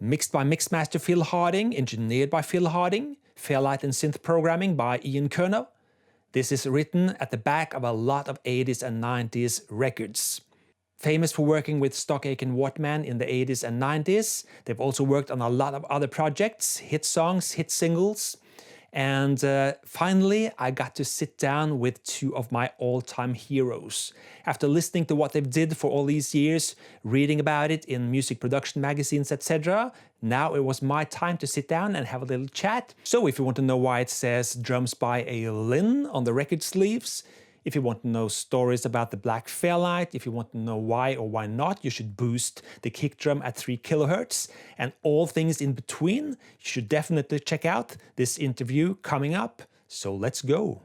Mixed by Mixmaster Phil Harding, engineered by Phil Harding, Fairlight and synth programming by Ian Curnow. This is written at the back of a lot of 80s and 90s records. Famous for working with stock Aitken Waterman in the 80s and 90s. They've also worked on a lot of other projects, hit songs, hit singles. And finally, I got to sit down with two of my all-time heroes. After listening to what they've did for all these years, reading about it in music production magazines, etc., now it was my time to sit down and have a little chat. So if you want to know why it says drums by a Linn on the record sleeves, if you want to know stories about the black Fairlight, if you want to know why or why not you should boost the kick drum at 3 kHz, and all things in between, you should definitely check out this interview coming up. So let's go.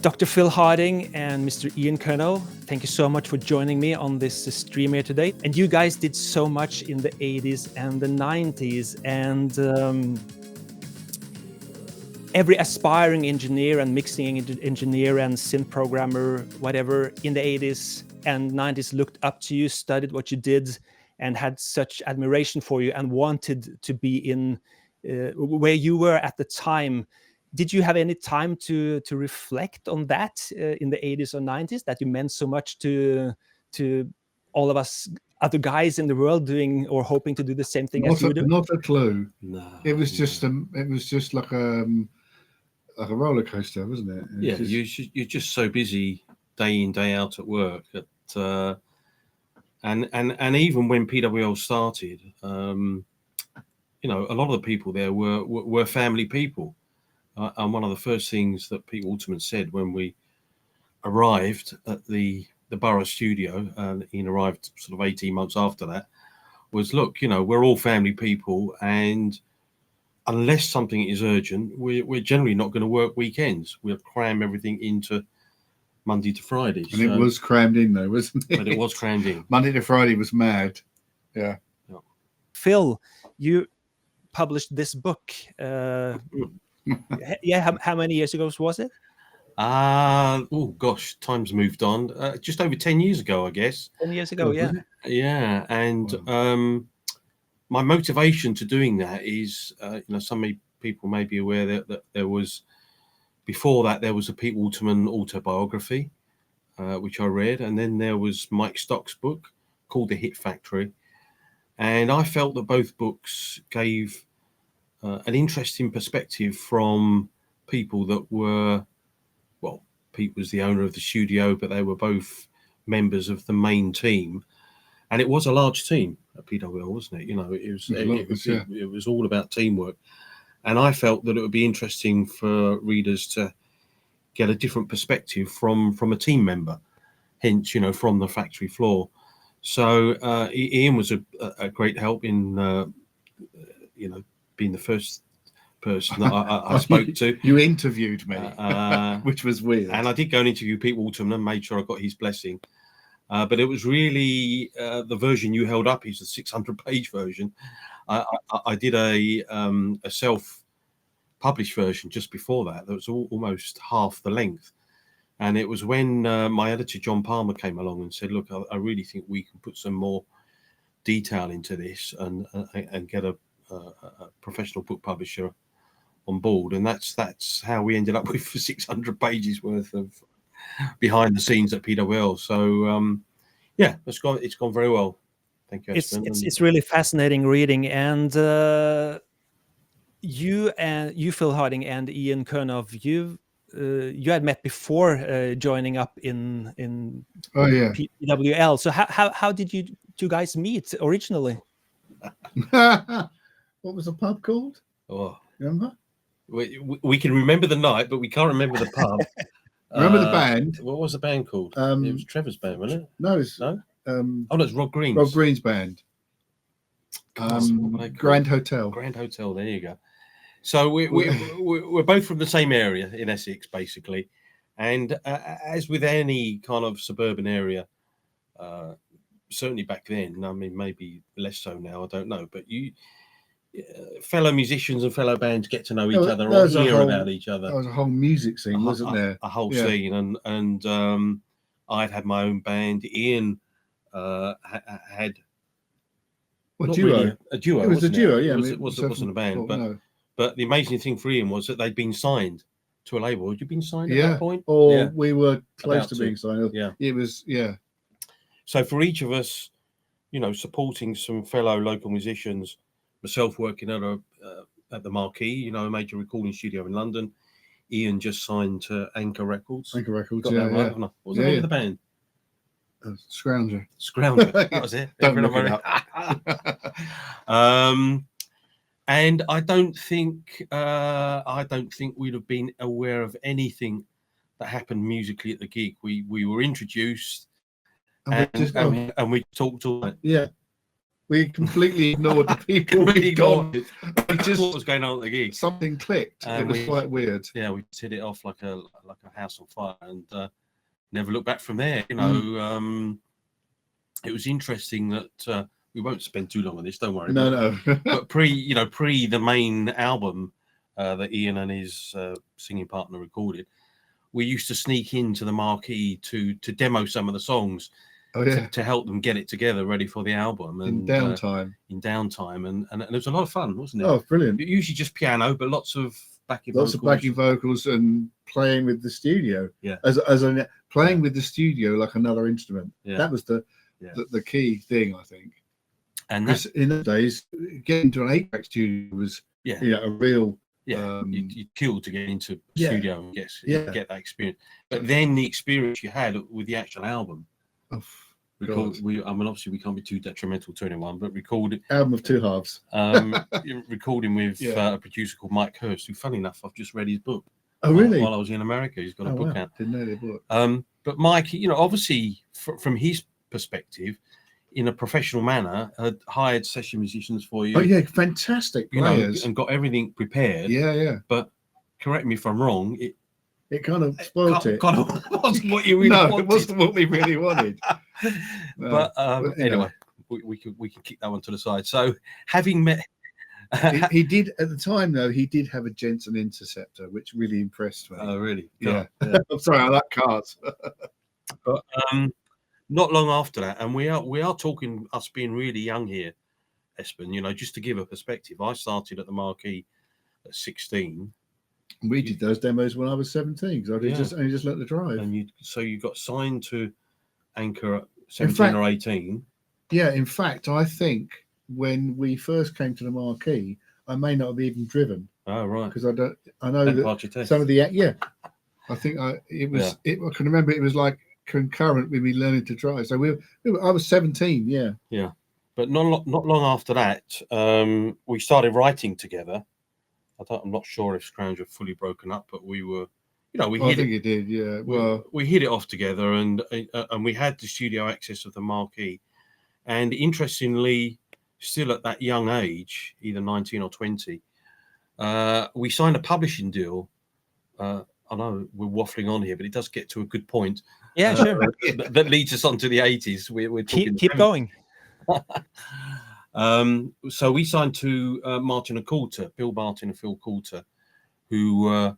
Dr. Phil Harding and Mr. Ian Curnow, thank you so much for joining me on this stream here today. And you guys did so much in the 80s and the 90s, and every aspiring engineer and mixing engineer and synth programmer, whatever, in the 80s and 90s looked up to you, studied what you did, and had such admiration for you and wanted to be in where you were at the time. Did you have any time to reflect on that in the 80s or 90s, that you meant so much to all of us other guys in the world doing or hoping to do the same thing as you do? Not a clue. No. It was just like a roller coaster, wasn't it? You're just so busy day in, day out at work. And even when PWL started, you know, a lot of the people there were family people. And one of the first things that Pete Waterman said when we arrived at the Borough studio, and Ian arrived sort of 18 months after that, was, look, you know, we're all family people, and unless something is urgent, we're generally not going to work weekends. We'll cram everything into Monday to Friday. And it was crammed in, though, wasn't it? But it was crammed in. Monday to Friday was mad. Yeah. Phil, you published this book. How many years ago was it? Oh gosh, time's moved on. Just over 10 years ago, I guess. 10 years ago, yeah. Yeah, and my motivation to doing that is, you know, some people may be aware that there was, before that, there was a Pete Waterman autobiography, which I read, and then there was Mike Stock's book called The Hit Factory, and I felt that both books gave an interesting perspective from people that were, well, Pete was the owner of the studio, but they were both members of the main team, and it was a large team at PWL, wasn't it? You know, it was all about teamwork, and I felt that it would be interesting for readers to get a different perspective from a team member, hence, you know, from the factory floor. So Ian was a great help in, you know, being the first person that I spoke to. You interviewed me, which was weird. And I did go and interview Pete Waterman and made sure I got his blessing. But it was really the version you held up is the 600-page version. I did a self-published version just before that. That was almost half the length. And it was when my editor, John Palmer, came along and said, look, I really think we can put some more detail into this and get a professional book publisher on board, and that's how we ended up with 600 pages worth of behind the scenes at PWL. So yeah, it's gone very well. Thank you, Espen. It's really fascinating reading, and you Phil Harding and Ian Curnow, you had met before joining up in PWL. So how did you two guys meet originally? What was the pub called? Oh, remember? We can remember the night, but we can't remember the pub. Remember the band? What was the band called? It was Trevor's band, wasn't it? No, it's No. no, it's Rob Green's. Rob Green's band. Grand Hotel. Grand Hotel. There you go. So we're both from the same area in Essex, basically, and as with any kind of suburban area, certainly back then. I mean, maybe less so now. I don't know, but fellow musicians and fellow bands get to know each other or hear about each other. There was a whole music scene, wasn't there? A whole scene, and I'd had my own band. Ian had a duo. duo. It was a duo, yeah. It wasn't a band, but the amazing thing for Ian was that they'd been signed to a label. Had you been signed at that point? Or we were close to being signed. Yeah, it was. Yeah. So for each of us, supporting some fellow local musicians, myself working at the Marquee, a major recording studio in London. Ian just signed to Anchor Records. Anchor Records, Got that right, haven't I? What was the name of the band? Scrounger. That was it. Don't look it up. And I don't think we'd have been aware of anything that happened musically at the gig. We were introduced, and we talked all night. Yeah, we completely ignored the people. We just what was going on at the gig. Something clicked. It was quite weird. Yeah, we hit it off like a house on fire, and never looked back from there. It was interesting that we won't spend too long on this. Don't worry. No. But pre the main album that Ian and his singing partner recorded, we used to sneak into the Marquee to demo some of the songs. Oh, yeah. To help them get it together, ready for the album. And, in downtime. And it was a lot of fun, wasn't it? Oh, brilliant! Usually just piano, but lots of backing vocals and playing with the studio. Yeah, playing with the studio like another instrument. Yeah. That was the key thing, I think. And in those days, getting to an 8-track studio was a real. You killed to get into the studio and get that experience. But then the experience you had with the actual album. Obviously we can't be too detrimental to anyone, but recorded album of two halves. Recording with a producer called Mike Hurst, who, funny enough, I've just read his book. Oh, really? While I was in America, he's got a book out. Didn't know the book. But Mike, obviously from his perspective, in a professional manner, had hired session musicians for you. Oh yeah, fantastic players, and got everything prepared. Yeah. But correct me if I'm wrong. It kind of spoiled it. Kind of wasn't what you really wanted. It wasn't what we really wanted. But anyway, we can kick that one to the side. So having met, he did at the time though. He did have a Jensen Interceptor, which really impressed me. Oh really? Yeah. I'm sorry, I like cars. But not long after that, and we are talking us being really young here, Espen. Just to give a perspective, I started at the Marquee at 16. We did those demos when I was 17 because I just learnt to drive. And you got signed to Anchor at 17 or 18. Yeah, in fact, I think when we first came to the Marquee, I may not have even driven. Oh right, because I know that some of the I think I can remember it was like concurrent with me learning to drive. So I was 17. Yeah. But not long after that, we started writing together. I'm not sure if Scrounger fully broken up, but we were, we hit I think it did, yeah. Well, we hit it off together, and we had the studio access of the Marquee, and interestingly, still at that young age, either 19 or 20, we signed a publishing deal. I know we're waffling on here, but it does get to a good point. Yeah, sure. That leads us on to the 80s. We're keep going. So we signed to Martin and Coulter, Bill Martin and Phil Coulter, who were,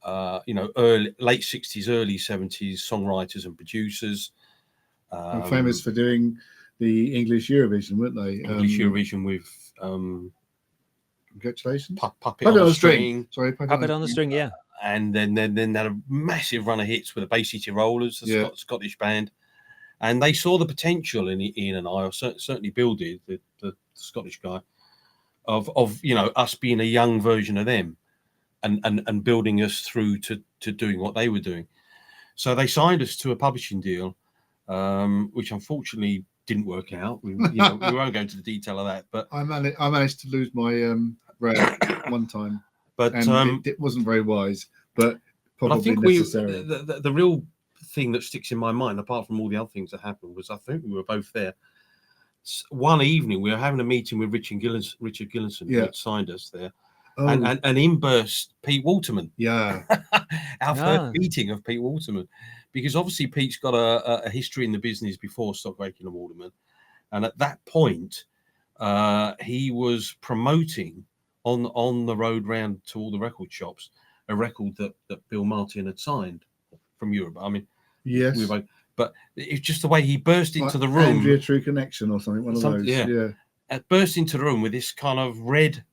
late 60s, early 70s songwriters and producers. And famous for doing the English Eurovision, weren't they? English Eurovision with congratulations, Puppet on the String. Sorry, Puppet on the String, yeah. And then had a massive run of hits with the Bay City Rollers, the Scottish band. And they saw the potential in Ian and I, or certainly Bill did, the Scottish guy, of us being a young version of them, and building us through to doing what they were doing. So they signed us to a publishing deal, which unfortunately didn't work out. We won't go into the detail of that. But I managed to lose my rail one time, but and it wasn't very wise. But probably I think necessary. the real thing that sticks in my mind, apart from all the other things that happened, was I think we were both there. One evening, we were having a meeting with Richard Gillinson, who had signed us there. Oh. And in burst Pete Waterman. Yeah. Our first meeting of Pete Waterman. Because obviously Pete's got a history in the business before Aitken Waterman. And at that point, he was promoting on the road round to all the record shops a record that Bill Martin had signed from Europe. I mean, yes. But it's just the way he burst into the room. Andrea True Connection or something, one of those. Yeah. Burst into the room with this kind of red,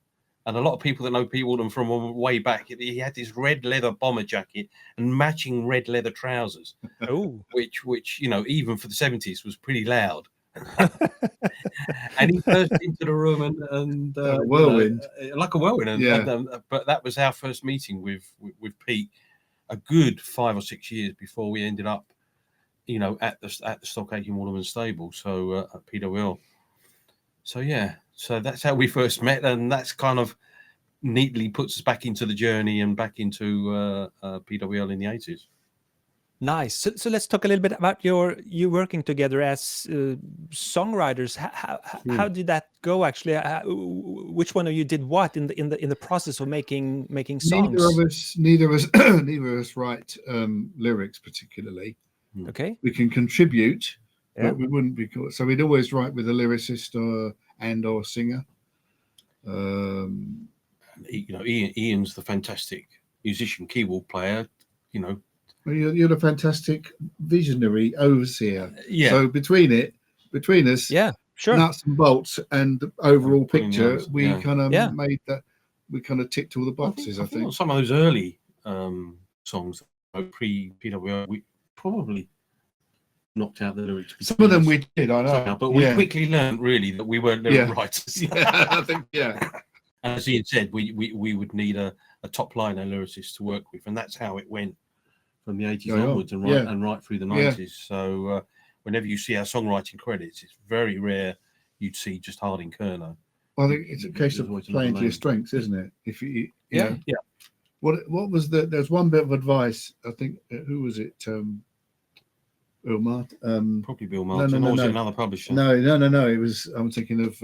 and a lot of people that know Pete Waterman from way back, he had this red leather bomber jacket and matching red leather trousers. Oh, which even for the 70s was pretty loud. And he burst into the room and whirlwind, like a whirlwind. But that was our first meeting with Pete, a good 5 or 6 years before we ended up, at the Aitken Waterman stable. So at PWL. So that's how we first met, and that's kind of neatly puts us back into the journey and back into PWL in the 80s. Nice. So let's talk a little bit about you working together as songwriters. How did that go? Actually, which one of you did what in the process of making songs? Neither of us write lyrics particularly. Okay. We can contribute, but we wouldn't be called. So we'd always write with a lyricist or singer. Ian's the fantastic musician, keyboard player. Well, you're the fantastic visionary overseer. Yeah. So between us, sure, nuts and bolts and the overall picture, we kind of made that. We kind of ticked all the boxes. I think some of those early songs pre-PWL, we probably knocked out the lyrics. Some of them we did, I know, but we quickly learned really that we weren't lyric writers. I think, As Ian said, we would need a top liner lyricist to work with, and that's how it went from the 80s onwards and right through the 90s. So whenever you see our songwriting credits, it's very rare you'd see just Harding Curnow. I think it's a case of playing to your strengths, isn't it? If you know. What was there's one bit of advice, I think, who was it? Bill Martin. Probably Bill Martin. Or was it another publisher? No. It was. I'm thinking of.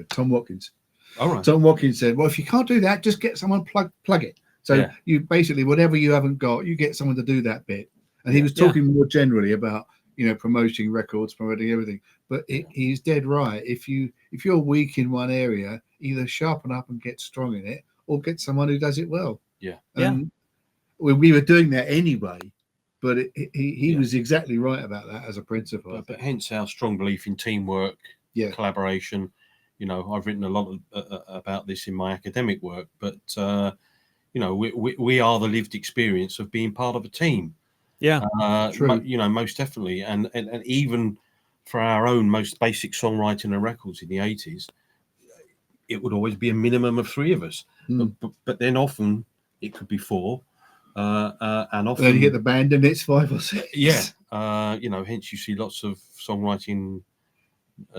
Tom Watkins. All right. Tom Watkins said, "Well, if you can't do that, just get someone plug it. So you basically whatever you haven't got, you get someone to do that bit." And he was talking more generally about promoting records, promoting everything. But he's dead right. If you're weak in one area, either sharpen up and get strong in it, or get someone who does it well. We were doing that anyway, but he was exactly right about that as a principle. But hence our strong belief in teamwork, collaboration. I've written a lot about this in my academic work, but we are the lived experience of being part of a team. True. Most definitely, and even for our own most basic songwriting and records in the 80s, it would always be a minimum of 3 of us. But then often it could be 4. And often then you get the band and it's 5 or 6. Hence you see lots of songwriting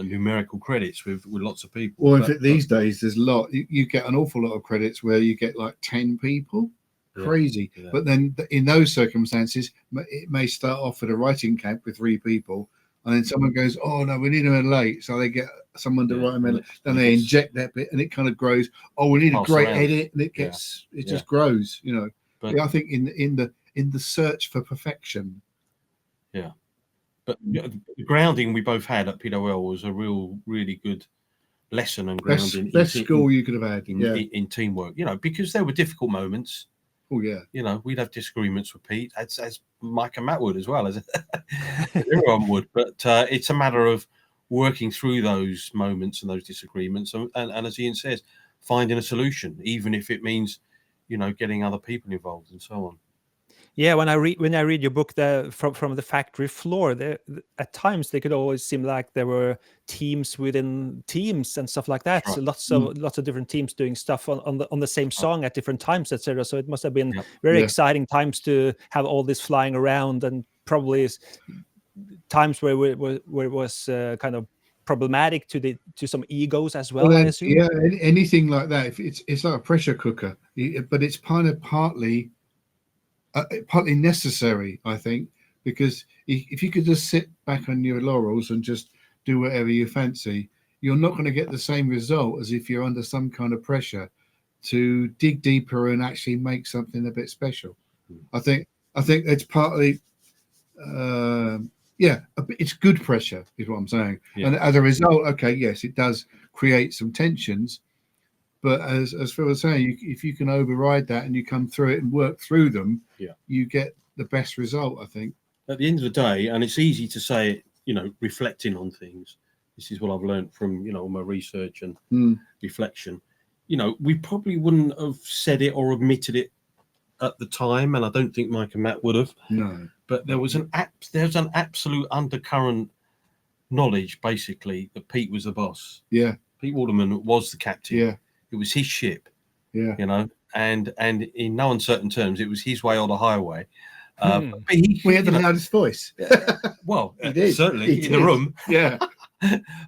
numerical credits with lots of people. Well, these days there's a lot. You get an awful lot of credits where you get like 10 people. Crazy. But then in those circumstances, it may start off at a writing camp with 3 people, and then someone goes, "Oh no, we need them late," so they get someone to write them in. Then they inject that bit, and it kind of grows. Oh, we need a great edit, and it just grows. But I think in the search for perfection. But the grounding we both had at PWL was a really good lesson and grounding. Best school you could have had in teamwork. Because there were difficult moments. Oh yeah. We'd have disagreements with Pete, as Mike and Matt would, as well as everyone would. But it's a matter of working through those moments and those disagreements, and as Ian says, finding a solution, even if it means getting other people involved and so on. Yeah, when I read your book, from the factory floor, at times they could always seem like there were teams within teams and stuff like that. Right. So lots of different teams doing stuff on the same song at different times, etc. So it must have been very exciting times to have all this flying around, and probably times where it was kind of problematic to some egos as well, I assume. Yeah, anything like that. If it's like a pressure cooker, but it's kind of partly necessary, I think, because if you could just sit back on your laurels and just do whatever you fancy, you're not going to get the same result as if you're under some kind of pressure to dig deeper and actually make something a bit special. I think it's partly, it's good pressure is what I'm saying. Yeah. And as a result, okay, yes, it does create some tensions, but as Phil was saying, if you can override that and you come through it and work through them, you get the best result, I think. At the end of the day, and it's easy to say, reflecting on things. This is what I've learned from, all my research and reflection. We probably wouldn't have said it or admitted it at the time, and I don't think Mike and Matt would have. No. But there's an absolute undercurrent knowledge, basically, that Pete was the boss. Yeah. Pete Waterman was the captain. Yeah. It was his ship. Yeah. And in no uncertain terms, it was his way or the highway. We had the loudest voice. Well, he did. Certainly in the room. Yeah.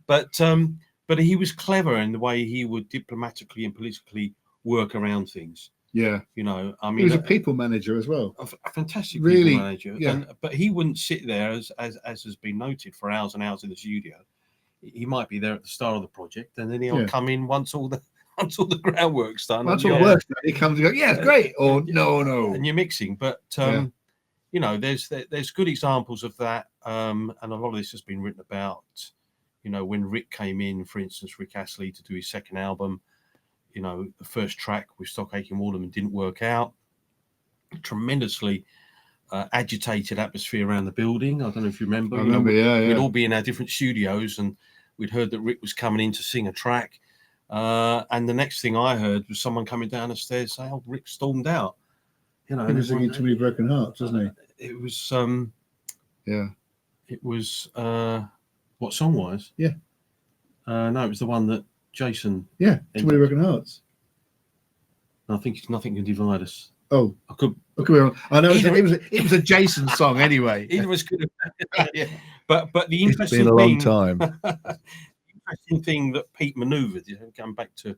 But he was clever in the way he would diplomatically and politically work around things. Yeah. I mean, he was a people manager as well. A fantastic really, people manager. Yeah. But he wouldn't sit there, as has been noted, for hours and hours in the studio. He might be there at the start of the project, and then he'll come in once all the groundwork's done. Once all the work's done, he comes and goes, yeah, it's great, or no. And you're mixing. But, there's good examples of that. And a lot of this has been written about, when Rick came in, for instance, Rick Astley, to do his second album. The first track with Aitken Waterman didn't work out. Tremendously agitated atmosphere around the building. I don't know if you remember. I remember, We'd all be in our different studios, and we'd heard that Rick was coming in to sing a track. And the next thing I heard was someone coming down the stairs saying, "Oh, Rick stormed out." He was singing "Too Many Broken Hearts," wasn't he? It was. It was. What song was? Yeah. No, it was the one that Jason. Yeah, "Too Many Broken Hearts." I think it's "Nothing Can Divide Us." Oh, I could be wrong. I know it was a Jason song anyway. Either was good. Yeah. But the interesting it's been a long time. The interesting thing that Pete manoeuvred, going back to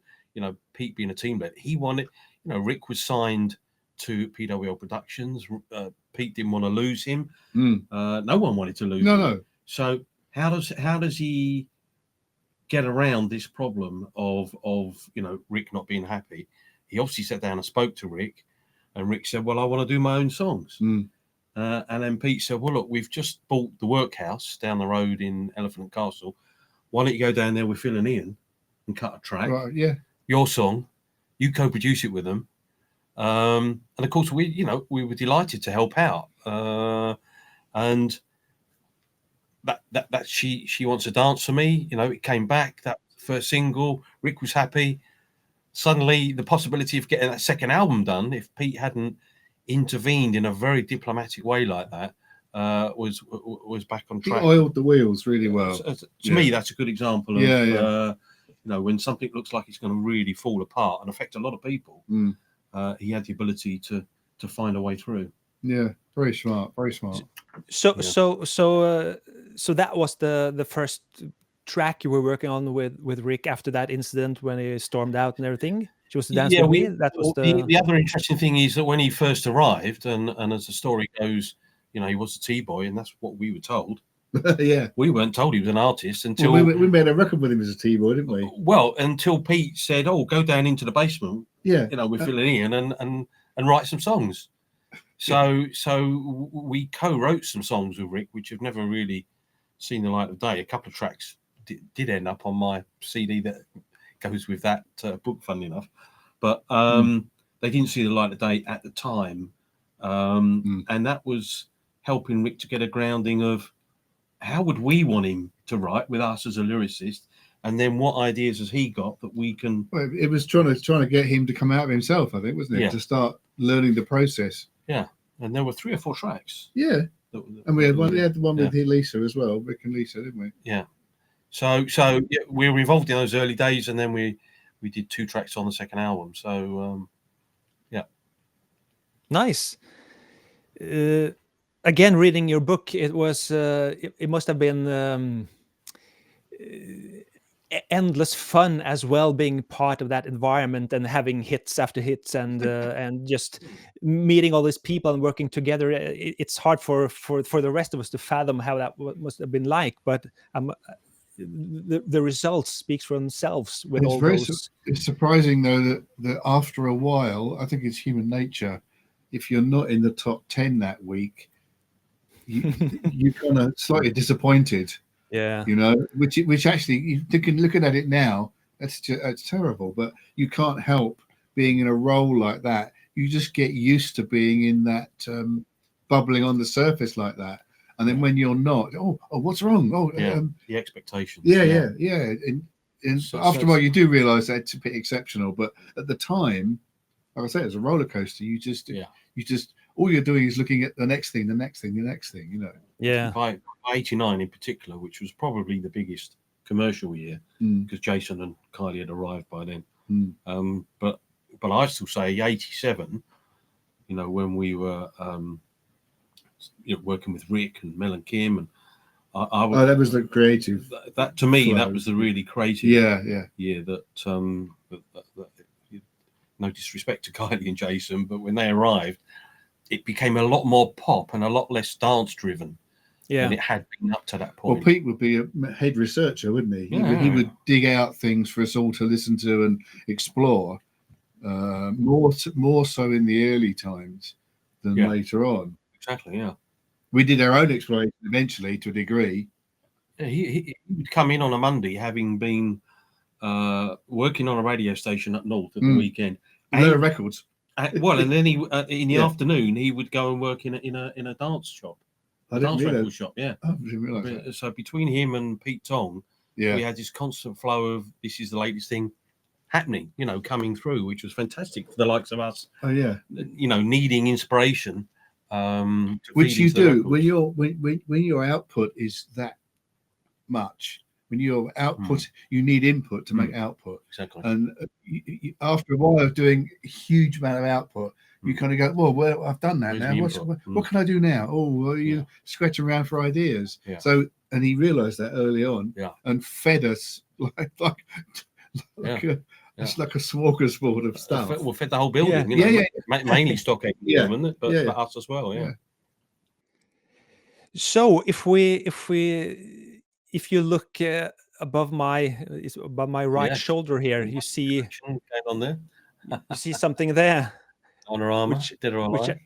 Pete being a team leader, he wanted. Rick was signed to PWL Productions. Pete didn't want to lose him. No one wanted to lose him. No. So how does he get around this problem of Rick not being happy? He obviously sat down and spoke to Rick, and Rick said, "Well, I want to do my own songs." And then Pete said, "Well, look, we've just bought the workhouse down the road in Elephant and Castle. Why don't you go down there with Phil and Ian and cut a track? Right, yeah. Your song, you co-produce it with them." And of course, we were delighted to help out. And that she wants to dance for me. It came back, that first single. Rick was happy. Suddenly, the possibility of getting that second album done, if Pete hadn't intervened in a very diplomatic way like that, was back on track. He oiled the wheels really well. To me, that's a good example of when something looks like it's going to really fall apart and affect a lot of people. He had the ability to find a way through. Yeah, very smart, very smart. So that was the first track you were working on with Rick after that incident when he stormed out and everything. She was the dance with me. That was the other interesting thing is that when he first arrived, and as the story goes, he was a T-boy, and that's what we were told. Yeah, we weren't told he was an artist until we made a record with him as a T-boy, didn't we? Well, until Pete said, "Oh, go down into the basement." Yeah, with Phil and Ian and write some songs. So we co-wrote some songs with Rick, which have never really seen the light of day. A couple of tracks did end up on my CD that goes with that book, funnily enough, but they didn't see the light of day at the time, and that was helping Rick to get a grounding of how would we want him to write with us as a lyricist, and then what ideas has he got that we can. Well, it was trying to get him to come out of himself, I think, wasn't it? Yeah. To start learning the process. Yeah, and there were 3 or 4 tracks. Yeah, and we had one. We had the one with Lisa as well, Rick and Lisa, didn't we? Yeah. So we were involved in those early days, and then we did 2 tracks on the second album. So nice. Again, reading your book, it was it must have been endless fun as well, being part of that environment and having hits after hits, and just meeting all these people and working together. It's hard for the rest of us to fathom how that must have been like, but the results speaks for themselves with all those. It's surprising though that after a while, I think it's human nature. If you're not in the top 10 that week, you're kind of slightly disappointed. Yeah, you know, which actually, you can looking at it now, it's terrible. But you can't help being in a role like that. You just get used to being in that bubbling on the surface like that, and then when you're not, oh, what's wrong? Oh, the expectations. Yeah. And after a while, you do realise that it's a bit exceptional. But at the time, like I say, it's a roller coaster. You just all you're doing is looking at the next thing, you know. Yeah. By 89 in particular, which was probably the biggest commercial year, because Jason and Kylie had arrived by then. But I still say 87, you know, when we were working with Rick and Mel and Kim, and that was the creative. That to me, that was the really creative year. That no disrespect to Kylie and Jason, but when they arrived, it became a lot more pop and a lot less dance driven than it had been up to that point. Well, Pete would be a head researcher, wouldn't he? He would dig out things for us all to listen to and explore, more so in the early times than later on. Exactly, yeah. We did our own exploration eventually to a degree. Yeah, he would come in on a Monday, having been working on a radio station up north at the weekend. Lower records. And then he in the afternoon he would go and work in a dance shop, record shop. Yeah, I didn't realise that. So between him and Pete Tong, we had this constant flow of this is the latest thing happening, you know, coming through, which was fantastic for the likes of us. Oh yeah, you know, needing inspiration, which you do when your output is that much. When your output, you need input to make output. Exactly. And after a while of doing a huge amount of output, you kind of go, well, I've done that now. What can I do now? Oh, well, you scratch around for ideas. Yeah. So, and he realised that early on, and fed us it's like a smorgasbord of stuff. Fed the whole building. Mainly stock Aitken, wasn't it? But us as well. Yeah. So if you look above my right shoulder here, you see on there. You see something there. Honorama, Dead or Alive.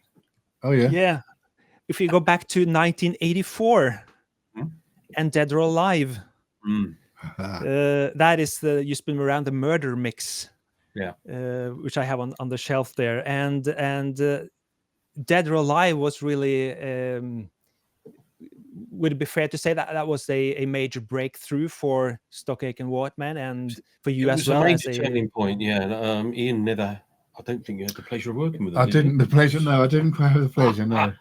Yeah. If you go back to 1984 and Dead or Alive, that is You Spin Me Around, the Murder mix. Which I have on the shelf there, and Dead or Alive was really. Would it be fair to say that was a major breakthrough for Stock Aitken Waterman and for you as well? It was a major turning point, Ian never, I don't think you had the pleasure of working with him. I didn't quite have the pleasure, no.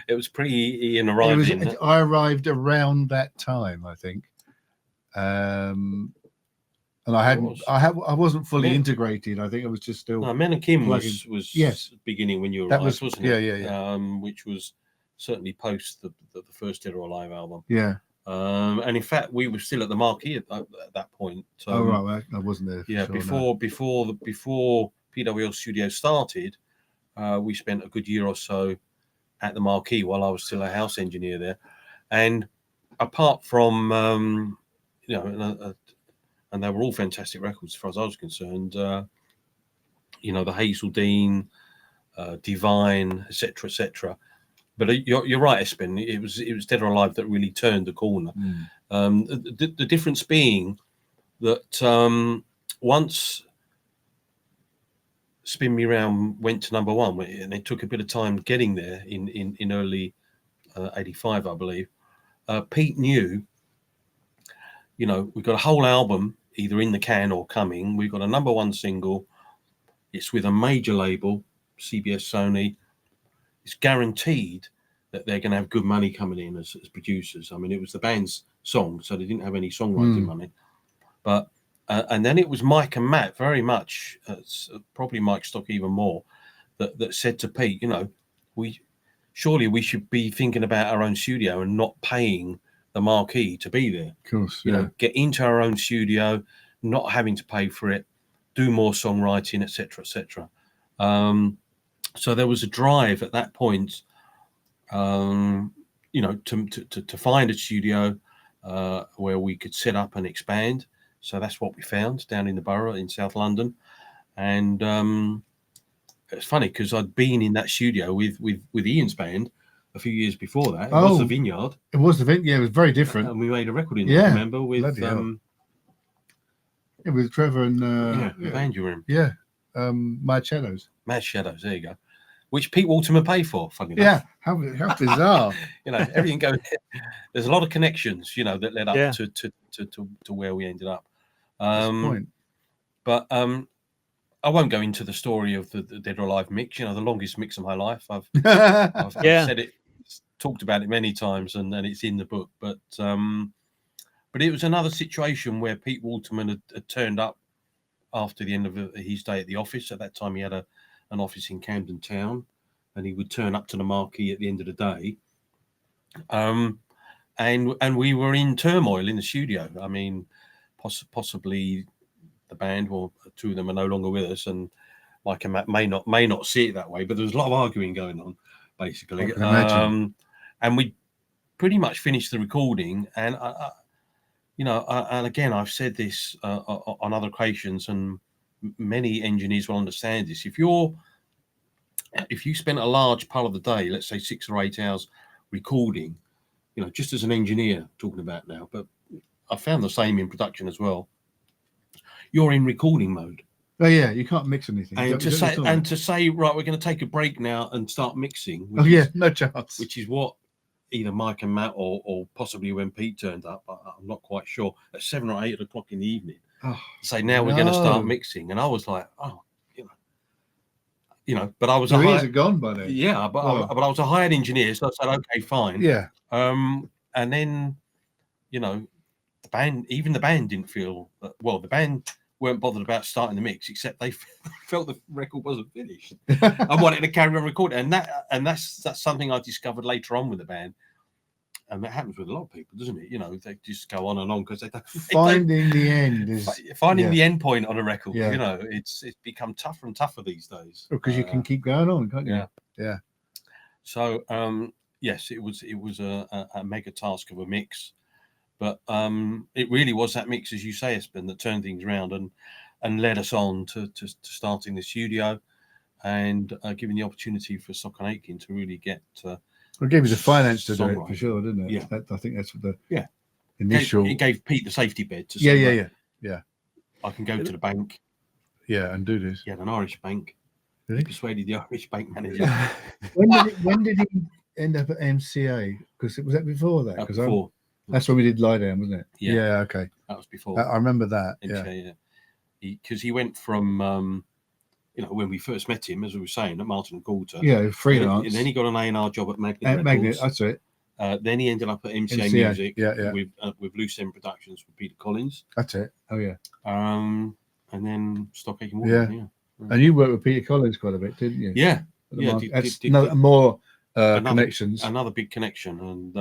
It was Ian arrived. I arrived around that time, I think. And I wasn't fully integrated. I think I was just still. No, Men and Kim was beginning when you arrived, wasn't it? Which was certainly post the first Dead or Alive album. Yeah. And in fact, we were still at the Marquee at that point. Right, I wasn't there. Yeah, before PWL Studio started, we spent a good year or so at the Marquee while I was still a house engineer there. And apart from and they were all fantastic records as far as I was concerned. The Hazeldean, Divine, etc. But you're right, Espen. It was Dead or Alive that really turned the corner. The difference being that once Spin Me Round went to number one, and it took a bit of time getting there in early 85, I believe. Pete knew, we've got a whole album either in the can or coming. We've got a number one single. It's with a major label, CBS, Sony. It's guaranteed that they're going to have good money coming in as producers. I mean, it was the band's song, so they didn't have any songwriting money. But and then it was Mike and Matt, very much, probably Mike Stock even more, that said to Pete, we should be thinking about our own studio and not paying the marquee to be there. Of course, you know, get into our own studio, not having to pay for it, do more songwriting, etc., etc. So there was a drive at that point, you know, to find a studio where we could set up and expand. So that's what we found down in the borough in South London. And it's funny because I'd been in that studio with Ian's band a few years before that. It was the Vineyard. It was the Vineyard. Yeah, it was very different. And we made a record in there, remember, with with Trevor and with Andrew in. Yeah. Mad Shadows. Mad Shadows, there you go. Which Pete Waterman paid for, funny enough. Yeah, how bizarre. You know, everything goes. There's a lot of connections, you know, that led up to where we ended up. That's the point. But I won't go into the story of the Dead or Alive mix. You know, the longest mix of my life. I've said it, talked about it many times, and it's in the book. But it was another situation where Pete Waterman had turned up after the end of his day at the office. At that time, he had an office in Camden Town, and he would turn up to the marquee at the end of the day. And we were in turmoil in the studio. I mean, possibly the band, or two of them, are no longer with us, and Mike and Matt may not see it that way, but there was a lot of arguing going on, basically. And we pretty much finished the recording, and and again, I've said this on other occasions, and many engineers will understand this. If you spent a large part of the day, let's say 6 or 8 hours recording, you know, just as an engineer talking about now, but I found the same in production as well. You're in recording mode. Oh yeah, you can't mix anything. And to say, right, we're going to take a break now and start mixing. No chance. Which is what either Mike and Matt or possibly when Pete turned up, I'm not quite sure, at 7 or 8 o'clock in the evening. Say, now we're going to start mixing. And I was like, but I was your ears are gone by then. Yeah, but I was a hired engineer, so I said, okay, fine. Yeah. And then, you know, even the band didn't feel the band weren't bothered about starting the mix, except they felt the record wasn't finished. I wanted to carry on recording, and that's something I discovered later on with the band. And that happens with a lot of people, doesn't it? You know, they just go on and on because they don't. Finding the end is the end point on a record. Yeah. You know, it's become tougher and tougher these days. Because you can keep going on, can't you? Yeah. So yes, it was a mega task of a mix, but it really was that mix, as you say, Espen, that turned things around and led us on to starting the studio and giving the opportunity for Sock and Aitken to really get. It gave you the finance to do it for sure, didn't it? Yeah, I think that's what the initial. It gave Pete the safety bed to say, yeah. I can go to the bank. Yeah, and do this. He had an Irish bank. Really? He persuaded the Irish bank manager. when did he end up at MCA? Because was that before that? Before. That's when we did Lie Down, wasn't it? Yeah. Okay. That was before. I remember that. MCA, because he went from. When we first met him, as we were saying, at Martin and Coulter. Yeah, freelance. And then he got an A&R job at Magnet. That's it. Then he ended up at EEMUSIC. Yeah. With Loose End Productions with Peter Collins. That's it. Oh, yeah. And then Aitken Waterman. Yeah. And you worked with Peter Collins quite a bit, didn't you? Yeah. More connections. Another big connection. And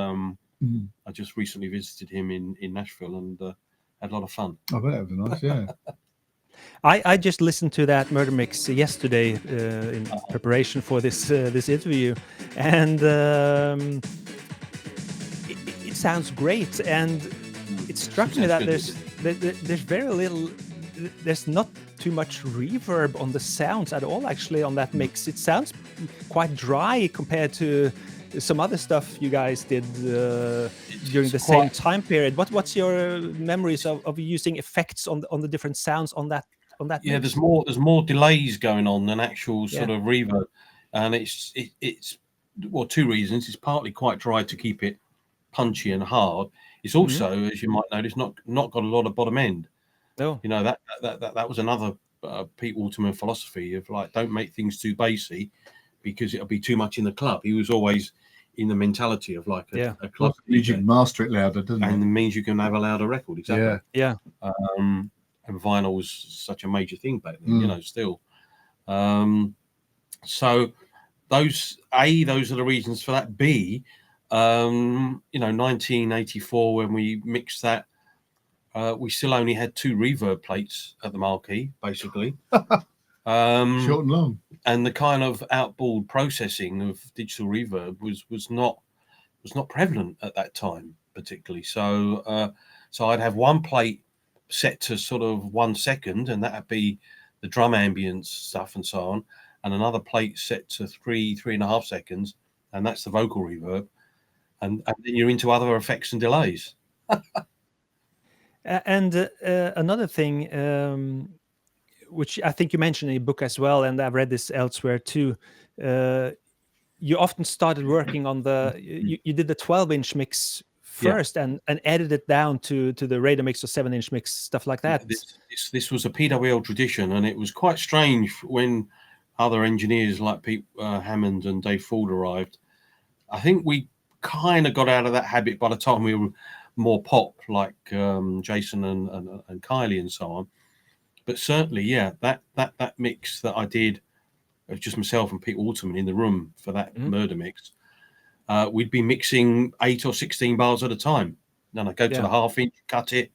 I just recently visited him in Nashville and had a lot of fun. I bet that was nice, yeah. I just listened to that murder mix yesterday in preparation for this interview, and it sounds great. And it struck me that there's very little, there's not too much reverb on the sounds at all. Actually, on that mix, it sounds quite dry compared to some other stuff you guys did during the same time period. What's your memories of using effects on the different sounds on that yeah mix? there's more delays going on than actual sort of reverb, and it's two reasons. It's partly quite dry to keep it punchy and hard. It's also, as you might notice, not got a lot of bottom end. No, you know, that was another Pete Waterman philosophy of, like, don't make things too bassy because it'll be too much in the club. He was always in the mentality of like a club. You can master it louder, doesn't it? And it means you can have a louder record. Exactly. Yeah. And vinyl was such a major thing back then, you know, still. So those are the reasons for that. B, 1984 when we mixed that, we still only had 2 reverb plates at the marquee, basically. Short and long. And the kind of outboard processing of digital reverb was not prevalent at that time, particularly. So so I'd have one plate set to sort of 1 second, and that'd be the drum ambience stuff and so on, and another plate set to 3.5 seconds, and that's the vocal reverb, and then you're into other effects and delays. And another thing, which I think you mentioned in your book as well, and I've read this elsewhere too. You often started working on you did the 12-inch mix first, and edited it down to the radio mix or 7-inch mix, stuff like that. This was a PWL tradition, and it was quite strange when other engineers like Pete Hammond and Dave Ford arrived. I think we kind of got out of that habit by the time we were more pop, like Jason and Kylie and so on. But certainly, that mix that I did of just myself and Pete Waterman in the room for that murder mix, we'd be mixing 8 or 16 bars at a time. Then I'd go to the half-inch, cut it,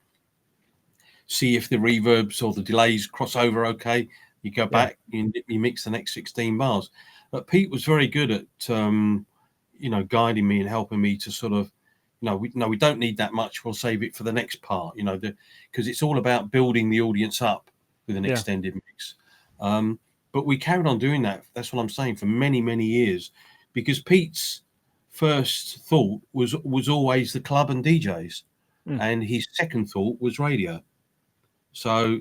see if the reverbs or the delays cross over okay. You go back, you mix the next 16 bars. But Pete was very good at, guiding me and helping me to sort of, we don't need that much. We'll save it for the next part, because it's all about building the audience up with an extended mix. But we carried on doing that. That's what I'm saying, for many, many years, because Pete's first thought was always the club and DJs, and his second thought was radio. So,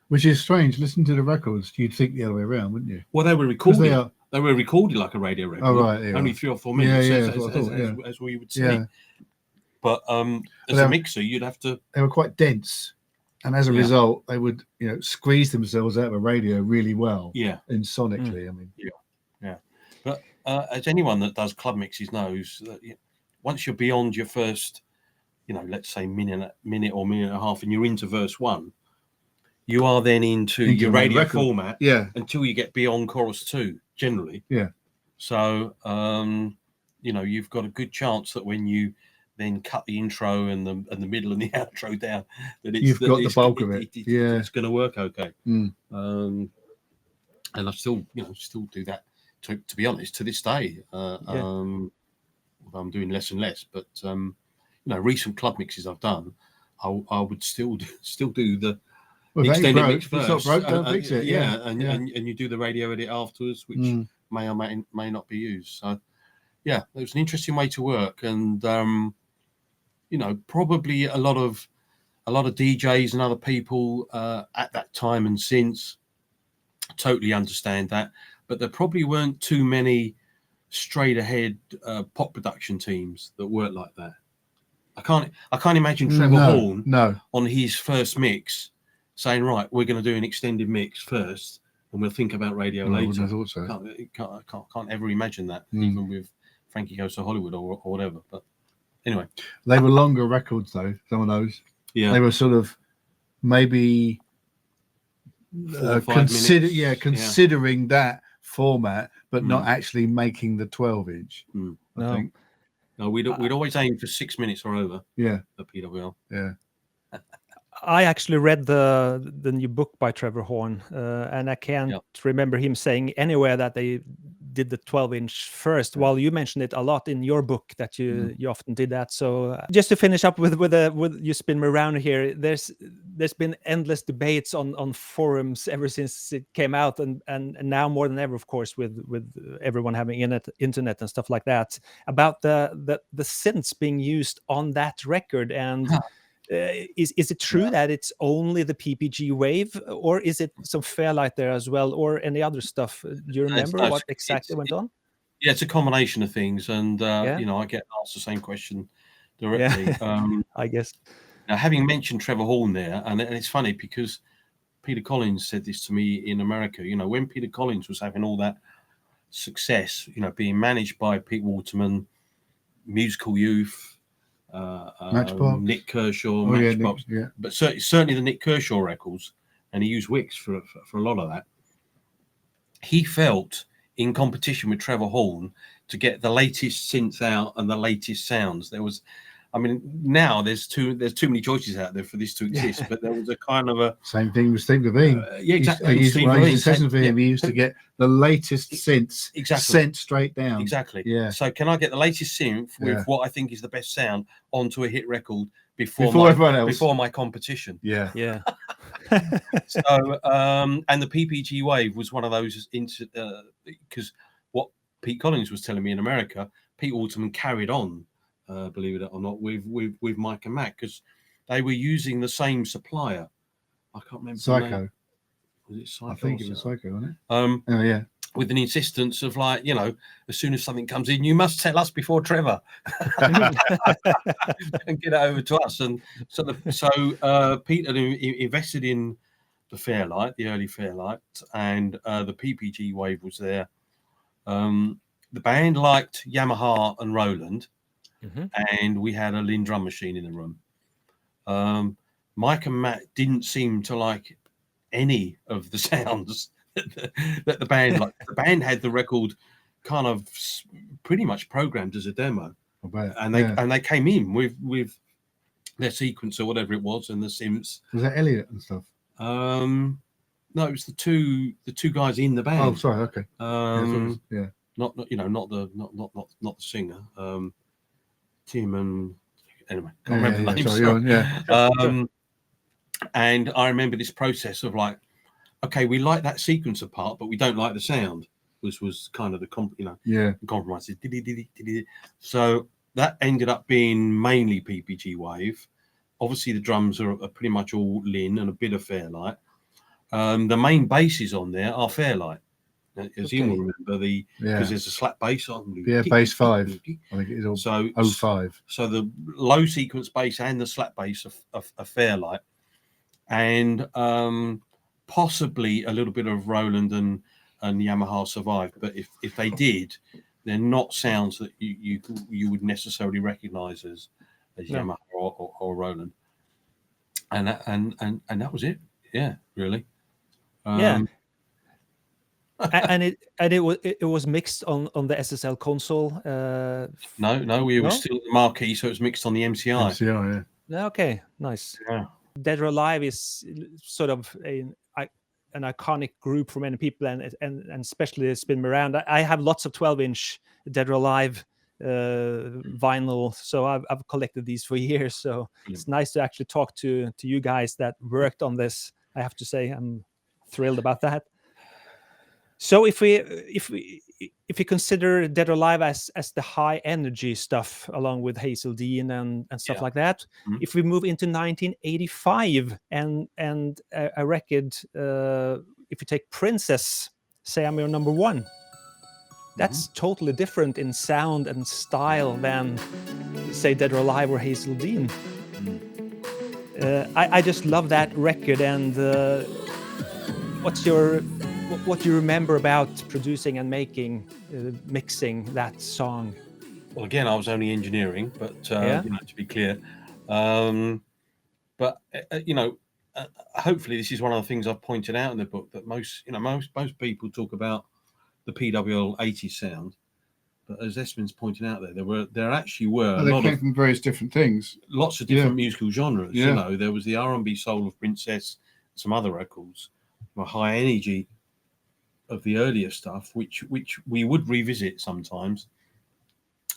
which is strange. Listen to the records, you'd think the other way around, wouldn't you? Well, they were recorded. They were recorded like a radio record. Oh, right, only 3 or 4 minutes, as we would see. But as a mixer, you'd have to. They were quite dense, and as a result, they would, squeeze themselves out of a radio really well. Yeah. And sonically, I mean. Yeah. But as anyone that does club mixes knows, that once you're beyond your first, let's say minute or minute and a half, and you're into verse 1, you are then into your radio format. Yeah. Until you get beyond chorus 2, generally. Yeah. So, you've got a good chance that when you then cut the intro and the middle and the outro down, that you've got the bulk of it. It's going to work okay. Mm. And I still do that. To be honest, to this day, I'm doing less and less. But recent club mixes I've done, I would still do the extended mix first. It's not broke, don't fix it. And you do the radio edit afterwards, which may or may not be used. So, it was an interesting way to work, and probably a lot of DJs and other people at that time and since totally understand that, but there probably weren't too many straight ahead pop production teams that worked like that. I can't imagine Trevor Horn on his first mix saying, right, we're going to do an extended mix first, and we'll think about radio later. I thought so. Can't ever imagine that, even with Frankie Goes to Hollywood or whatever. But anyway, they were longer records though. Some of those, they were sort of maybe 4 or 5 minutes. Considering that format, but not actually making the 12-inch. I think. No, we'd always aim for 6 minutes or over. Yeah, at PWL. Yeah. I actually read the new book by Trevor Horn, and I can't remember him saying anywhere that they did the 12-inch first. While you mentioned it a lot in your book that you often did that. So just to finish up with you spin me around here, there's been endless debates on forums ever since it came out, and now more than ever, of course, with everyone having internet and stuff like that, about the synths being used on that record. And is it true that it's only the PPG wave, or is it some Fairlight there as well, or any other stuff? Do you remember what exactly went on? Yeah, it's a combination of things, and I get asked the same question directly. I guess. Now, having mentioned Trevor Horn there, and it's funny because Peter Collins said this to me in America. When Peter Collins was having all that success, being managed by Pete Waterman, Musical Youth, Nick Kershaw, Matchbox, but certainly the Nick Kershaw records, and he used Wix for a lot of that. He felt in competition with Trevor Horn to get the latest synths out and the latest sounds. There was, I mean, now there's too many choices out there for this to exist, but there was a kind of a same thing with Steve Levine. Yeah, exactly. When I used to sessions for him, he used to get the latest synths sent straight down. Exactly. Yeah. So can I get the latest synth with what I think is the best sound onto a hit record before everyone else, before my competition? Yeah. Yeah. So and the PPG Wave was one of those because what Pete Collins was telling me in America, Pete Waterman carried on, believe it or not, with Mike and Mac, because they were using the same supplier. I can't remember. Psycho. Was it Psycho? I think it was Psycho, wasn't it? Oh yeah. With an insistence of like, you know, as soon as something comes in, you must tell us before Trevor and get it over to us. And so Pete had invested in the Fairlight, the early Fairlight, and the PPG Wave was there. The band liked Yamaha and Roland, and we had a Linn drum machine in the room. Mike and Matt didn't seem to like any of the sounds that the band liked. The band had the record kind of pretty much programmed as a demo, and they came in with their sequence or whatever it was and the synths. Was that Elliot and stuff? No, it was the two guys in the band. Oh, sorry, okay. Yeah. Not the singer. Tim and anyway, can't remember the names. And I remember this process of like, okay, we like that sequencer part, but we don't like the sound. Was kind of the compromise. So that ended up being mainly PPG Wave. Obviously, the drums are pretty much all Linn and a bit of Fairlight. The main basses on there are Fairlight. As you will remember, because there's a slap bass on. Yeah, bass 5. I think it is all 05. So the low sequence bass and the slap bass are Fairlight, and possibly a little bit of Roland and Yamaha survived. But if they did, they're not sounds that you would necessarily recognise as Yamaha or Roland. And that was it. Yeah, really. And it was mixed on the SSL console. No, we were still at the marquee, so it was mixed on the MCI. MCI, yeah. Okay, nice. Yeah. Dead or Alive is sort of an iconic group for many people, and especially Spin Me Around. I have lots of 12-inch Dead or Alive vinyl, so I've collected these for years. So it's nice to actually talk to you guys that worked on this. I have to say, I'm thrilled about that. So if we consider Dead or Alive as the high energy stuff, along with Hazel Dean and stuff like that, if we move into 1985 and a record, if you take Princess, Say I'm Your Number One, that's totally different in sound and style than, say, Dead or Alive or Hazel Dean. I just love that record. And what do you remember about producing and mixing that song? Well, again, I was only engineering, but to be clear, hopefully this is one of the things I've pointed out in the book, that most people talk about the PWL 80 sound, but as Espen's pointing out there actually were they came from various different things, lots of different musical genres. You know, there was the R&B soul of Princess, some other records, high energy of the earlier stuff, which we would revisit sometimes,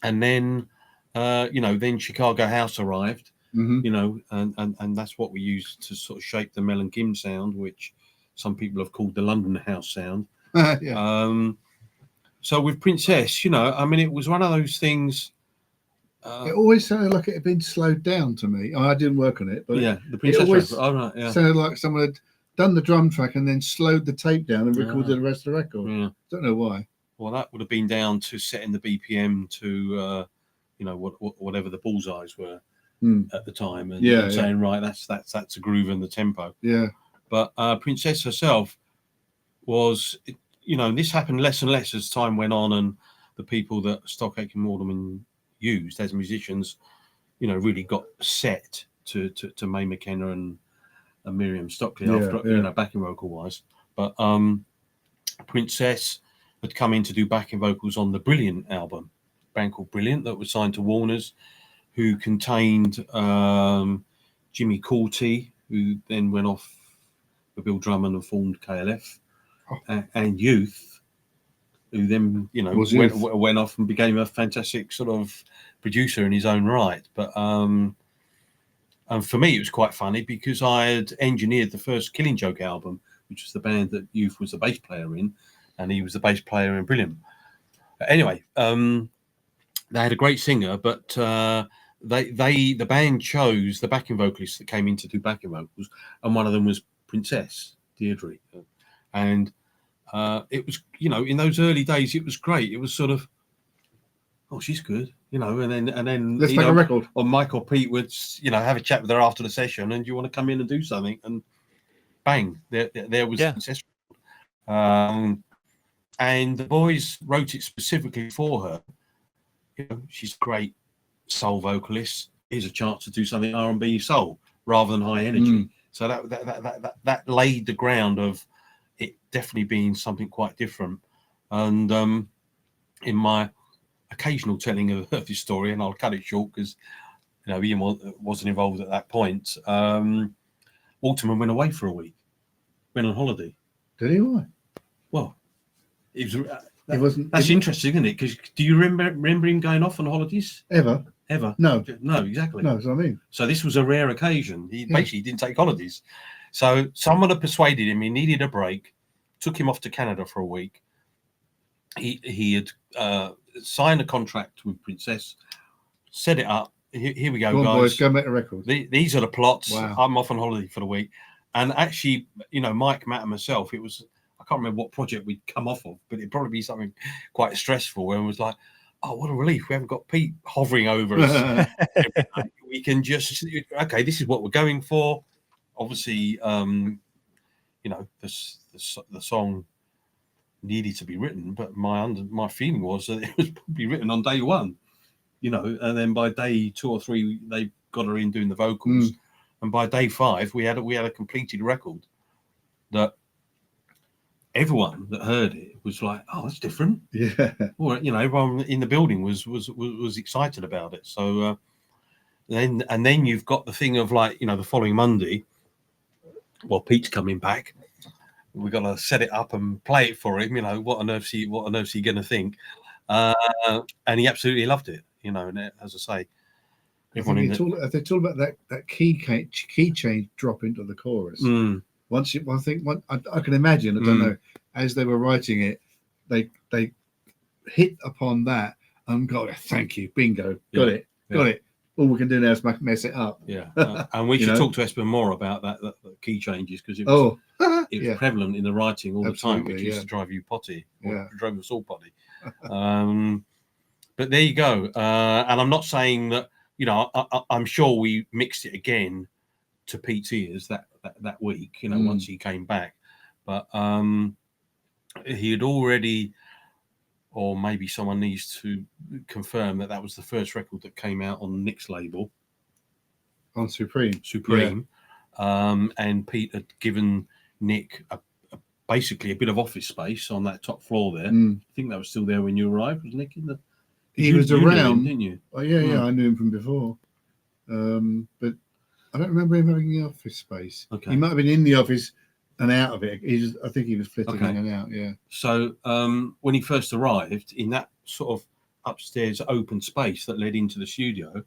and then then Chicago House arrived, and that's what we used to sort of shape the Mel and Kim sound, which some people have called the London House sound. So with Princess, it was one of those things. It always sounded like it had been slowed down to me. I didn't work on it, but the Princess sounded like someone had done the drum track and then slowed the tape down and recorded the rest of the record. Don't know why. Well, that would have been down to setting the BPM to whatever the bullseyes were at the time, and saying right, that's a groove and the tempo. But Princess herself was, this happened less and less as time went on, and the people that Stock Aitken Waterman used as musicians, really got set to Mae McKenna and Miriam Stockley after backing vocal wise. But Princess had come in to do backing vocals on the Brilliant album, a band called Brilliant that was signed to Warner's, who contained Jimmy Corti, who then went off with Bill Drummond and formed KLF, and Youth, who then went off and became a fantastic sort of producer in his own right. But and for me, it was quite funny because I had engineered the first Killing Joke album, which was the band that Youth was the bass player in, and he was the bass player in Brilliant. Anyway, they had a great singer, but the band chose the backing vocalists that came in to do backing vocals, and one of them was Princess Deirdre, and it was, in those early days, it was great. It was sort of, oh, she's good, and then let's make a record. Or Mike or Pete would, have a chat with her after the session, and do you want to come in and do something? And bang, there was Princess. And the boys wrote it specifically for her. She's a great soul vocalist. Here's a chance to do something R&B soul rather than high energy. So that laid the ground of it definitely being something quite different. And in my occasional telling of this story, and I'll cut it short because Ian wasn't involved at that point, Waterman went away for a week, went on holiday. Did he? Why? Well, it wasn't. That's interesting, isn't it? Because do you remember him going off on holidays? Ever? No, exactly. No, that's what I mean. So this was a rare occasion. He basically didn't take holidays. So someone had persuaded him he needed a break, took him off to Canada for a week. He had signed a contract with Princess, set it up. Here we go, Come on, guys. Boys, go make a record. These are the plots. Wow. I'm off on holiday for the week. And actually, Mike, Matt, and myself, it was, I can't remember what project we'd come off of, but it'd probably be something quite stressful where it was like, oh, what a relief. We haven't got Pete hovering over us. We can just, okay, this is what we're going for. Obviously, the song needed to be written, but my feeling was that it was probably written on day one, and then by day 2 or 3, they got her in doing the vocals. And by day 5, we had a completed record that everyone that heard it was like, "Oh, that's different." Yeah. Or everyone in the building was excited about it. So then you've got the thing of like, the following Monday, well, Pete's coming back. We've got to set it up and play it for him. What on earth's he going to think? And he absolutely loved it. And as I say, they talk about that key change drop into the chorus. I can imagine. I don't know. As they were writing it, they hit upon that and got, thank you, bingo, got it. All we can do now is mess it up. Yeah, and we should talk to Espen more about that key changes, because it was prevalent in the writing all the time, which used to drive you potty, or drove us all potty. But there you go. And I'm not saying that. I'm sure we mixed it again to Pete's ears that week, once he came back. But he had already, or maybe someone needs to confirm that was the first record that came out on Nick's label. On Supreme. And Pete had given Nick basically a bit of office space on that top floor there. I think that was still there when you arrived. Was Nick in the... He was around, didn't you? Oh yeah, I knew him from before, but I don't remember him having the office space. Okay. He might have been in the office and out of it. I think he was flitting in and out. Yeah. So when he first arrived in that sort of upstairs open space that led into the studio,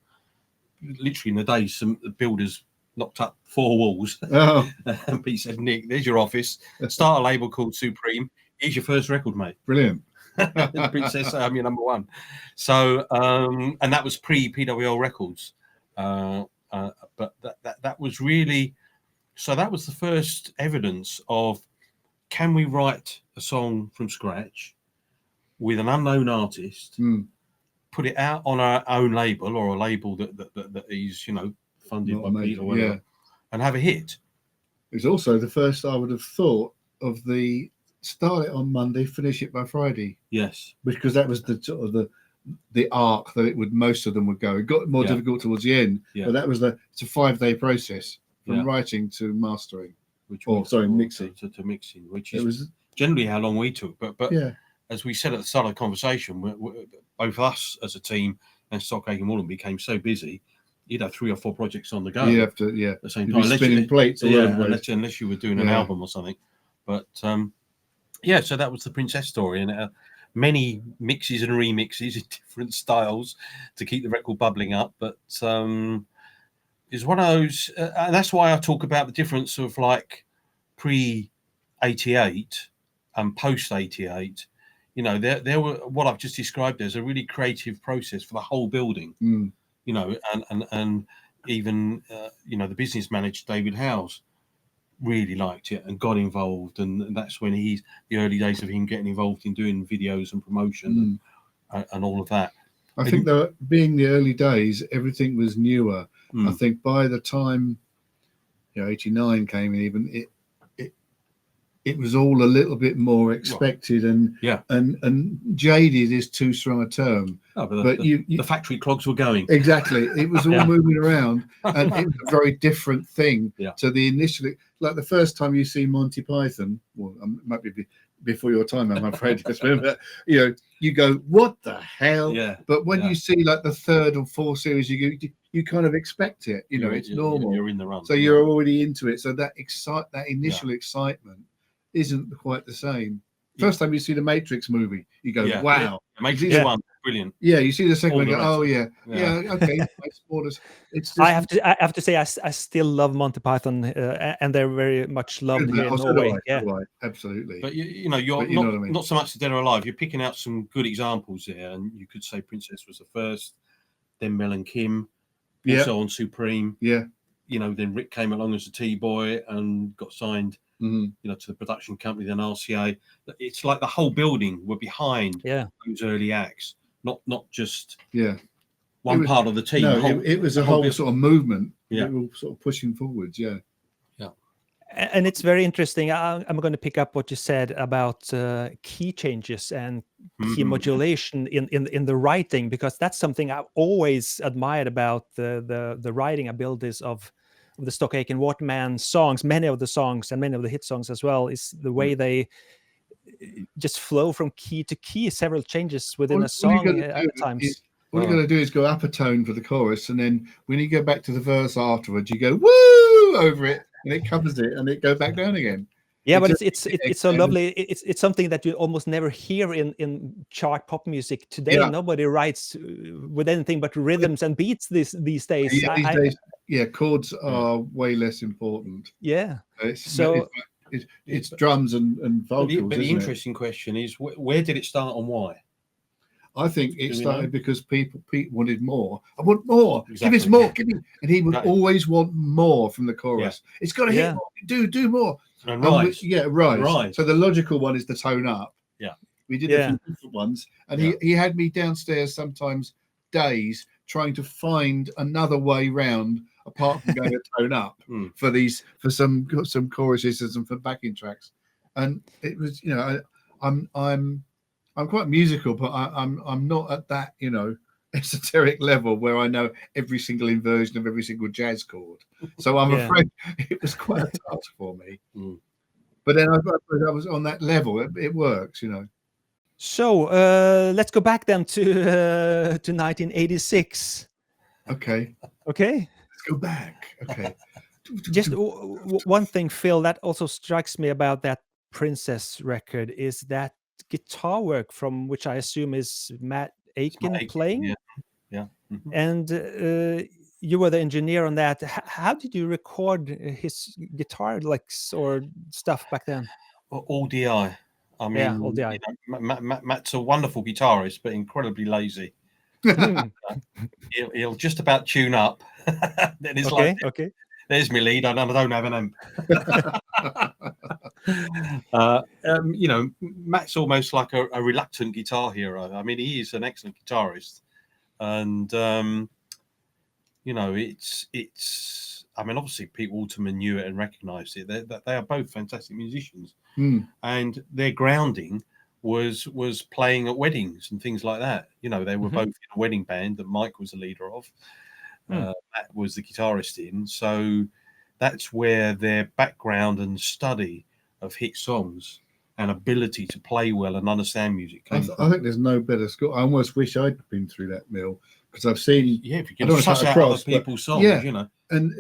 literally in the day, some builders knocked up 4 walls. Oh. And Pete said, "Nick, there's your office. Start a label called Supreme. Here's your first record, mate." Brilliant. Princess, I'm your number one. So and that was pre-PWL Records, but that was really, so that was the first evidence of, can we write a song from scratch with an unknown artist, put it out on our own label, or a label that is funded by Pete or whatever, and have a hit. It was also the first, I would have thought, of the start it on Monday, finish it by Friday. Yes, because that was the sort of the arc that most of them would go. It got more difficult towards the end, but that was it's a 5-day process from writing to mastering, mixing to mixing, which is generally how long we took. But as we said at the start of the conversation, both us as a team and Stock Aitken Waterman became so busy. You'd have 3 or 4 projects on the go. You have to, at the same time. time, Spinning plates, unless you were doing an album or something. But so that was the Princess story, and many mixes and remixes in different styles to keep the record bubbling up. But it's one of those, and that's why I talk about the difference of like pre-88 and post-88. You know, there were what I've just described as a really creative process for the whole building. You know, and even you know, the business manager David Howes really liked it and got involved, and that's when the early days of him getting involved in doing videos and promotion and all of that. I think that being the early days, everything was newer. I think by the time 89 came in, even it was all a little bit more expected and jaded is too strong a term. Oh, but the factory clogs were going. Exactly. It was all moving around, and it was a very different thing to the initially. Like the first time you see Monty Python, well, it might be before your time, I'm afraid. But, you go, what the hell? Yeah. But when you see like the 3rd or 4th series, you kind of expect it. It's normal. You're in the run. So you're already into it. So that initial excitement isn't quite the same. First time you see the Matrix movie, you go, wow. The Matrix 1, brilliant. Yeah, you see the second one, go, okay. I have to say, I still love Monty Python, and they're very much loved here in Norway. Absolutely. But you're not so much the Dead or Alive. You're picking out some good examples there, and you could say Princess was the first, then Mel and Kim, also on Supreme. Yeah. Then Rick came along as a T-boy and got signed. To the production company, then RCA. It's like the whole building were behind those early acts, not just one part of the team. No, it was a whole sort of movement. Yeah, we were sort of pushing forwards. Yeah. And it's very interesting. I'm going to pick up what you said about key changes and key modulation in the writing, because that's something I've always admired about the writing abilities of the Stock Aitken Waterman songs. Many of the songs and many of the hit songs as well is the way they just flow from key to key, several changes within a song at times. All you got to do is go up a tone for the chorus, and then when you go back to the verse afterwards, you go woo over it, and it covers it, and it goes back down again. Yeah, but it's so lovely. It's something that you almost never hear in chart pop music today. Nobody writes with anything but rhythms and beats these days. Chords are way less important. Yeah. It's drums and vocals. But the interesting question is, where did it start and why? I think it started because people wanted more. I want more. Exactly. Give us more. Give me. And he would always want more from the chorus. Yeah. It's got to hit more. Do more. And rise. Rise. So the logical one is to tone up. Yeah. We did a few different ones. And he had me downstairs sometimes days trying to find another way round apart from going to tone up for some choruses and some for backing tracks. And it was, I'm quite musical, but I'm not at that, esoteric level where I know every single inversion of every single jazz chord. So I'm afraid it was quite a task for me. But then I was on that level. It works, So let's go back then to 1986. Okay. Let's go back. Okay. Just one thing, Phil, that also strikes me about that Princess record is that guitar work, from which I assume is Matt Aitken playing. Yeah. And you were the engineer on that. How did you record his guitar licks or stuff back then? All DI. I mean, all DI. Matt's a wonderful guitarist, but incredibly lazy. He'll just about tune up. Then it's okay. There's my lead, and I don't have an amp. Matt's almost like a reluctant guitar hero. I mean, he is an excellent guitarist, and it's. I mean, obviously, Pete Waterman knew it and recognised it. They are both fantastic musicians, and their grounding was playing at weddings and things like that. They were both in a wedding band that Mike was the leader of. Matt was the guitarist in, so that's where their background and study of hit songs and ability to play well and understand music came I think there's no better school. I almost wish I'd been through that mill, because I've seen. Yeah, if you I can don't wanna suss cut out across, other people's songs, yeah. you know. And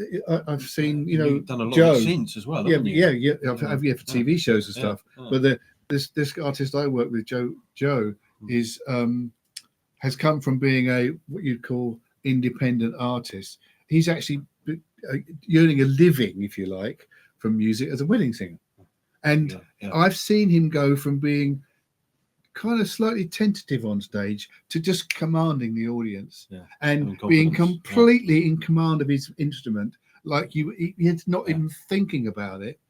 I've seen, You've done a lot Joe. of synths as well, Yeah, haven't you? yeah. I've for TV shows and stuff. But this artist I work with, Joe, is has come from being a what you'd call independent artist. He's actually earning a living, if you like, from music as a wedding singer. And I've seen him go from being kind of slightly tentative on stage to just commanding the audience and being completely in command of his instrument, like he's not even thinking about it.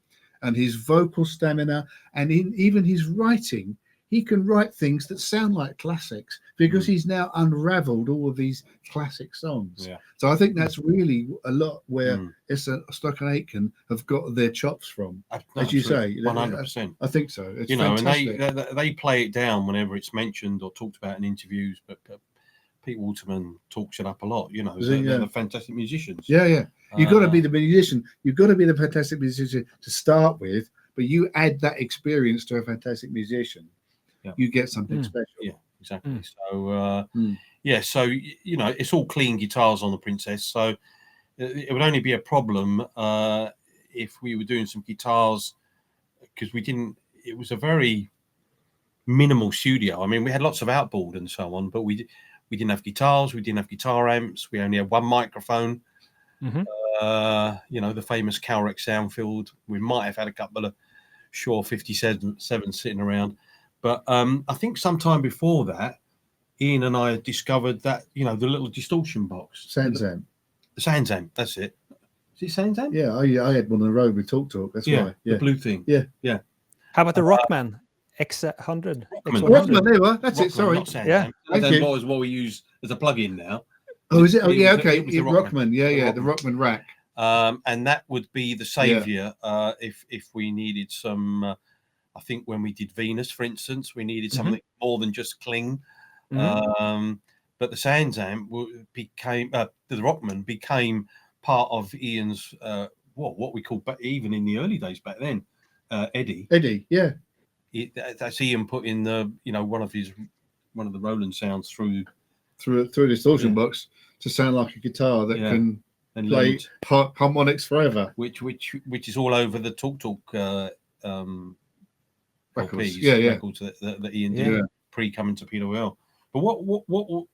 And his vocal stamina, and even his writing, he can write things that sound like classics because he's now unraveled all of these classic songs. So I think that's really a lot where Stock and Aitken have got their chops from, as you say. 100%. I think so. It's fantastic. And they play it down whenever it's mentioned or talked about in interviews, but Pete Waterman talks it up a lot. They're fantastic musicians. Yeah. You've got to be the musician. You've got to be the fantastic musician to start with, but you add that experience to a fantastic musician. You get something special. Yeah, exactly. So, so it's all clean guitars on the Princess. So it would only be a problem if we were doing some guitars, because it was a very minimal studio. I mean, we had lots of outboard and so on, but we didn't have guitars, we didn't have guitar amps, we only had one microphone. The famous Calrec Soundfield. We might have had a couple of Shaw 57 sitting around. But I think sometime before that, Ian and I discovered that, the little distortion box. Sansamp. The Sansamp, that's it. Is it Sansamp? Yeah, I had one on the road with Talk. That's why. Yeah, the blue thing. Yeah. How about the Rockman X100? Rockman, there you are. That's it, sorry. Sansamp. That was what we use as a plug-in now. Oh, is it? Oh, yeah, okay. Rockman. Yeah, the Rockman rack. And that would be the savior if we needed some... I think when we did Venus, for instance, we needed something more than just cling. But the Sansamp became the Rockman became part of Ian's what we called, but even in the early days back then, Eddie. Eddie, yeah. That's Ian put in the one of the Roland sounds through a distortion box to sound like a guitar that can play harmonics forever. Which is all over the Talk. Records. Records that Ian did pre coming to PWL. But what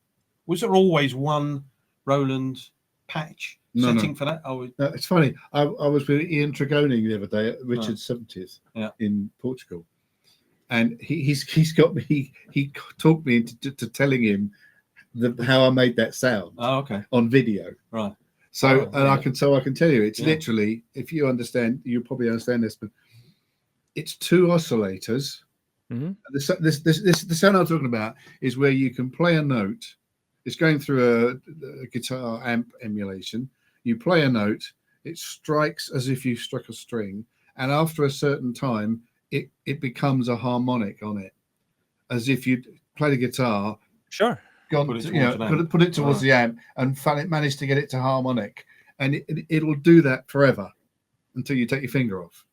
was there always one Roland patch setting for that? No, it's funny. I was with Ian Tregoning the other day at Richard's 70th in Portugal, and he's got me. He talked me into telling him how I made that sound. Oh, okay. On video, right? So I can tell you, it's literally, if you understand, you probably understand this, but it's two oscillators. The sound I'm talking about is where you can play a note. It's going through a guitar amp emulation. You play a note, it strikes as if you struck a string, and after a certain time, it becomes a harmonic on it, as if you played a guitar. Sure. Put it towards the amp and managed to get it to harmonic, and it'll do that forever until you take your finger off.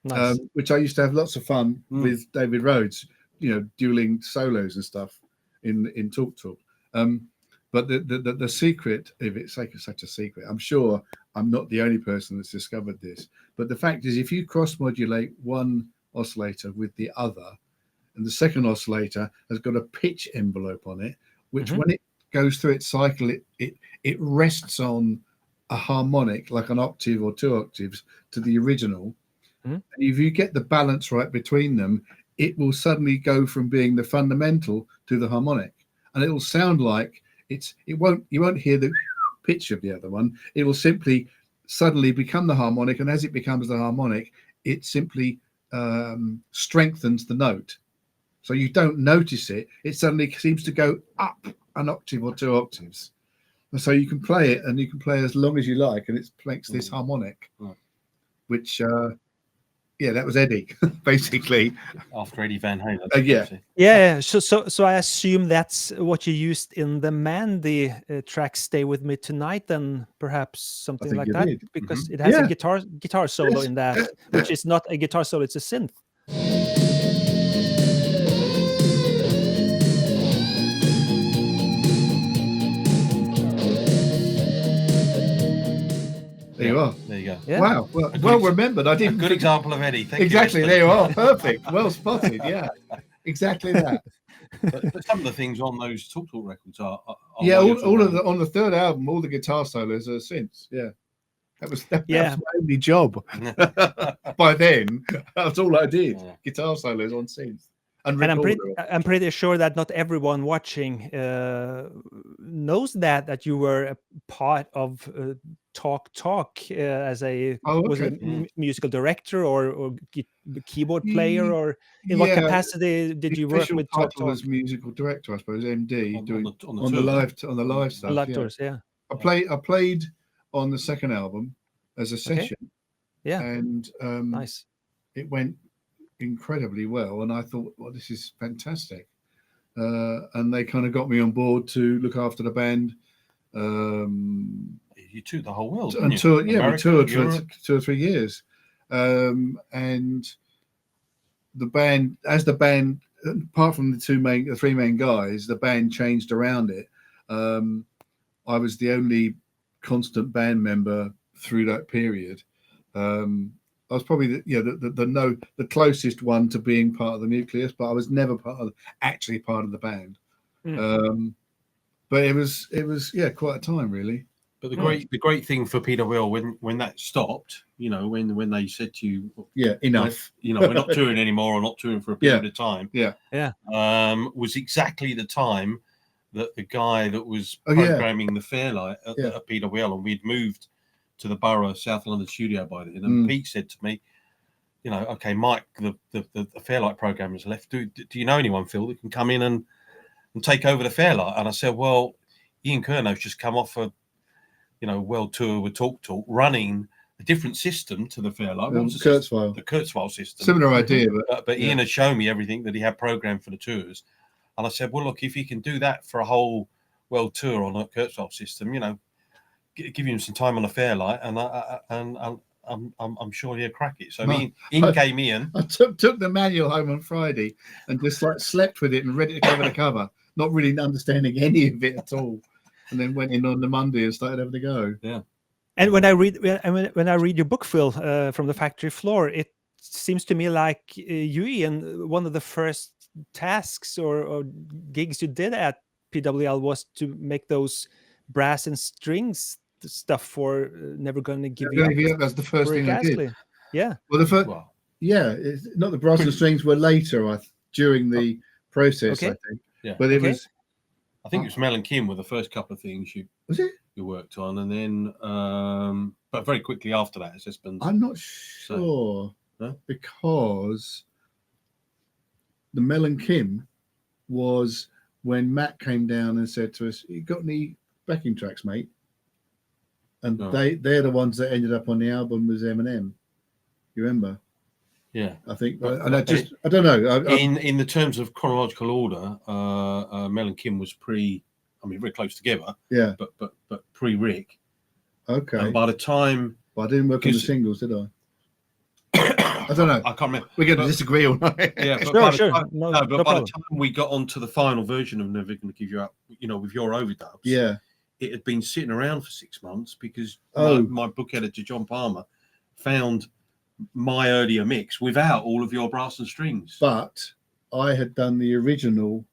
Nice. Which I used to have lots of fun with David Rhodes, dueling solos and stuff in Talk. But the secret, if it's like such a secret, I'm sure I'm not the only person that's discovered this. But the fact is, if you cross modulate one oscillator with the other, and the second oscillator has got a pitch envelope on it, which when it goes through its cycle, it rests on a harmonic, like an octave or 2 octaves to the original. And if you get the balance right between them, it will suddenly go from being the fundamental to the harmonic, and it will sound like you won't hear the pitch of the other one. It will simply suddenly become the harmonic, and as it becomes the harmonic, it simply strengthens the note. So you don't notice it. It suddenly seems to go up an octave or 2 octaves. And so you can play it, and you can play as long as you like, and it makes this harmonic, which... that was Eddie, basically. After Eddie Van Halen. Yeah. So I assume that's what you used in the Mandy track "Stay With Me Tonight," and perhaps something like that, because it has a guitar solo in that, which is not a guitar solo; it's a synth. There you are. There you go. Yeah. Wow. Well remembered. I A didn't. good example of Eddie. Thank Exactly. you, There you are. Perfect. Well spotted. Yeah. Exactly that. But some of the things on those Talk records are Yeah. wonderful, All of man. on the third album, all the guitar solos are synths. Yeah. That was my only job. By then, that's all I did. Yeah. Guitar solos on synths. And I'm pretty sure that not everyone watching knows that you were a part of Talk as a musical director or keyboard player, or in what capacity did you work with Talk? Was musical director, I suppose, MD, on the live stuff. Live tours, yeah. I played on the second album as a session. Yeah. And nice. It went incredibly well, and I thought, well, this is fantastic. And they kind of got me on board to look after the band. You toured the whole world, we toured for 2 or 3 years. And the band, apart from the three main guys, the band changed around it. I was the only constant band member through that period. I was probably the closest one to being part of the nucleus, but I was never part of the band. But it was quite a time, really. But the great thing for PWL when that stopped, when they said to you, enough, we're not touring anymore, or not touring for a period of time, was exactly the time that the guy that was programming the Fairlight at PWL, and we'd moved to the Borough South London studio by then, and Pete said to me, okay, Mike, the Fairlight programmer's left. Do you know anyone, Phil, that can come in and take over the Fairlight? And I said, well, Ian Curnow's just come off a world tour with Talk, running a different system to the Fairlight. The Kurzweil system. Similar idea, but Ian had shown me everything that he had programmed for the tours, and I said, well, look, if he can do that for a whole world tour on a Kurzweil system, give him some time on the Fairlight, and I'm sure he'll crack it. So in came Ian. I took the manual home on Friday and just slept with it and read it cover to cover, not really understanding any of it at all, and then went in on the Monday and started having to go. Yeah. And when I read your book, Phil, from the factory floor, it seems to me like you, Ian, one of the first tasks or gigs you did at PWL was to make those brass and strings stuff for Never Gonna Give You Up. Yeah, that's the first thing I did. Yeah. Well, it's not the brass and strings were later during the process, I think. Yeah. But it was. I think it was Mel and Kim were the first couple of things you worked on, and then but very quickly after that, it's Espen. I'm not sure because the Mel and Kim was when Matt came down and said to us, "You got any backing tracks, mate?" And they're the ones that ended up on the album with Eminem. You remember? Yeah, I think, and I don't know. In the terms of chronological order, Mel and Kim was very close together. Yeah, but pre-Rick. Okay. And by the time, I didn't work on the singles, did I? I don't know. I can't remember. We're going to disagree all night. Yeah, but by the time we got onto the final version of Never Gonna Give You Up, with your overdubs, it had been sitting around for 6 months because my book editor John Palmer found my earlier mix without all of your brass and strings. But I had done the original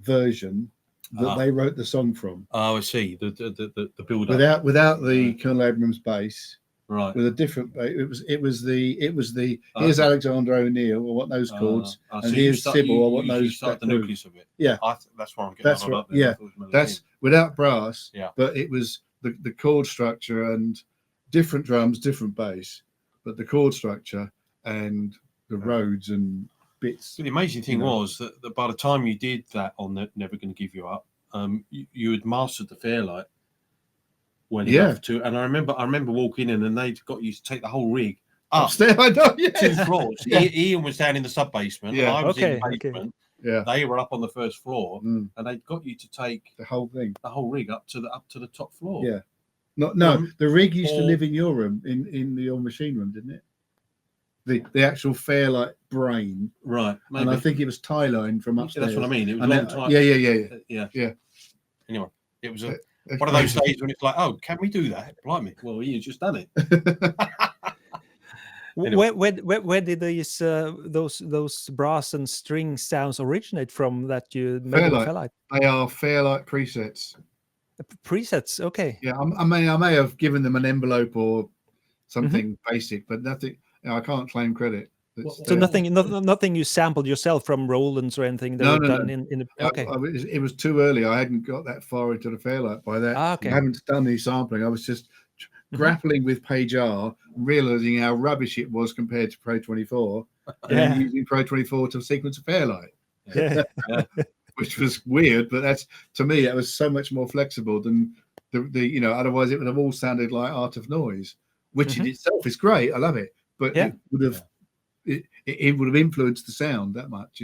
version that they wrote the song from. Oh, I see. The build up without the Colonel Abrams bass. Right. With a different, it was the here's Alexander O'Neill or what those chords, and here's Sybil or what those. Start the nucleus of it. Yeah, that's what I'm getting. That's right. Yeah, that's without brass. Yeah, but it was the chord structure and different drums, different bass, but the chord structure and the roads and bits. But the amazing thing was that by the time you did that on Never Gonna Give You Up, you had mastered the Fairlight. And I remember walking in and they'd got you to take the whole rig upstairs. I know, 2 floors. Ian was down in the sub basement. Yeah. I was in the basement. Yeah. They were up on the first floor, and they'd got you to take the whole rig up to the top floor. Yeah. The rig used to live in your room, in your machine room, didn't it? The actual Fairlight brain, right? Maybe. And I think it was tie line from upstairs. That's what I mean. It was a long time. Yeah. Anyway, It was one of those days when it's like, oh, can we do that? Blimey, well, Ian's just done it. One of those days when it's like, oh, can we do that? Blimey, well, Ian's just done it. Anyway. Where did these those brass and string sounds originate from that you made with Fairlight? They are Fairlight presets. Presets, okay. Yeah, I may have given them an envelope or something basic, but nothing. I can't claim credit. So nothing you sampled yourself from Roland's or anything that were done in okay. It was too early. I hadn't got that far into the Fairlight by that. Okay. I haven't done any sampling. I was just grappling with Page R, realizing how rubbish it was compared to Pro 24, and then using Pro 24 to sequence a Fairlight. Yeah. Which was weird, but that's, to me, it was so much more flexible than the otherwise it would have all sounded like Art of Noise, which in itself is great. I love it, but it would have it would have influenced the sound that much,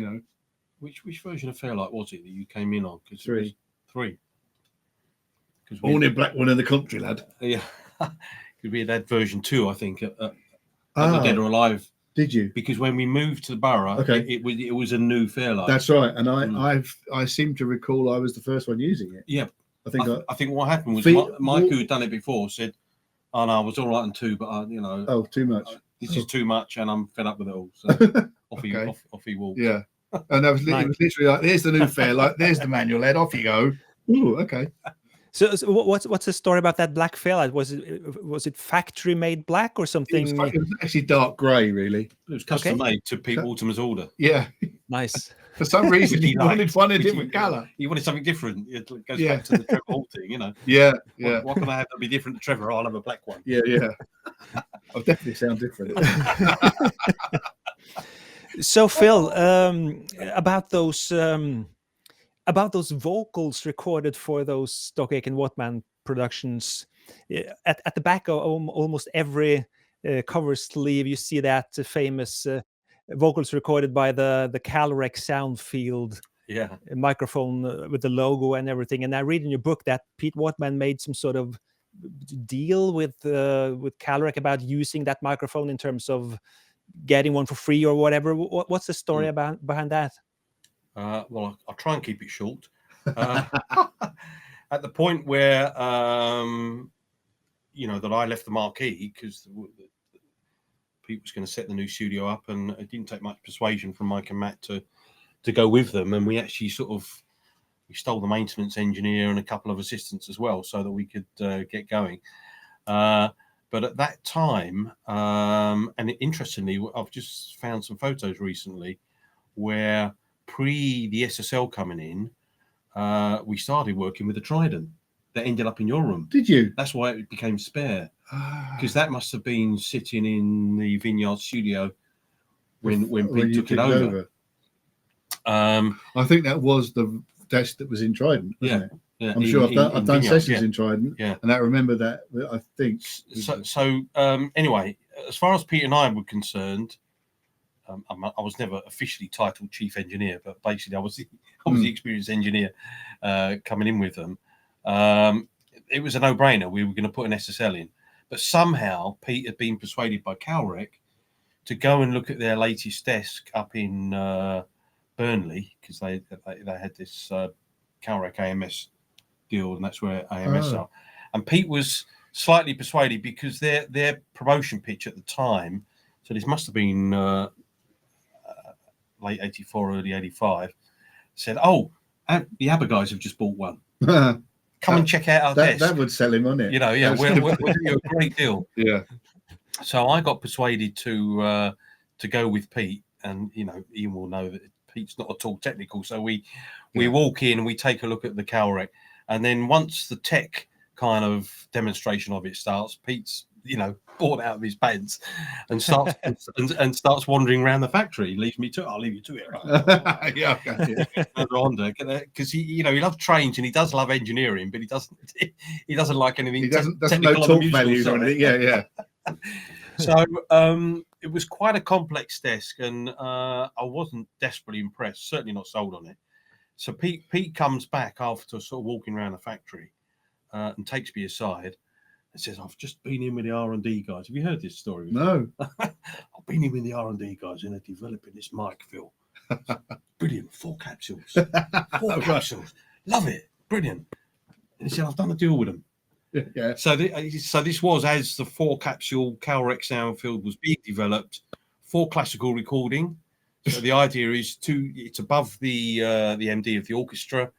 Which version of Fairlight was it that you came in on? Three. Born in Blackburn in the country, lad. Yeah, because we had version 2, I think, at the Dead or Alive. Did you? Because when we moved to the borough, it was a new Fairlight. That's right, and I seem to recall I was the first one using it. Yeah, I think what happened was Mike, who had done it before, said, "Oh no, I was all right on 2, but too much. This is too much, and I'm fed up with it all." So off he walked. Yeah, and it was literally like, "There's the new Fairlight. There's the manual head. Off you go." Ooh, okay. So what's the story about that black Fairlight? Was it factory made black or something? It was actually dark grey, really. It was custom made to Pete Waterman's order. Yeah, nice. For some reason, he wanted one in different colour. He wanted something different. It goes back to the Trevor Hall thing, Yeah. What can I have that be different to Trevor? I'll have a black one. Yeah. I'll definitely sound different. So Phil, about those vocals recorded for those Stock Aitken Waterman productions, at the back of almost every cover sleeve, you see that famous vocals recorded by the Calrec sound field microphone with the logo and everything. And I read in your book that Pete Waterman made some sort of deal with Calrec about using that microphone in terms of getting one for free or whatever. What's the story behind that? Well, I'll try and keep it short. At the point where, that I left the Marquee because Pete was going to set the new studio up, and it didn't take much persuasion from Mike and Matt to go with them. And we actually we stole the maintenance engineer and a couple of assistants as well, so that we could get going. But at that time, and interestingly, I've just found some photos recently where pre the SSL coming in, we started working with a Trident that ended up in your room. Did you? That's why it became spare, because that must have been sitting in the Vineyard studio when Pete took it over. I think that was the desk that was in Trident, wasn't it? Yeah, I'm sure I've done sessions in Trident, and I remember that. I think so. Anyway, as far as Pete and I were concerned, I was never officially titled chief engineer, but basically I was the experienced engineer coming in with them. It was a no-brainer. We were going to put an SSL in, but somehow Pete had been persuaded by Calrec to go and look at their latest desk up in Burnley, because they had this Calrec AMS deal, and that's where AMS are. And Pete was slightly persuaded because their promotion pitch at the time, so this must have been late 84, early 85, said, "Oh, the ABBA guys have just bought one. Come and check out our desk." That would sell him on it. We'll do you a great deal. Yeah. So I got persuaded to go with Pete, and Ian will know that Pete's not at all technical. So we walk in and we take a look at the Calrec, and then once the tech kind of demonstration of it starts, Pete's bored out of his pants and starts and starts wandering around the factory. Leaves me to it. I'll leave you to it. Right? Because he loves trains and he does love engineering, but he doesn't like anything. He doesn't know talk values on it. Yeah. So it was quite a complex desk, and I wasn't desperately impressed. Certainly not sold on it. So Pete comes back after sort of walking around the factory and takes me aside and says, "I've just been in with the R&D guys. Have you heard this story?" No. "I've been in with the R&D guys and they're developing this mic, Phil. Brilliant. 4 capsules. 4 capsules. Love it. Brilliant. And he said, I've done a deal with them. Yeah. So this was as the 4-capsule Calrec Soundfield was being developed for classical recording. So the idea is it's above the MD of the orchestra,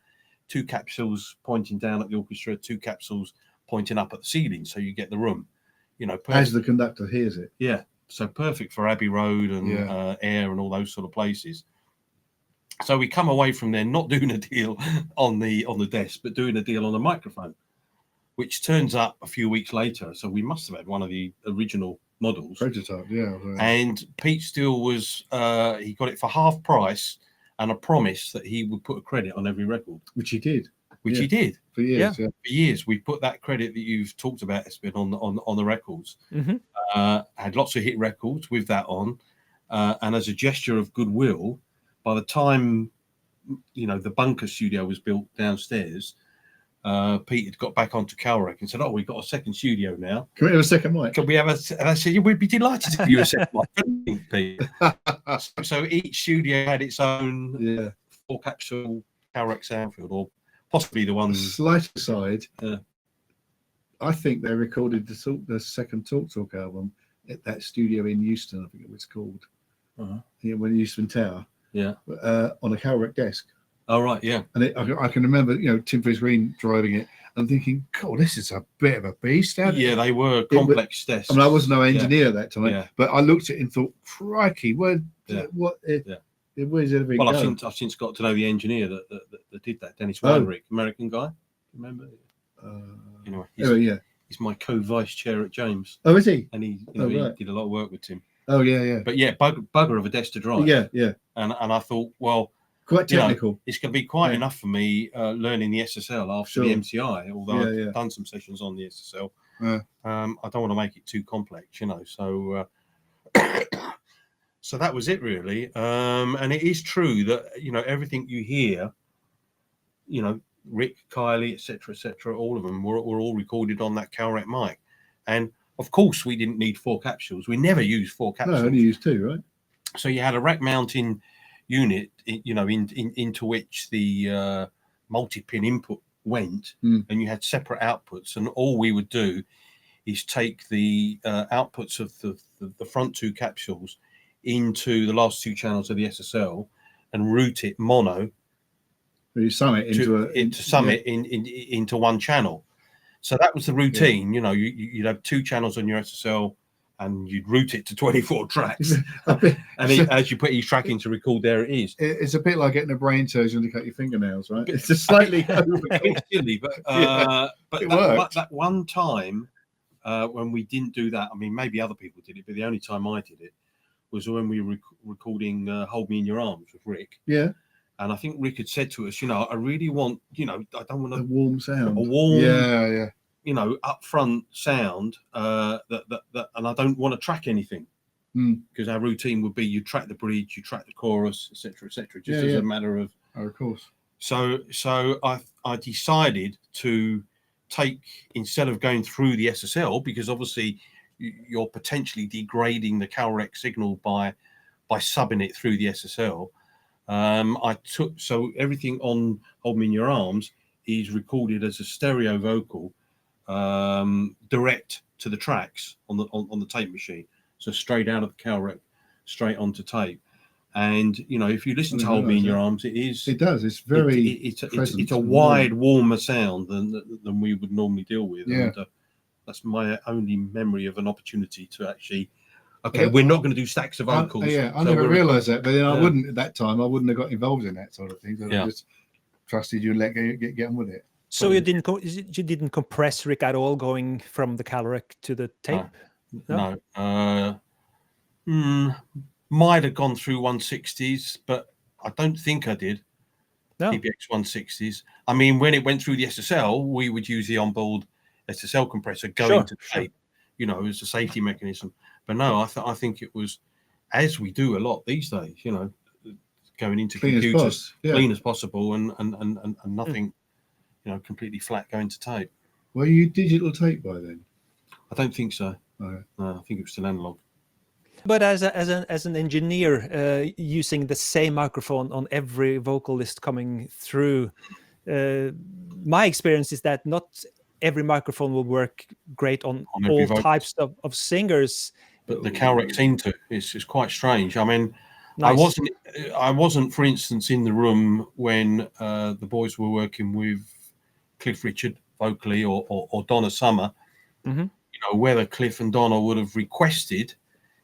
2 capsules pointing down at the orchestra, 2 capsules pointing up at the ceiling, so you get the room, perfect. As the conductor hears it. Yeah, so perfect for Abbey Road and Ayr and all those sort of places. So we come away from there not doing a deal on the desk, but doing a deal on a microphone, which turns up a few weeks later. So we must have had one of the original models. Prototype, yeah. And Pete Steele was, he got it for half price and a promise that he would put a credit on every record. Which he did. He did. For years, yeah. For years. We put that credit that you've talked about, Espen, on the records. Had lots of hit records with that on. And as a gesture of goodwill, by the time, the bunker studio was built downstairs, Pete had got back onto Calrec and said, "Oh, we've got a second studio now. Can we have a second mic? Can we have a?" And I said, "Yeah, we'd be delighted to give you a second mic, Pete." So each studio had its own 4-capsule Calrec Soundfield, or possibly the one. Slight aside, I think they recorded the second Talk album at that studio in Euston. I think it was called. When Euston Tower. Yeah. On a Calrec desk. Oh, right, yeah. And I can remember, Tim Fitzgreen driving it and thinking, God, this is a bit of a beast. They were complex desks. I mean, I was no engineer at that time, but I looked at it and thought, crikey, where's everything Well, going? I've since got to know the engineer that did that, Dennis Weinrich, American guy. Remember? He's my co-vice chair at James. Oh, is he? And he did a lot of work with Tim. Oh, yeah. But bugger of a desk to drive. Yeah. And I thought, well, quite technical. It's going to be quite enough for me learning the SSL after the MCI, although I've done some sessions on the SSL. I don't want to make it too complex, So, so that was it, really. And it is true that, everything you hear, Rick, Kylie, etc., all of them were all recorded on that Calrec mic. And of course, we didn't need 4 capsules. We never used 4 capsules. No, only used 2, right? So you had a rack mounting unit, into which the multi-pin input went, and you had separate outputs. And all we would do is take the outputs of the front 2 capsules into the last 2 channels of the SSL and route it mono. You sum it into one channel. So that was the routine. You'd have 2 channels on your SSL, and you'd route it to 24 tracks. As you put each track into record, there it is. It's a bit like getting a brain surgeon to cut your fingernails, right? It's just slightly silly, but that one time when we didn't do that, I mean, maybe other people did it, but the only time I did it was when we were recording "Hold Me in Your Arms" with Rick. Yeah. And I think Rick had said to us, I really want, I don't want a warm sound, a warm, upfront sound that, and I don't want to track anything, because our routine would be you track the bridge, you track the chorus, etc., just as a matter of. Oh, of course. So I decided to take, instead of going through the SSL, because obviously you're potentially degrading the Calrec signal by subbing it through the SSL. So everything on "Hold Me in Your Arms" is recorded as a stereo vocal, direct to the tracks on the tape machine. So straight out of the Calrec, straight onto tape. And if you listen to "Hold Me in Your Arms," it does. It's very. It's a wide, warmer sound than we would normally deal with. Yeah. And, that's my only memory of an opportunity to actually. Okay, we're not going to do stacks of vocals. I never realised that, but then I wouldn't at that time. I wouldn't have got involved in that sort of thing. So I just trusted you and let get on with it. So you didn't compress Rick at all, going from the Calrec to the tape? No. Might have gone through 160s, but I don't think I did. No. PBX 160s. I mean, when it went through the SSL, we would use the onboard SSL compressor going to tape, as a safety mechanism. But no, I think it was, as we do a lot these days, going into computers clean as possible and nothing, completely flat going to tape. Were you digital tape by then? I don't think so. No, I think it was still analog. But as an engineer, using the same microphone on every vocalist coming through, my experience is that not every microphone will work great on every all vocal. types of singers. But the Calrec seemed to. It's quite strange. I mean, Nice. I wasn't, for instance, in the room when the boys were working with Cliff Richard vocally or Donna Summer. Mm-hmm. You know, whether Cliff and Donna would have requested,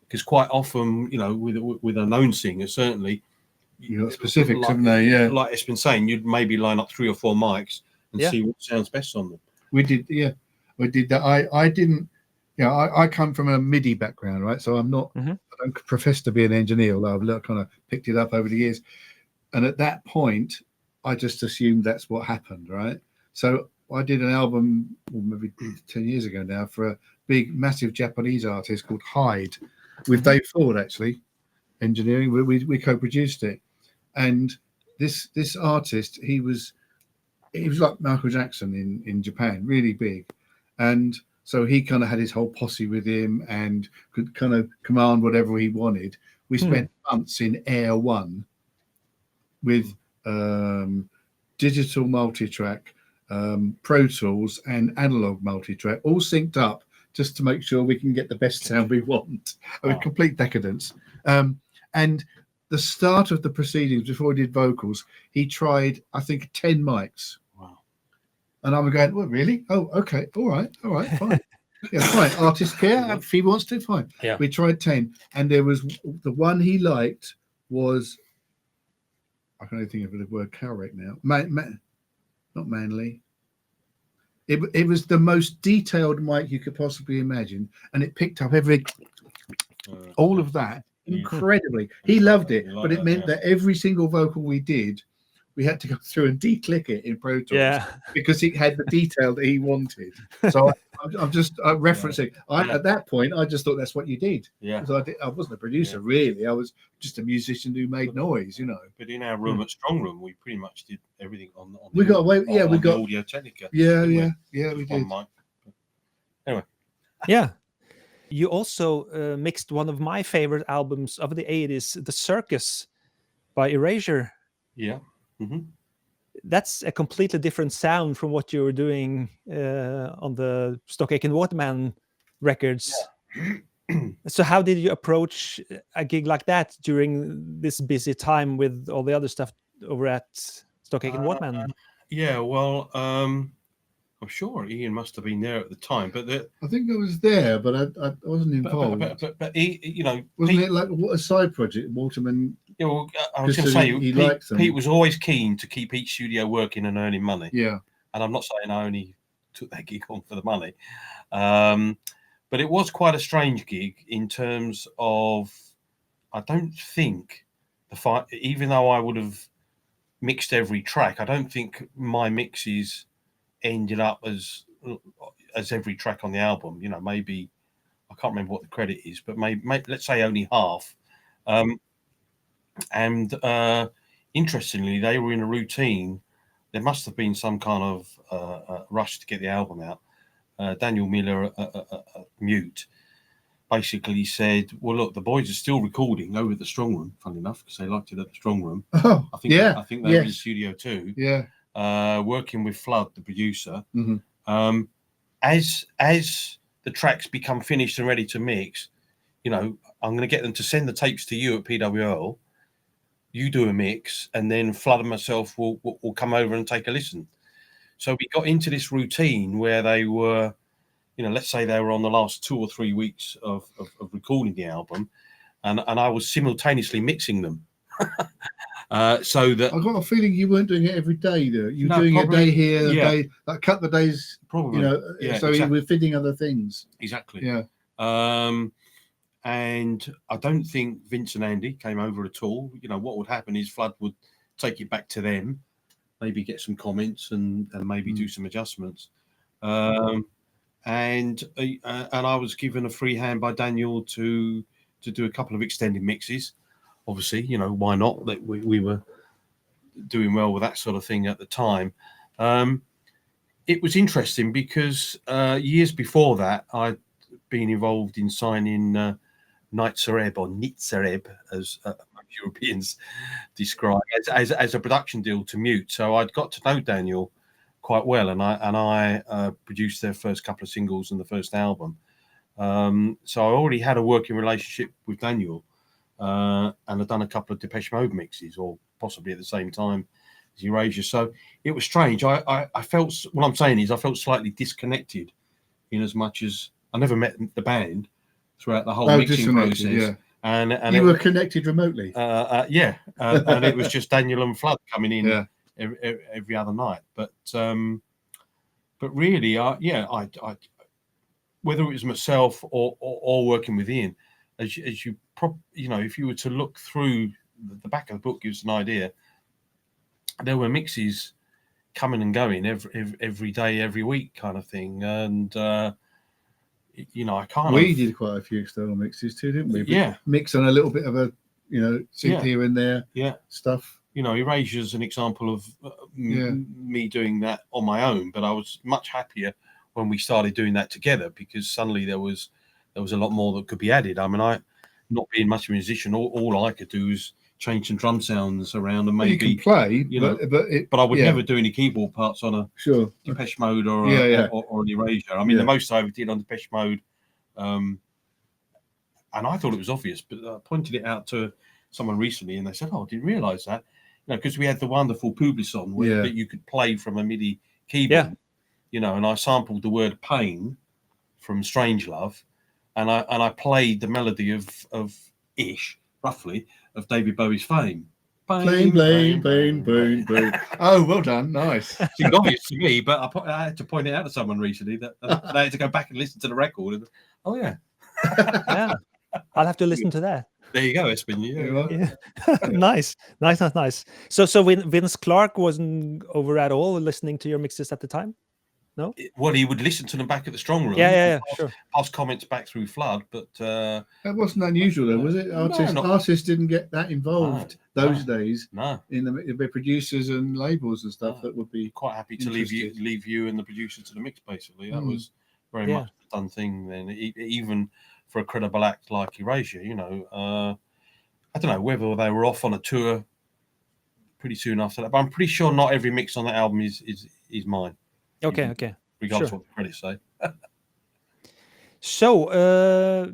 because quite often, you know, with a known singer, certainly, you got specifics, haven't they? Yeah. Like it's been saying, you'd maybe line up 3 or 4 mics and see what sounds best on them. We did, yeah. We did that. I didn't, you know, I come from a MIDI background, right? So I'm not, I don't profess to be an engineer, although I've kind of picked it up over the years. And at that point, I just assumed that's what happened, right? So I did an album, maybe 10 years ago now, for a big, massive Japanese artist called Hyde, with Dave Ford, actually, engineering. We co-produced it. And this artist, he was like Michael Jackson in Japan, really big. And so he kind of had his whole posse with him and could kind of command whatever he wanted. We spent months in Air One with digital multi-track, Pro Tools and analog multi-track, all synced up just to make sure we can get the best sound we want. I mean, complete decadence. And the start of the proceedings, before he did vocals, he tried, I think, 10 mics. Wow. And I'm going, well, really? Oh, okay. All right, fine. Yeah, fine. Artist care. If he wants to, fine. Yeah. We tried 10. And there was the one he liked was, I can't even think of the word Calrec now. Not Manly. It was the most detailed mic you could possibly imagine. And it picked up all of that incredibly. He loved it, but it meant that every single vocal we did, we had to go through and de-click it in Pro Tools because it had the detail that he wanted. So I'm just referencing. At that point, I just thought that's what you did. Yeah. Because I wasn't a producer, really. I was just a musician who made noise, you know. But in our room at Strong Room, we pretty much did everything on we got away. Yeah, we got Audio Technica. Yeah, we did. Anyway. Yeah. You also mixed one of my favorite albums of the 80s, The Circus by Erasure. Yeah. Mm-hmm. That's a completely different sound from what you were doing on the Aitken Waterman records. Yeah. So how did you approach a gig like that during this busy time with all the other stuff over at Aitken Waterman? Yeah, well, I'm sure Ian must have been there at the time, but I think I was there, but I wasn't involved. But he, you know, wasn't it like a side project, Waterman? Yeah, well, I was going to say, Pete was always keen to keep each studio working and earning money. Yeah, and I'm not saying I only took that gig on for the money, but it was quite a strange gig in terms of, I don't think even though I would have mixed every track, I don't think my mixes ended up as every track on the album. You know, maybe I can't remember what the credit is, but maybe let's say only half. And interestingly, they were in a routine. There must have been some kind of rush to get the album out. Daniel Miller, Mute, basically said, "Well, look, the boys are still recording over at the Strong Room. Funny enough, because they liked it at the Strong Room. Oh, I think they were in studio too. Yeah, working with Flood, the producer. Mm-hmm. As the tracks become finished and ready to mix, you know, I'm going to get them to send the tapes to you at PWL. You do a mix, and then Flood and myself will come over and take a listen." So we got into this routine where they were, you know, let's say they were on the last 2 or 3 weeks of recording the album, and I was simultaneously mixing them. So that I got a feeling you weren't doing it every day, though. You were doing probably, a day here, a day, like a couple of days, probably. You know, so exactly. You were fitting other things. Exactly. Yeah. And I don't think Vince and Andy came over at all. You know, what would happen is Flood would take it back to them, maybe get some comments and maybe do some adjustments. And I was given a free hand by Daniel to do a couple of extended mixes. Obviously, you know, why not? That we were doing well with that sort of thing at the time. It was interesting because years before that, I'd been involved in signing Nitzareb, or Nitzareb, as Europeans describe as a production deal to Mute. So I'd got to know Daniel quite well, and I produced their first couple of singles and the first album. So I already had a working relationship with Daniel, and I'd done a couple of Depeche Mode mixes, or possibly at the same time as Erasure. So it was strange. I felt, what I'm saying is, I felt slightly disconnected, in as much as I never met the band throughout the whole mixing process. Yeah. And you were connected remotely. Yeah, and it was just Daniel and Flood coming in every other night. But really, I whether it was myself or working with Ian, as you know, if you were to look through the back of the book, gives an idea. There were mixes coming and going every day, every week, kind of thing, and you know, we did quite a few external mixes too, didn't we? Yeah, mix on a little bit of a, you know, synth here and there, stuff. You know, Erasure's an example of me doing that on my own, but I was much happier when we started doing that together, because suddenly there was a lot more that could be added. I mean, I, not being much of a musician, all I could do was change some drum sounds around and maybe you can play, but I would never do any keyboard parts on a Depeche Mode or an Erasure. I mean, the most I ever did on Depeche Mode, and I thought it was obvious, but I pointed it out to someone recently, and they said, "Oh, I didn't realise that." You know, because we had the wonderful Publison that you could play from a MIDI keyboard. Yeah. You know, and I sampled the word "pain" from Strangelove, and I played the melody of Ish, roughly, of David Bowie's Fame. Pain, pain, pain, pain, pain. Oh, well done, nice. Seemed obvious to me, but I had to point it out to someone recently that they had to go back and listen to the record. And, oh yeah, yeah, I'll have to listen to that. There you go, Espen. Yeah. Nice. So Vince Clarke wasn't over at all listening to your mixes at the time? No. Well, he would listen to them back at the strong room. Pass comments back through Flood, but that wasn't unusual, though, was it? Artists didn't get that involved those days. No, in the producers and labels and stuff that would be quite happy to leave you and the producer to the mix. Basically, that was very much a done thing then. Even for a credible act like Erasure, you know, I don't know whether they were off on a tour pretty soon after that, but I'm pretty sure not every mix on that album is mine. Okay. Regardless of what the credits say. So,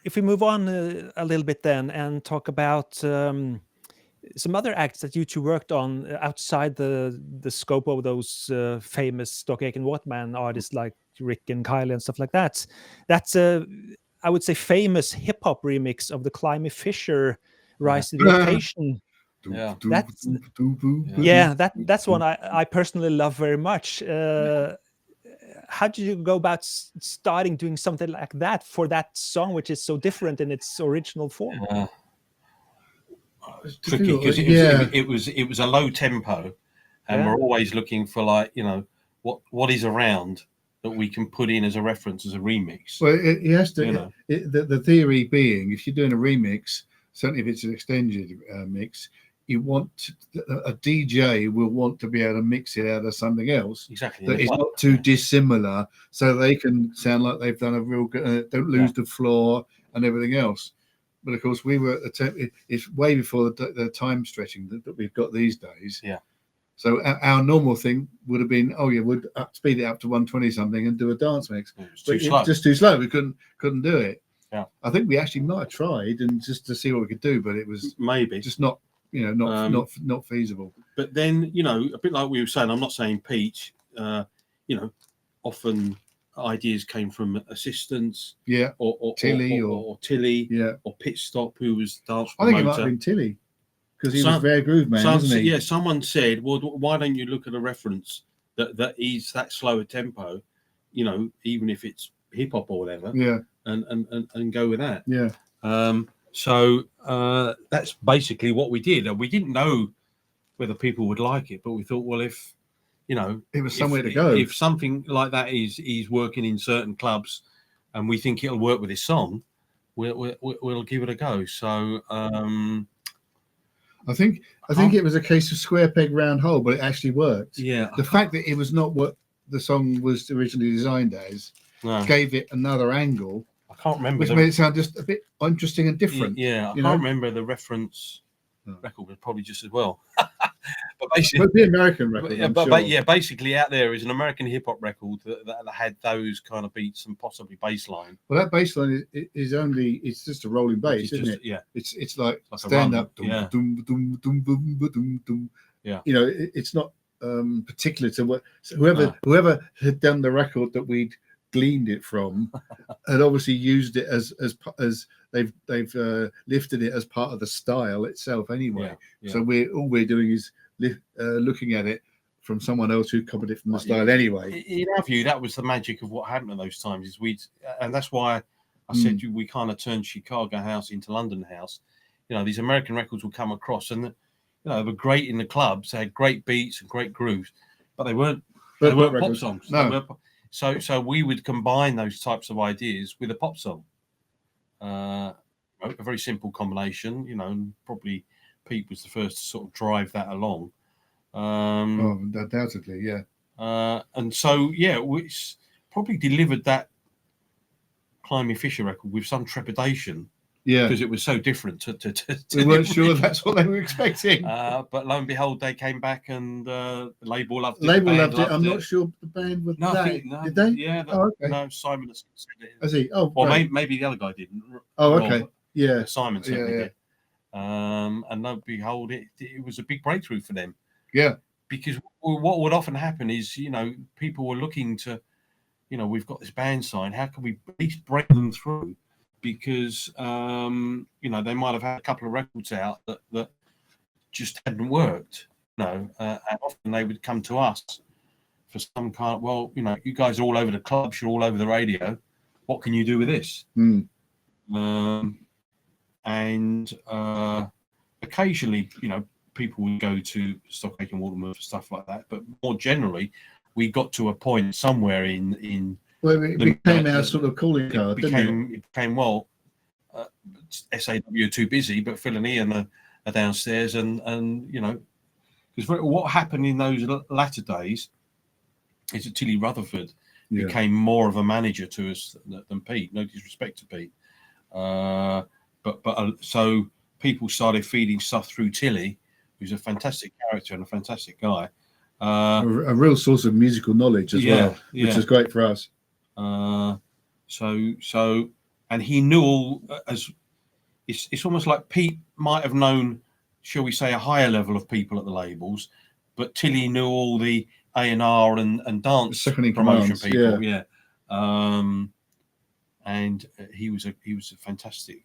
if we move on a little bit then and talk about some other acts that you two worked on outside the scope of those famous Aitken Waterman artists like Rick and Kylie and stuff like that. That's I would say famous hip hop remix of the Climby Fisher Rise to the Occasion. That's one I personally love very much. How did you go about starting doing something like that for that song, which is so different in its original form? It's tricky because it was a low tempo, and we're always looking for, like, you know, what is around that we can put in as a reference as a remix. Well, it has to. You know? The theory being, if you're doing a remix, certainly if it's an extended mix, you want a DJ will want to be able to mix it out of something else that is not too dissimilar, so they can sound like they've done a real good, don't lose the floor and everything else. But of course, we were it's way before the time stretching that we've got these days. Yeah. So our normal thing would have been, would speed it up to 120 something and do a dance mix. It was just too slow. We couldn't do it. Yeah. I think we actually might have tried and just to see what we could do, but it was maybe just not. You know, not feasible. But then, you know, a bit like we were saying, I'm not saying Peach, you know, often ideas came from assistants, or Tilly, or Pit Stop, who was dance promoter. I think it might have been Tilly, because he was very groove man, wasn't he? Yeah, someone said, well, why don't you look at a reference that is that slower tempo, you know, even if it's hip hop or whatever, and go with that. Yeah. So that's basically what we did. And we didn't know whether people would like it, but we thought, well, if, you know, it was somewhere to go. If something like that is working in certain clubs and we think it'll work with this song, we'll give it a go. So I think it was a case of square peg round hole, but it actually worked. Yeah. The fact that it was not what the song was originally designed as gave it another angle. I can't remember. Which made it sound just a bit interesting and different. Yeah, I can't remember the reference record, was probably just as well. But basically, the American record. But basically, out there is an American hip hop record that had those kind of beats and possibly bass line. Well, that bass line it's just a rolling bass, isn't it? Yeah, it's like stand up. Yeah. Dum, dum, dum, dum, dum, dum. Yeah, you know, it's not particular to what whoever had done the record that we'd gleaned it from had obviously used it as they've lifted it as part of the style itself anyway. So we're doing is looking at it from someone else who copied it from the style anyway. In our view, that was the magic of what happened at those times. Is and that's why I said we kind of turned Chicago house into London house. You know, these American records will come across, and they were great in the clubs. They had great beats and great grooves, but they weren't pop songs. No. So we would combine those types of ideas with a pop song. A very simple combination, and probably Pete was the first to sort of drive that along. Undoubtedly, yeah. And so, we probably delivered that Climby Fisher record with some trepidation. Yeah, because it was so different to we weren't sure that's what they were expecting. But lo and behold, they came back and the label loved it. Loved it. I'm not sure the band was did they? Yeah. Okay. No, Simon said it. Has he? Oh, well, maybe the other guy didn't. Oh, okay. Rob, yeah. Simon certainly did. And lo and behold, it was a big breakthrough for them. Yeah. Because what would often happen is, people were looking to, we've got this band signed. How can we at least break them through? Because they might have had a couple of records out that just hadn't worked, and often they would come to us for some kind of, you guys are all over the clubs, you're all over the radio, what can you do with this? And occasionally, people would go to Aitken Waterman for stuff like that, but more generally, we got to a point somewhere in well, it became our sort of calling card, It became, SAW are too busy, but Phil and Ian are downstairs, and because what happened in those latter days is that Tilly Rutherford became more of a manager to us than Pete. No disrespect to Pete, but so people started feeding stuff through Tilly, who's a fantastic character and a fantastic guy, a real source of musical knowledge as well, which is great for us. So and he knew all, as it's almost like Pete might have known, shall we say, a higher level of people at the labels, but Tilly knew all the A&R and dance promotion people. And he was a fantastic.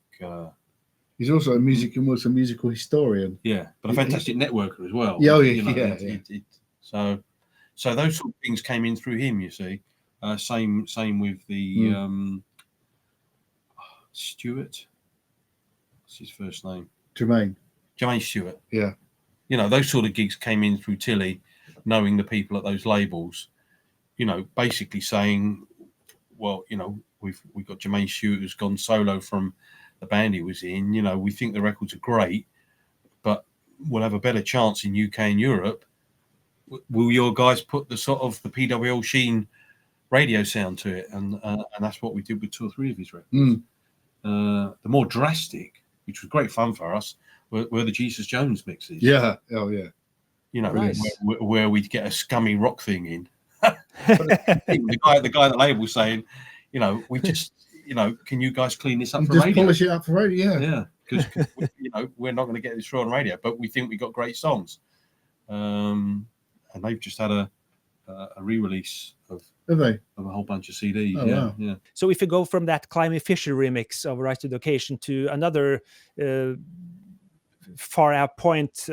He's also a musical historian. Yeah, but a fantastic networker as well. So those sort of things came in through him. You see, same with the Stewart. What's his first name? Jermaine Stewart. Yeah. Those sort of gigs came in through Tilly, knowing the people at those labels. Basically saying, well, we've got Jermaine Stewart who's gone solo from the band he was in. We think the records are great, but we'll have a better chance in UK and Europe. Will your guys put the sort of the PWL Sheen radio sound to it? And that's what we did with 2 or 3 of his records. The more drastic, which was great fun for us, were the Jesus Jones mixes. Yeah. Oh yeah. Nice. where we'd get a scummy rock thing in. the guy at the label saying, we just, can you guys clean this up for radio? Polish it up for radio. Yeah, because we're not going to get this through on radio, but we think we got great songs. And they've just had a re-release of a whole bunch of CDs. Oh, wow. So if you go from that Climby Fisher remix of Rise to the Occasion to another far out point,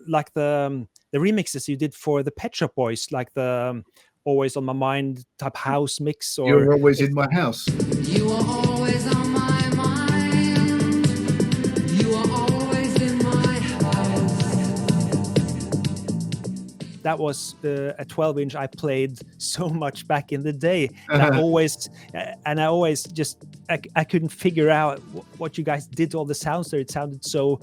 like the remixes you did for the Pet Shop Boys, like the Always on My Mind type house mix, or You're Always in My House. You are always on my mind. You are always in my house. that was a 12-inch I played so much back in the day. And I always just I couldn't figure out what you guys did to all the sounds there. It sounded so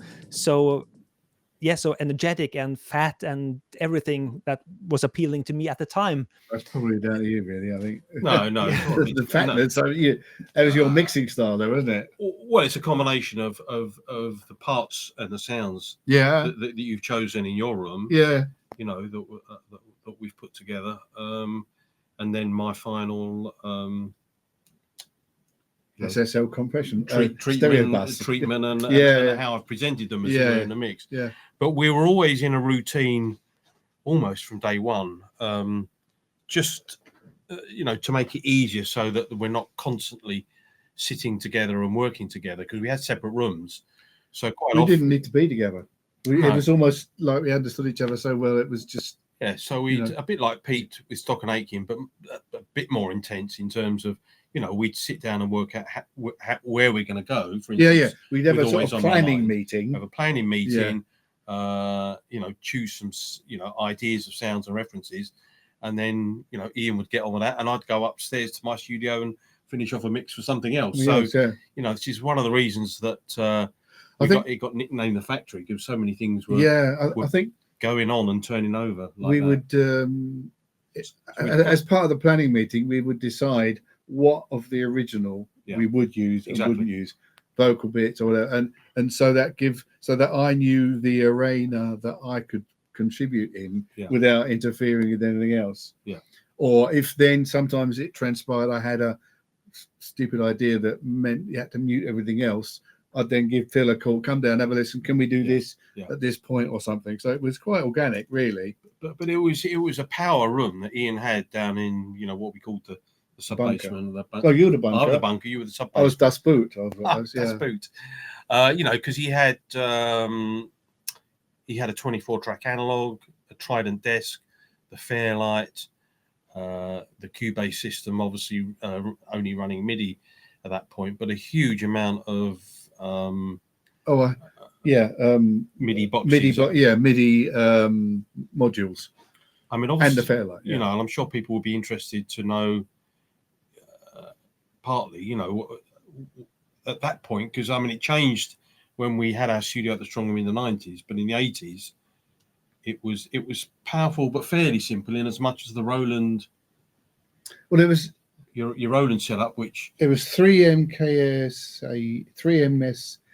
so energetic and fat and everything that was appealing to me at the time. That's probably down to you, really. I think. No, The fact that that was your mixing style, though, wasn't it? Well, it's a combination of the parts and the sounds Yeah. that you've chosen in your room. Yeah. You know that we've put together, and then my final SSL compression, treatment, and how I've presented them as in the mix. Yeah. But we were always in a routine, almost from day one, just to make it easier, so that we're not constantly sitting together and working together, because we had separate rooms. So quite often, didn't need to be together. It was almost like we understood each other so well. It was just So we a bit like Pete with Stock and Aitken, but a bit more intense in terms of we'd sit down and work out where we're going to go. For instance, we'd have a sort of planning meeting. Have a planning meeting. Choose some ideas of sounds and references, and then Ian would get on with that, and I'd go upstairs to my studio and finish off a mix for something else. This is one of the reasons that I think it got nicknamed the factory, because so many things were I think going on and turning over. We would as part of the planning meeting, we would decide what of the original we would use and wouldn't use, vocal bits or whatever, and so that I knew the arena that I could contribute in without interfering with anything else. Or if then sometimes it transpired I had a stupid idea that meant you had to mute everything else, I'd then give Phil a call, come down, have a listen, can we do this at this point or something. So it was quite organic, really. But it was a power room that Ian had down in what we called the sub basement. Oh, you were the bunker. I was the bunker. You were the sub basement. I was Das Boot. Das Boot. Because he had a 24-track analog, a Trident desk, the Fairlight, the Cubase system, obviously only running MIDI at that point, but a huge amount of MIDI boxes. MIDI modules. I mean, obviously, and the Fairlight, and I'm sure people will be interested to know, partly, at that point, because I mean, it changed when we had our studio at the Strongham in the 90s, but in the 80s, it was powerful but fairly simple, in as much as the Roland. Well, it was your Roland setup, which it was three MKS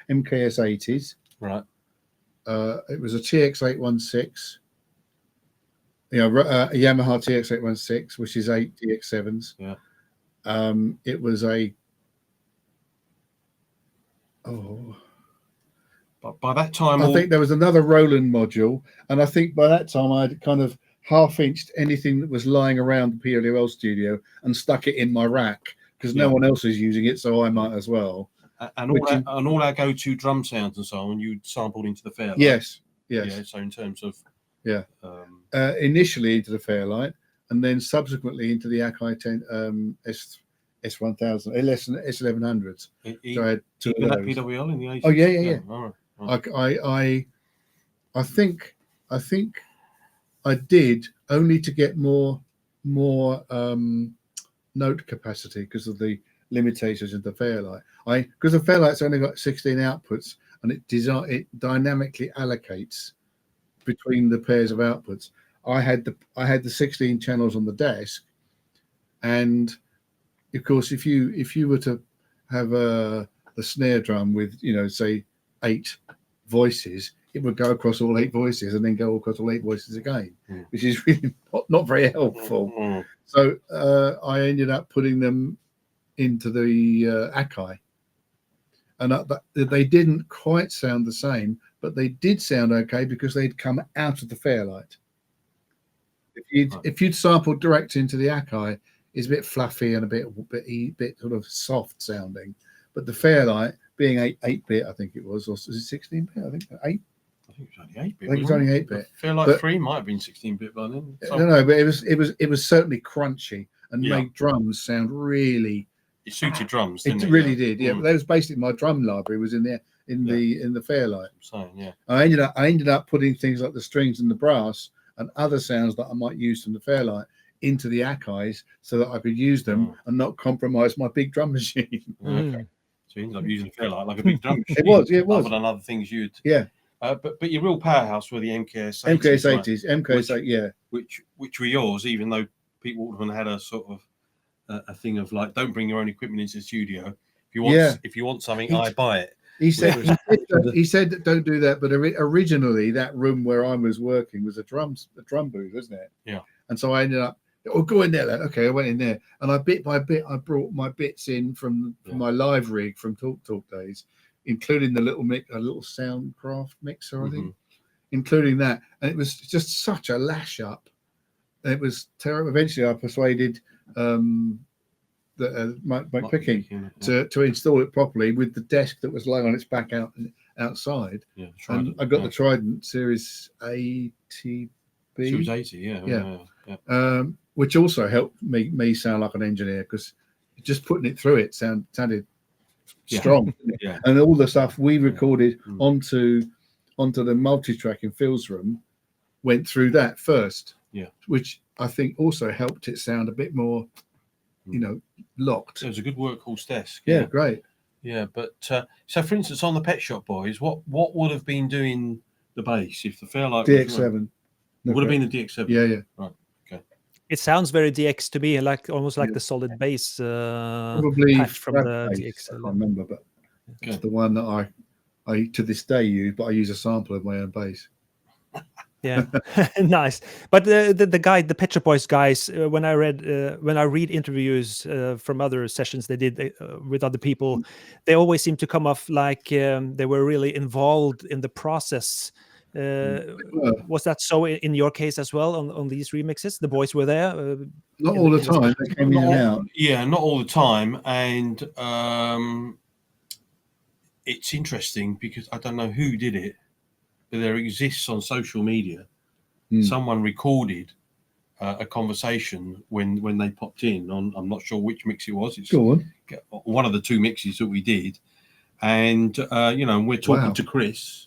80s. Right. It was a TX816. A Yamaha TX816, which is 8 TX7s. Yeah. It was But by that time, I think there was another Roland module, and I think by that time I'd kind of half-inched anything that was lying around the PWL studio and stuck it in my rack, because no one else was using it, so I might as well. And all our go-to drum sounds and so on, you sampled into the Fairlight. Yes. Yeah, so in terms of initially into the Fairlight, and then subsequently into the Akai 10 S1000, S1100s. So I had two of those. PWL in the 80s. Oh yeah. All right. I think I did, only to get more note capacity because of the limitations of the Fairlight. Because the Fairlight's only got 16 outputs, and it dynamically allocates between the pairs of outputs. I had the 16 channels on the desk, and of course, if you were to have the snare drum with say 8 voices, it would go across all 8 voices and then go across all 8 voices again, which is really not very helpful. So I ended up putting them into the Akai, and they didn't quite sound the same, but they did sound okay because they'd come out of the Fairlight. If you'd sampled direct into the Akai, it's a bit fluffy and a bit sort of soft sounding, but the Fairlight, being 8-bit, I think it was, or was it 16-bit? I think 8. I think it was only 8-bit. I think it was only 8-bit. Fairlight 3 might have been 16-bit by then. No, but it was certainly crunchy and made drums sound really. It suited drums. It really did. Yeah, but that was basically my drum library was in there in the Fairlight. I ended up putting things like the strings and the brass and other sounds that I might use from the Fairlight into the Akais so that I could use them and not compromise my big drum machine. Okay. So you ended up using the Fairlight like a big drum machine. It was. Other than other things you'd. Yeah. But your real powerhouse were the MKS 80s, MKS right? 80s, MKS 80s, yeah. Which were yours, even though Pete Waterman had a sort of a thing of like, don't bring your own equipment into the studio. If you want something, I buy it. He said that don't do that. But originally, that room where I was working was a drum booth, wasn't it? Yeah. And so I ended up, go in there. Then. Okay, I went in there, and bit by bit, I brought my bits in from my live rig from Talk days, including the little Soundcraft mixer, I think, including that, and it was just such a lash up. It was terrible. Eventually, I persuaded Mike Picking to install it properly with the desk that was lying on its back outside. Yeah, and I got the Trident Series 80B. Series 80, which also helped me sound like an engineer, because just putting it through it sounded strong. Yeah. And all the stuff we recorded onto the multi-track in Phil's room went through that first. Yeah. Which I think also helped it sound a bit more, locked. It was a good workhorse desk. Yeah, great. Yeah, but so for instance, on the Pet Shop Boys, what would have been doing the bass if the Fairlight DX7? Would have been the DX7. Yeah. Right. Okay. It sounds very DX to me, like almost like the solid bass probably patch from the bass, DX. I can't remember, but it's the one that I to this day use, but I use a sample of my own bass. Yeah, nice. But the Pet Shop Boys guys, when I read interviews from other sessions they did with other people, they always seem to come off like they were really involved in the process. Was that so in your case as well on these remixes? The boys were there. Not all the time. They came in and out. Yeah, not all the time, and it's interesting because I don't know who did it, but there exists on social media. Someone recorded a conversation when they popped in on, I'm not sure which mix it was. It's Go on. One of the two mixes that we did, and we're talking to Chris.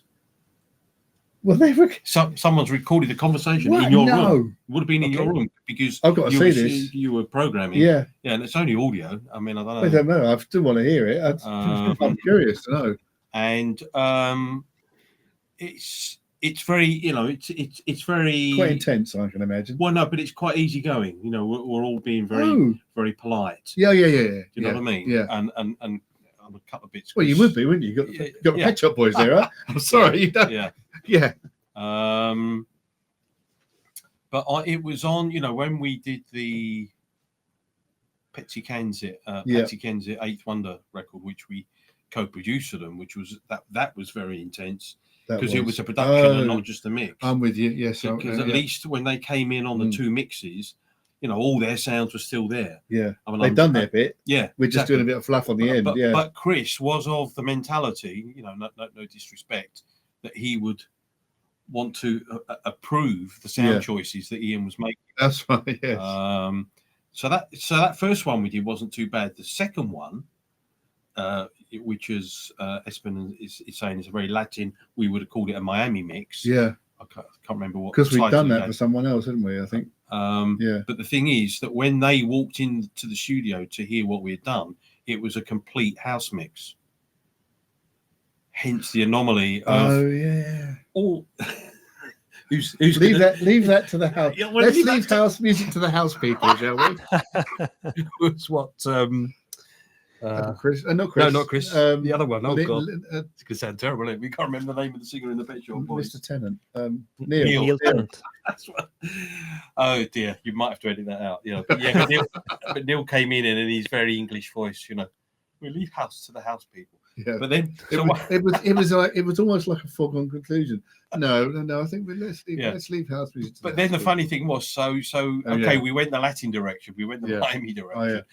Well, someone's recorded the conversation in your room. It would have been in your room because I've got to see this. You were programming. Yeah, and it's only audio. I mean, I don't know. I don't know. I still want to hear it. I'm curious to know. And it's very, it's very quite intense, I can imagine. Well, no, but it's quite easygoing. We're all being very polite. Yeah. Do you know what I mean? Yeah. And a couple of bits. Well, you would be, wouldn't you? You got Pet Shop Boys there, right? I'm sorry, you don't. Yeah. But it was on, when we did the Patsy Kensit 8th Wonder record, which we co-produced them, which was that was very intense because it was a production and not just a mix. I'm with you. Yes, because at least when they came in on the two mixes, all their sounds were still there. Yeah, I mean, they've done their bit. Yeah, we're just doing a bit of fluff on the end. But Chris was of the mentality, no disrespect, that he would want to approve the sound choices that Ian was making. That's right. Yes. So that first one we did wasn't too bad. The second one, which is Espen is saying is a very Latin, we would have called it a Miami mix. Yeah. I can't remember what. Because we've done that for someone else, haven't we? I think. But the thing is that when they walked into the studio to hear what we had done, it was a complete house mix. Hence the anomaly of all. Who's leave that to the house? Yeah, well, let's leave house music to the house people, shall we? It's what Chris. Not Chris. No, not Chris. The other one. Oh God, it's gonna sound terrible. We can't remember the name of the singer in the Pet Shop Boys. Mr. Tennant. Neil Tennant. That's what. Oh dear, you might have to edit that out. But Neil came in and his very English voice. We leave house to the house people. Yeah. But then it was almost like a foregone conclusion. No. I think let's leave house music. But then the funny thing was, we went the Latin direction, we went the Miami direction.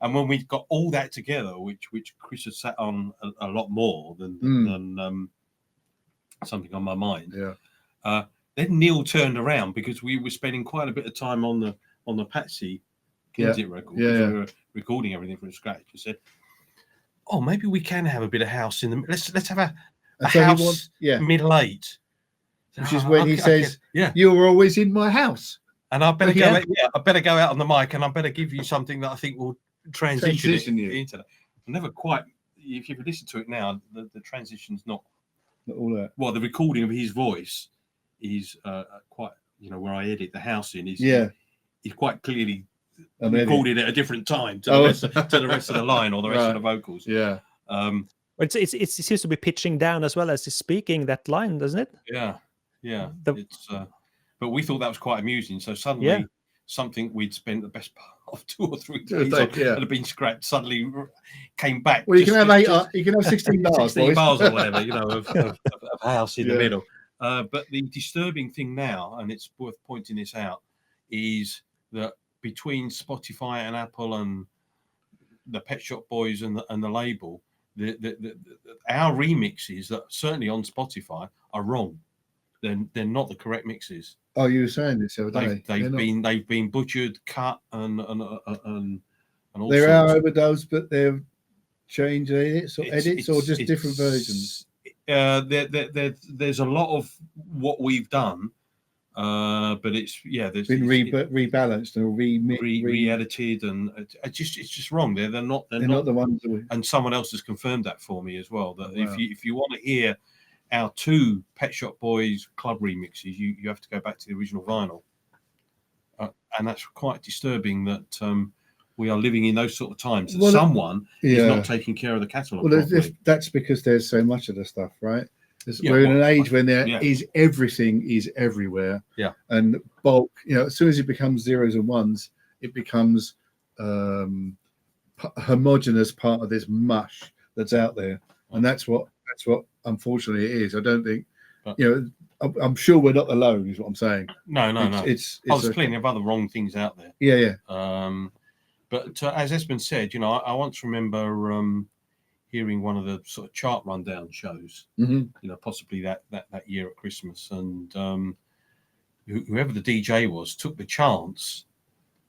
And when we got all that together, which Chris had sat on a lot more than Something on My Mind. Yeah. Then Neil turned around because we were spending quite a bit of time on the Patsy Kensit record. We were recording everything from scratch. He said, "Oh, maybe we can have a bit of house in the. Let's have a house middle eight." Which is when he says, "You were always in my house." And I better go. I better go out on the mic, and I better give you something that I think will transition you into that. I never quite. If you listen to it now, the transition's not all that. Well, the recording of his voice is quite, where I edit the house in, he's quite clearly recorded at a different time to the rest of the line or the rest of the vocals. Yeah. It seems to be pitching down as well as he's speaking that line, doesn't it? Yeah. It's but we thought that was quite amusing. So suddenly something we'd spent the best part of 2 or 3 days on that had been scrapped suddenly came back. Well, you can have 16 bars, 16 bars or whatever, of house in the middle. But the disturbing thing now, and it's worth pointing this out, is that between Spotify and Apple and the Pet Shop Boys and the label, our remixes that certainly on Spotify are wrong. They're not the correct mixes. Oh, you were saying this the other day. They've been butchered, cut, and all. There are overdubs, but they're changed edits or just different versions. There's a lot of what we've done, but it's there's been rebalanced or re-edited, and it's just wrong. They're not the ones that and someone else has confirmed that for me as well. That if you want to hear our 2 Pet Shop Boys club remixes, you have to go back to the original vinyl, and that's quite disturbing that we are living in those sort of times. That someone is not taking care of the catalogue. Well, that's because there's so much of the stuff, right? We're in an age when there is everything is everywhere. Yeah, and bulk. As soon as it becomes zeros and ones, it becomes homogenous part of this mush that's out there, and that's what unfortunately it is. I don't think I'm sure we're not alone, is what I'm saying. No. There's plenty of other wrong things out there. Yeah. But as Espen said, I once remember hearing one of the sort of chart rundown shows, possibly that year at Christmas, and whoever the DJ was took the chance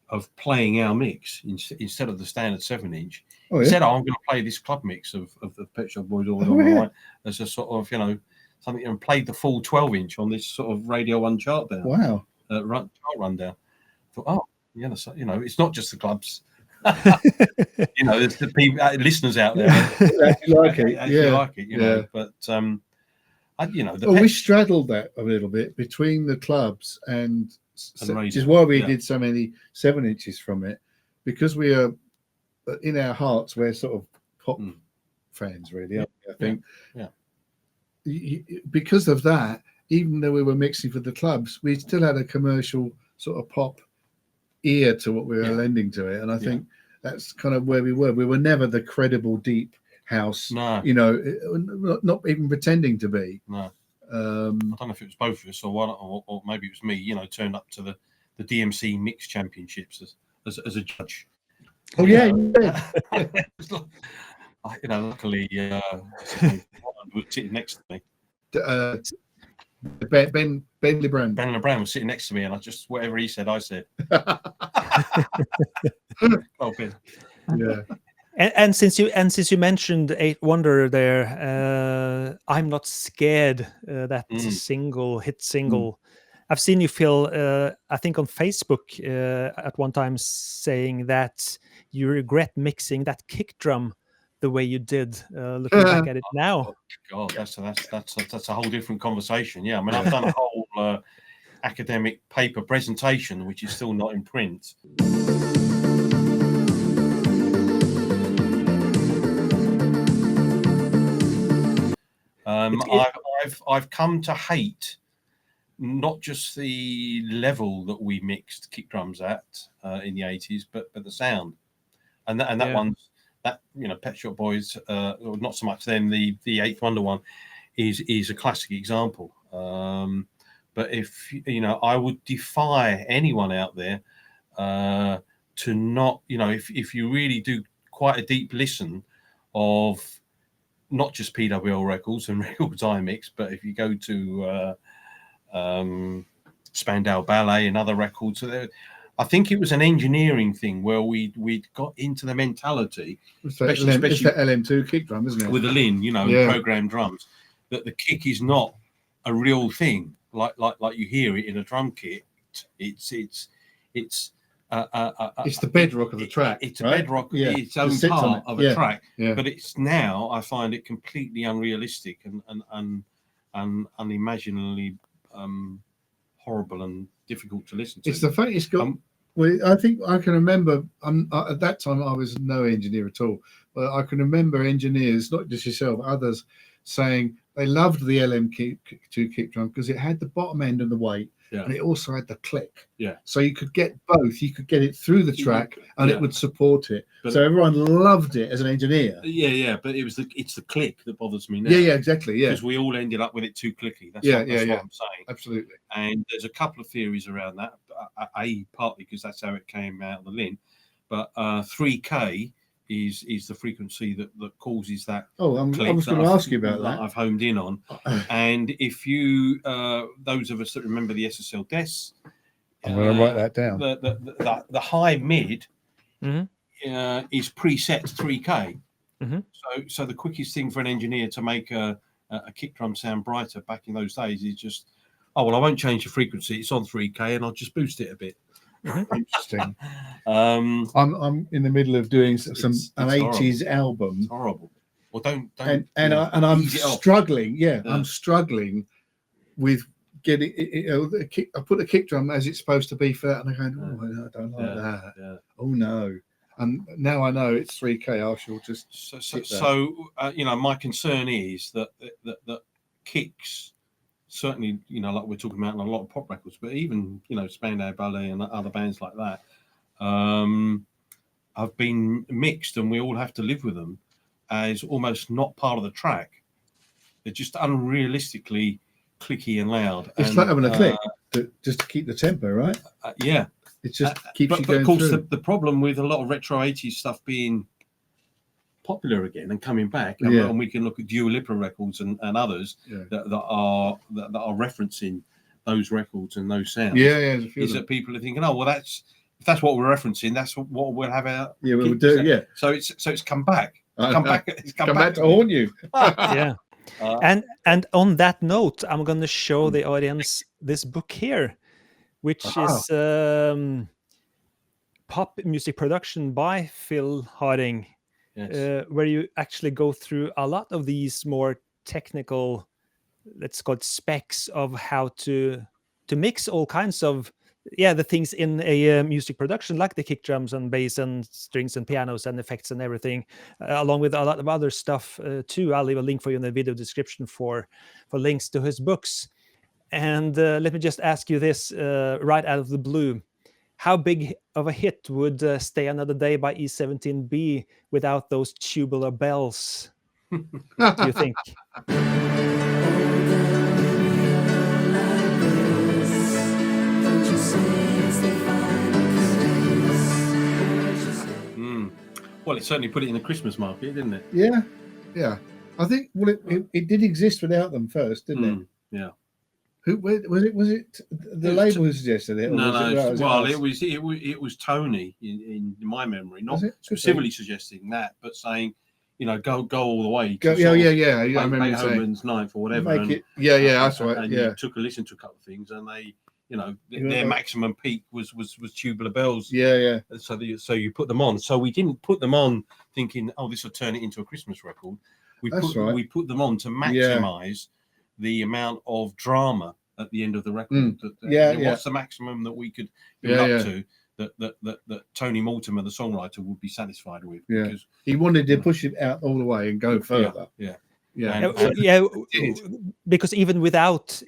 of playing our mix instead of the standard 7-inch. He said, I'm going to play this club mix of the Pet Shop Boys all on the line as a sort of, something, and played the full 12-inch on this sort of Radio 1 chart there. Wow. Chart rundown. I thought, it's not just the clubs. There's the people, listeners out there. Actually like it. But, we straddled that a little bit between the clubs and which is why we did so many 7-inches from it, because we are, in our hearts, we're sort of pop fans, really. I think. Because of that, even though we were mixing for the clubs, we still had a commercial sort of pop ear to what we were lending to it, and I think that's kind of where we were. We were never the credible deep house, not even pretending to be. No. I don't know if it was both of us or one, or maybe it was me. Turned up to the DMC Mix Championships as a judge. Oh yeah, you did. Luckily, was sitting next to me. Ben LeBrand. Ben LeBrand was sitting next to me, and I just whatever he said, I said. Oh, Ben. Yeah. And since you mentioned 8 Wonder there, I'm Not Scared, that hit single. I've seen you, Phil, I think on Facebook at one time, saying that you regret mixing that kick drum the way you did. Looking back at it now, God, that's a whole different conversation. Yeah, I mean, I've done a whole academic paper presentation, which is still not in print. I've come to hate not just the level that we mixed kick drums at in the 80s, but the sound, and that one's that Pet Shop Boys, not so much them. The 8th Wonder one is a classic example. But if I would defy anyone out there to not, if you really do quite a deep listen of not just PWL records and records I mix, but if you go to Spandau Ballet and other records, so I think it was an engineering thing where we'd got into the mentality, especially it's the LM2 kick drum, isn't it? With the Linn, programmed drums, that the kick is not a real thing like you hear it in a drum kit. It's the bedrock of the track. It's a bedrock, its own part of a track. Yeah. But it's now I find it completely unrealistic and unimaginably horrible and difficult to listen to. It's the fact it's got. Well, I think I can remember. At that time, I was no engineer at all, but I can remember engineers, not just yourself, others, saying they loved the LM2 kick drum because it had the bottom end and the weight, and it also had the click. Yeah. So you could get both. You could get it through the track, and it would support it. But, so everyone loved it as an engineer. Yeah. But it's the click that bothers me now. Yeah, exactly. Yeah. Because we all ended up with it too clicky. That's what I'm saying. Absolutely. And there's a couple of theories around that. Partly because that's how it came out of the Linn, but 3K is the frequency that causes that. Oh, I was going to ask you about that. I've honed in on. And if you, those of us that remember the SSL DES, I'm going to write that down. The high mid is preset 3K. So the quickest thing for an engineer to make a kick drum sound brighter back in those days is just, oh well, I won't change the frequency. It's on 3K, and I'll just boost it a bit. Interesting. I'm in the middle of doing an 80s album. It's horrible. Well, don't. And I'm struggling. I'm struggling with getting it. I put the kick drum as it's supposed to be for that, and I'm going, oh, I don't like that. Yeah. Oh no. And now I know it's 3K. I shall just. So my concern is that kicks. Certainly, like we're talking about in a lot of pop records, but even, Spandau Ballet and other bands like that, have been mixed, and we all have to live with them as almost not part of the track. They're just unrealistically clicky and loud. It's like having a click just to keep the tempo, right? Yeah. It just keeps you going. But of course, through. The problem with a lot of retro 80s stuff being popular again and coming back, and we can look at Dua Lipa records and others that are referencing those records and those sounds. Is that people are thinking, oh well, if that's what we're referencing, that's what we'll have out. Yeah, we'll do. Yeah. So it's come back. It's come back to haunt you. Yeah. And on that note, I'm going to show the audience this book here, which is pop music production by Phil Harding. Yes. Where you actually go through a lot of these more technical, let's call it specs of how to mix all kinds of the things in a music production, like the kick drums and bass and strings and pianos and effects and everything, along with a lot of other stuff too. I'll leave a link for you in the video description for links to his books. And let me just ask you this right out of the blue. How big of a hit would Stay Another Day by E17 be without those tubular bells, do you think? Well, it certainly put it in the Christmas market, didn't it? Yeah. I think it did exist without them first, didn't it? Yeah. Who was it? The label who suggested it? It was Tony in my memory, not specifically suggesting that, but saying, go all the way. I remember Beethoven's Ninth or whatever. That's right. And you took a listen to a couple of things, and they, their maximum peak was tubular bells. Yeah. So you put them on. So we didn't put them on thinking, oh, this will turn it into a Christmas record. We put them on to maximize the amount of drama at the end of the record. What's the maximum that we could build up to that Tony Mortimer, the songwriter, would be satisfied with? Because he wanted to push it out all the way and go further. Because even without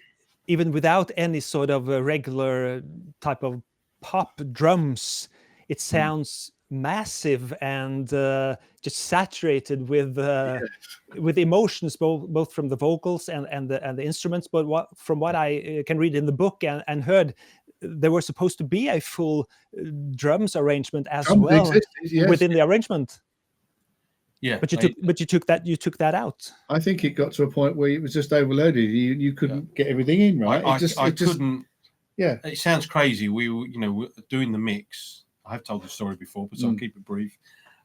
any sort of regular type of pop drums, it sounds massive and just saturated with emotions, both from the vocals and the instruments. But from what I can read in the book and heard, there was supposed to be a full drums arrangement as well within the arrangement. Yeah, but you took that out. I think it got to a point where it was just overloaded. You couldn't get everything in, right? I couldn't. Yeah, it sounds crazy. We were doing the mix. I have told the story before, but so I'll keep it brief.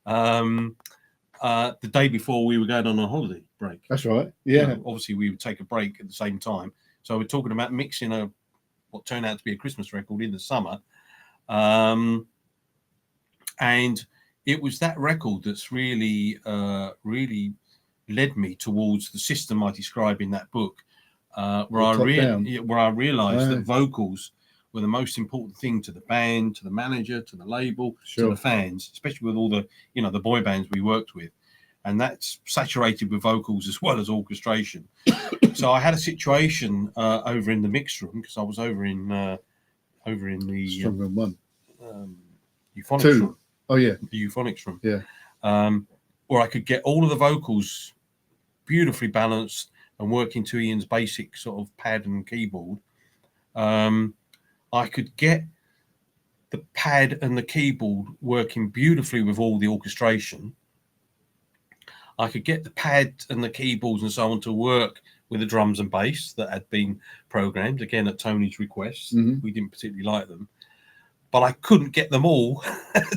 The day before we were going on a holiday break. That's right. Yeah. Obviously, we would take a break at the same time. So we're talking about mixing what turned out to be a Christmas record in the summer. And it was that record that's really led me towards the system I describe in that book where I realised that vocals were the most important thing to the band, to the manager, to the label, to the fans, especially with all the the boy bands we worked with, and that's saturated with vocals as well as orchestration. So I had a situation over in the mix room, because I was over in the Strong room 1, euphonics 2. room. Oh yeah, The euphonics room. Yeah. Where I could get all of the vocals beautifully balanced and working to Ian's basic sort of pad and keyboard. I could get the pad and the keyboard working beautifully with all the orchestration. I could get the pad and the keyboards and so on to work with the drums and bass that had been programmed, again at Tony's request. We didn't particularly like them, but I couldn't get them all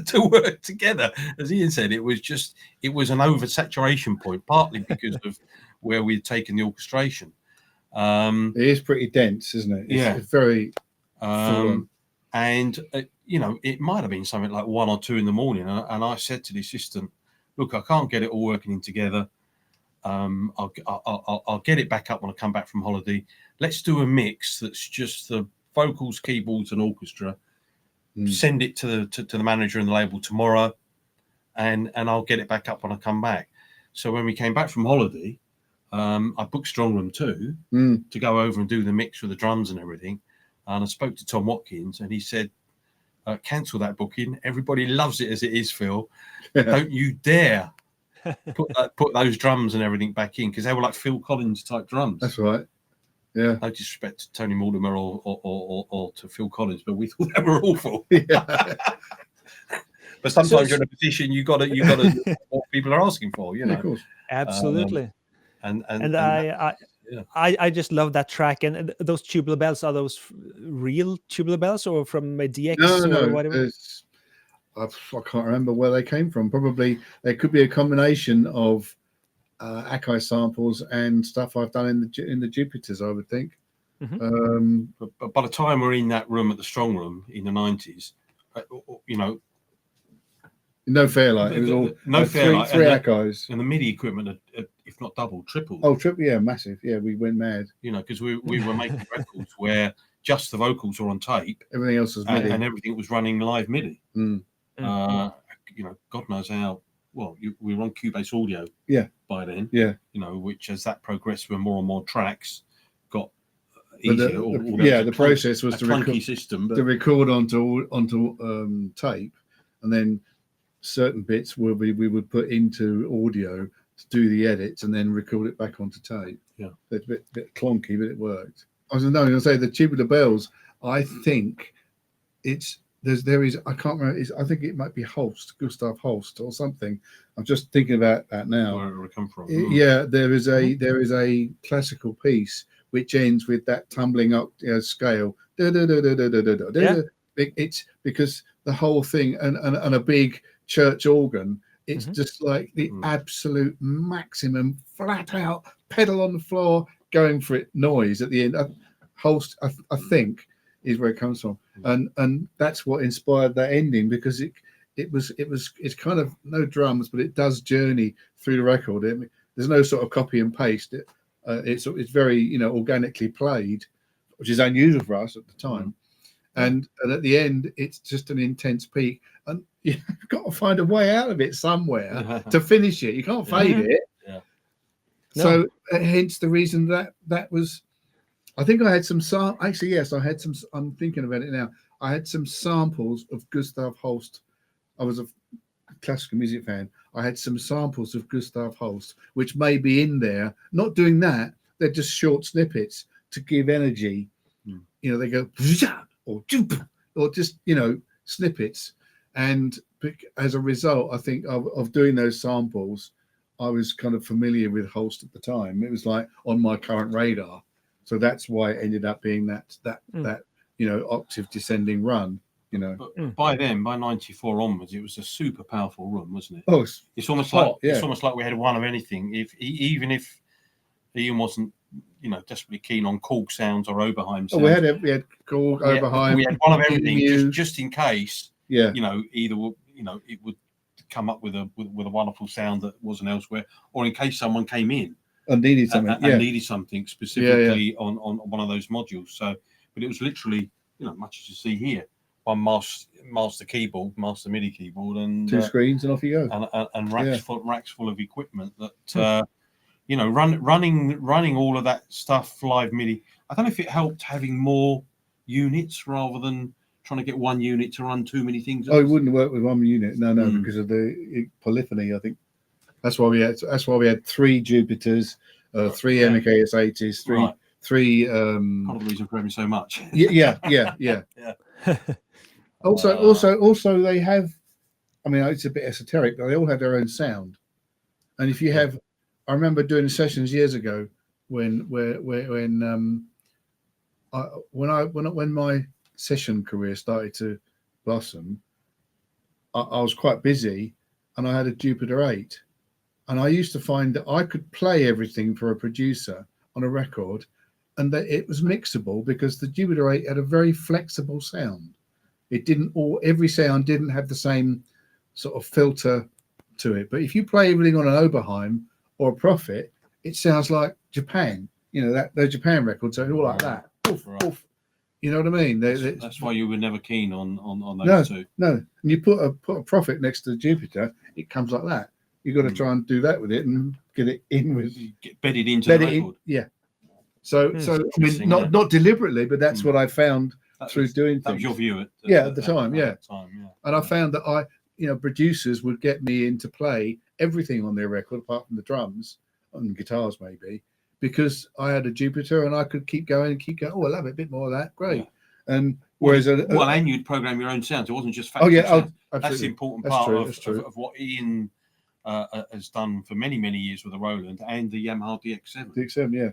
to work together. As Ian said, it was an oversaturation point, partly because of where we'd taken the orchestration. It is pretty dense, isn't it? It's very and it might have been something like 1 or 2 in the morning, and I said to the assistant, look, I can't get it all working in together. I'll get it back up when I come back from holiday. Let's do a mix that's just the vocals, keyboards, and orchestra. Send it to the manager and the label tomorrow, and I'll get it back up when I come back. So when we came back from holiday, I booked Strong Room 2 to go over and do the mix with the drums and everything. And I spoke to Tom Watkins, and he said, cancel that booking. Everybody loves it as it is, Phil. Don't you dare put those drums and everything back in, because they were like Phil Collins type drums. That's right. Yeah. No disrespect to Tony Mortimer or to Phil Collins, but we thought they were awful. Yeah. But sometimes you're in a position you got to what people are asking for, Of course. Absolutely. And I just love that track. And those tubular bells, are those real tubular bells or from a DX or whatever? I can't remember where they came from. Probably there could be a combination of Akai samples and stuff I've done in the Jupiters, I would think. But by the time we're in that room at the Strong Room in the 90s, no Fairlight. It was all no Fairlight. Three Akais. And the MIDI equipment had, if not doubled, tripled. Oh, triple, yeah, massive. Yeah, we went mad. Because we were making records where just the vocals were on tape. Everything else was MIDI. And everything was running live MIDI. God knows how. Well, we were on Cubase audio. Yeah. By then. Yeah. Which as that progressed with more and more tracks, got easier. The process was to record system, but... to record onto tape, and then certain bits we would put into audio to do the edits, and then record it back onto tape. Yeah. It's a bit clunky, but it worked. I was going to say the Tubular Bells. I think there is I can't remember. I think it might be Gustav Holst or something. I'm just thinking about that now. Where it come from? Yeah, there is a classical piece which ends with that tumbling up scale. It's because the whole thing and a big church organ. It's just like the absolute maximum, flat out pedal on the floor, going for it noise at the end. Holst, I think, is where it comes from, and that's what inspired that ending, because it's kind of no drums, but it does journey through the record. There's no sort of copy and paste. It's very organically played, which is unusual for us at the time. And at the end, it's just an intense peak, and you've got to find a way out of it somewhere to finish it. You can't fade it. Yeah. So hence the reason that was. I think I had some actually, yes, I had some. I'm thinking about it now. I had some samples of Gustav Holst. I was a classical music fan. I had some samples of Gustav Holst, which may be in there. Not doing that. They're just short snippets to give energy. They go or just snippets, and as a result, I think of doing those samples, I was kind of familiar with Holst at the time. It was like on my current radar. So that's why it ended up being that octave descending run. But by then, by '94 onwards, it was a super powerful run, wasn't it? Oh, it's almost like we had one of anything. Even if Ian wasn't, desperately keen on Korg sounds or Oberheim sounds. We had Korg, Oberheim. We had one of everything, just in case. Yeah. Either it would come up with a wonderful sound that wasn't elsewhere, or in case someone came in I needed something. and needed something specifically on one of those modules. So, but it was literally, much as you see here, one master keyboard, master MIDI keyboard, and 2 screens, and off you go. And racks full of equipment that running all of that stuff live MIDI. I don't know if it helped having more units rather than trying to get one unit to run too many things. It wouldn't work with one unit. No, because of the polyphony. I think that's why we had 3 Jupiters, 3 MKS80s, three. Part of the reason for having so much. Yeah. Also, they have. I mean, it's a bit esoteric, but they all have their own sound. And if you have, I remember doing sessions years ago when my session career started to blossom. I was quite busy, and I had a Jupiter 8, and I used to find that I could play everything for a producer on a record, and that it was mixable because the Jupiter 8 had a very flexible sound. It didn't every sound didn't have the same sort of filter to it. But if you play everything on an Oberheim or a Prophet, it sounds like Japan. Those Japan records are all like that. Oof, oof. You know what I mean? That's why you were never keen on those two. No. And you put a Prophet next to the Jupiter, it comes like that. You've got to try and do that with it and get it in with bedded into the record. Yeah. So I mean, not deliberately, but that's what I found through doing things. That was your view at the time. And I found that producers would get me in to play everything on their record apart from the drums and guitars maybe, because I had a Jupiter and I could keep going. Oh, I love it, a bit more of that. Great. Yeah. And whereas and you'd program your own sounds. It wasn't just factory sounds. That's the important part of what Ian has done for many years with the Roland and the Yamaha DX7. DX7, yeah.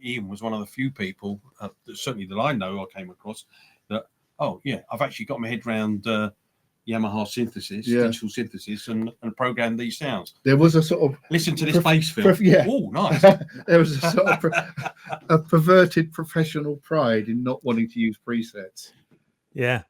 Ian was one of the few people, certainly that I know I came across, that I've actually got my head around Yamaha synthesis, digital synthesis, and programmed these sounds. There was a sort of listen to this bass fill. Oh, nice. There was a sort of a perverted professional pride in not wanting to use presets. Yeah.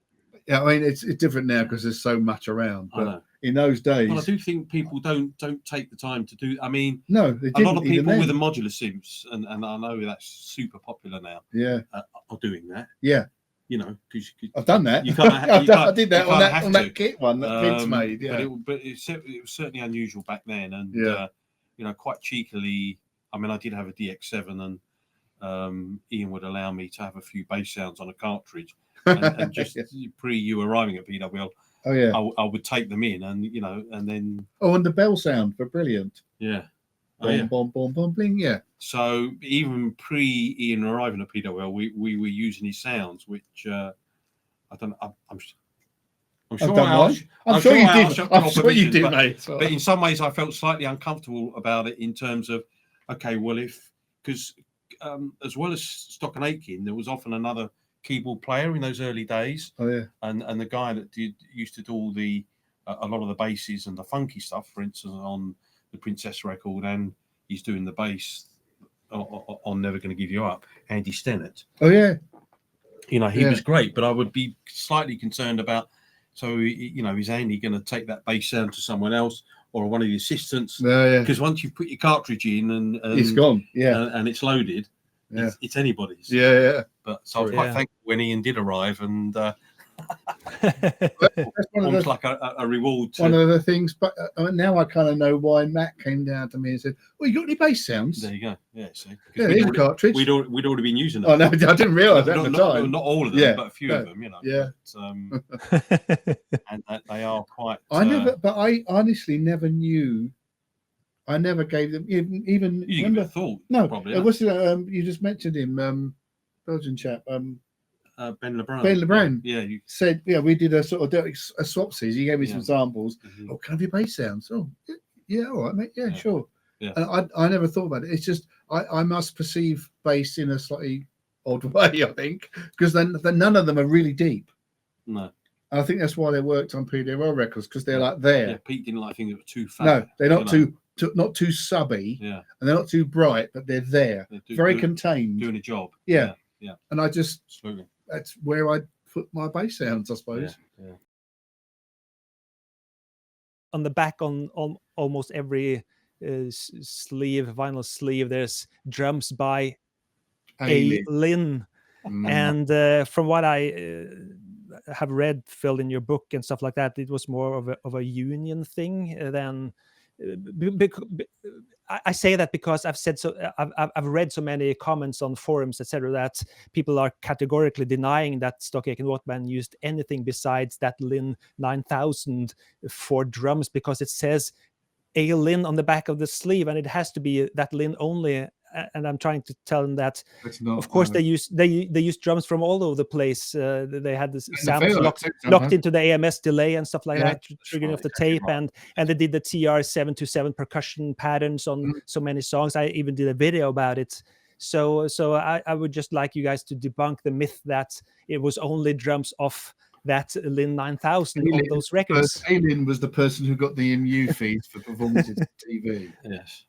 I mean, it's different now because there's so much around. But in those days, I do think people don't take the time to do. I mean, no, they a lot of people with the modular synths, and I know that's super popular now. Yeah, are doing that. Yeah. Because I've done that. I did that on that kit one that Vince made. Yeah, but it was certainly unusual back then, and quite cheekily. I mean, I did have a DX7, and Ian would allow me to have a few bass sounds on a cartridge, and just pre you arriving at PWL. Oh yeah, I would take them in, and and then. Oh, and the bell sound were brilliant. Yeah. Boom, boom, boom, bling. Yeah. So even pre Ian arriving at PWL, we were using his sounds, which I don't. I'm sure you did, mate. But in some ways, I felt slightly uncomfortable about it in terms of, because as well as Stock and Aitken, there was often another keyboard player in those early days. Oh yeah. And the guy that used to do all a lot of the basses and the funky stuff, for instance, on the Princess record, and he's doing the bass on Never Gonna Give You Up, Andy Stennett. Oh yeah. He was great, but I would be slightly concerned about, is Andy going to take that bass sound to someone else or one of the assistants? Yeah. Because once you put your cartridge in and it's gone, and it's loaded, it's anybody's. Yeah. But so I was quite thankful when Ian did arrive, and that's almost like a reward. One of the things, but now I kind of know why Matt came down to me and said, "Well, you got any bass sounds?" There you go. Yeah, see, here's a cartridge. We'd already been using them. Oh no, I didn't realise that at the time. Not all of them, but a few of them. Yeah. And they are quite. I honestly never knew. I never gave them even. You remember? Thought no, probably. What's you just mentioned him, Belgian chap. Ben Lebrun. Ben Lebrun. Yeah, you said, we did a sort of a swapsies. He gave me some samples. Mm-hmm. Oh, can I have your bass sounds? Oh, yeah, all right, mate. Yeah, sure. Yeah. And I never thought about it. It's just I must perceive bass in a slightly odd way, I think, because then none of them are really deep. No. And I think that's why they worked on PWL records, because they're like there. Yeah, Pete didn't like things that were too fat. No, they're not too subby. Yeah. And they're not too bright, but they're there. Very contained. Doing a job. Yeah. Yeah. And I just absolutely. That's where I put my bass sounds, I suppose. Yeah. On the back on almost every vinyl sleeve, there's drums by Alien. Linn. And from what I have read, Phil, in your book and stuff like that, it was more of a union thing than. I say that because I've read so many comments on forums, etc., that people are categorically denying that Stock Aitken Waterman used anything besides that Linn 9000 for drums, because it says a Linn on the back of the sleeve, and it has to be that Linn only. And I'm trying to tell them that, of course, they use drums from all over the place. They had the samples locked into the AMS delay and stuff like that, triggering off the tape, and they did the TR-727 percussion patterns on so many songs. I even did a video about it. So I would just like you guys to debunk the myth that it was only drums off that Linn 9000 on those records. Alien was the person who got the EMU feeds for performances on TV. Yes.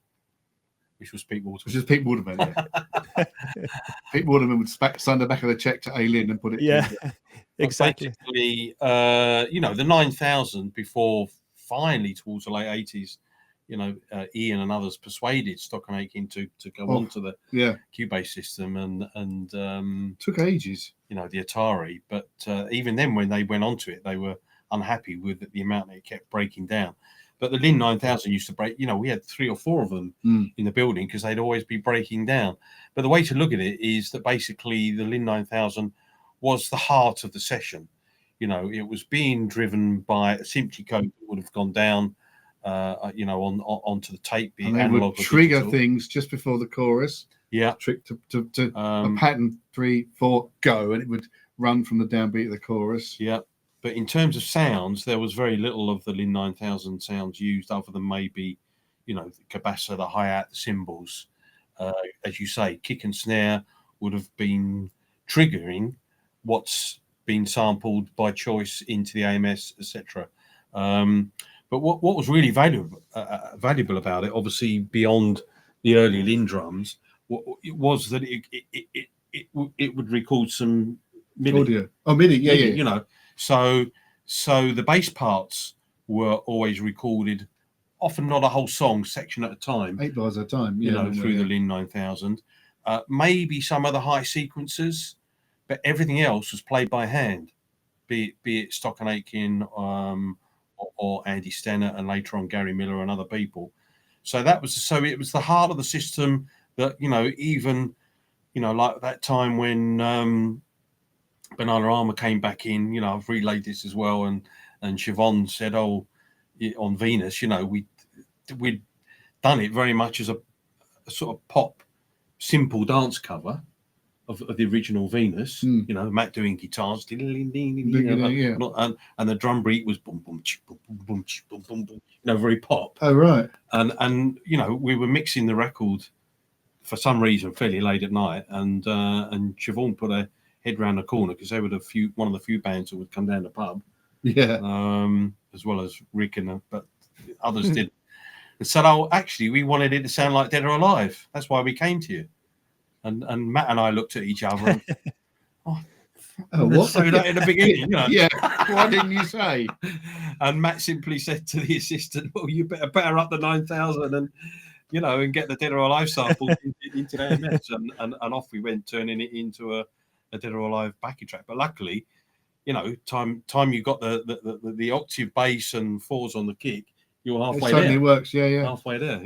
Which was Pete Waterman. Which is Pete Waterman, yeah. Pete Waterman would sign the back of the check to Alien and put it. Yeah, exactly. Basically, the 9000 before finally towards the late 80s, Ian and others persuaded Stock and Aitken to go on to the Cubase system and took ages. The Atari, but even then, when they went onto it, they were unhappy with the amount that it kept breaking down. But the Linn 9000 used to break, we had 3 or 4 of them in the building because they'd always be breaking down. But the way to look at it is that basically the Linn 9000 was the heart of the session. It was being driven by a simply code that would have gone down, onto the tape. And they would trigger things just before the chorus. Yeah. Trick to a pattern 3, 4, go, and it would run from the downbeat of the chorus. Yeah. But in terms of sounds, there was very little of the Linn 9000 sounds used, other than maybe, the cabassa, the hi-hat, the cymbals. As you say, kick and snare would have been triggering what's been sampled by choice into the AMS, etc. But what was really valuable about it, obviously beyond the early Linn drums, was that it would record some MIDI. Audio. Oh, MIDI, yeah. So the bass parts were always recorded, often not a whole song, section at a time. 8 bars at a time, through the Linn 9000. Maybe some of the high sequences, but everything else was played by hand, be it Stock and Aitken or Andy Stennett, and later on Gary Miller and other people. So it was the heart of the system that, even, like that time when Banana Armour came back in, I've relayed this as well, and Siobhan said, on Venus, we'd done it very much as a sort of pop, simple dance cover of the original Venus. Matt doing guitars, and the drum beat was boom boom boom boom boom boom boom, very pop. Oh right. And we were mixing the record for some reason fairly late at night, and Siobhan put a head round the corner because they were one of the few bands that would come down the pub, as well as Rick but others did, and said, actually we wanted it to sound like Dead or Alive, that's why we came to you. And Matt and I looked at each other and what? Say that in the beginning, Yeah, why didn't you say? And Matt simply said to the assistant, well, you better up the 9000 and get the Dead or Alive sample into the AMS, and off we went, turning it into a Dead or Alive backing track. But luckily, time you got the octave bass and 4s on the kick, you're halfway there. It certainly works, halfway there,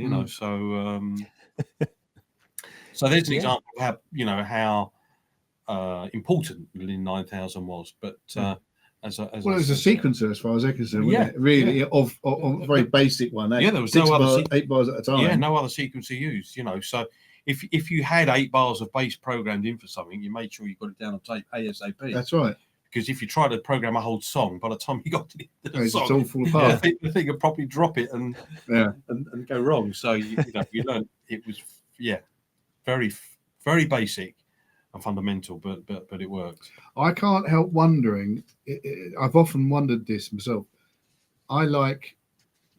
so there's an example of how important the Linn 9000 was. But it was a sequencer as far as I can see, wasn't it? Really, of a very basic one. There was no other 8 bars at a time. Yeah, no other sequencer used. So if you had 8 bars of bass programmed in for something, you made sure you got it down on tape ASAP. That's right. Because if you try to program a whole song, by the time you got to the song, it's all fall apart. The thing would probably drop it and go wrong. So you learned it was very, very basic and fundamental, but it worked. I can't help wondering. I've often wondered this myself. I like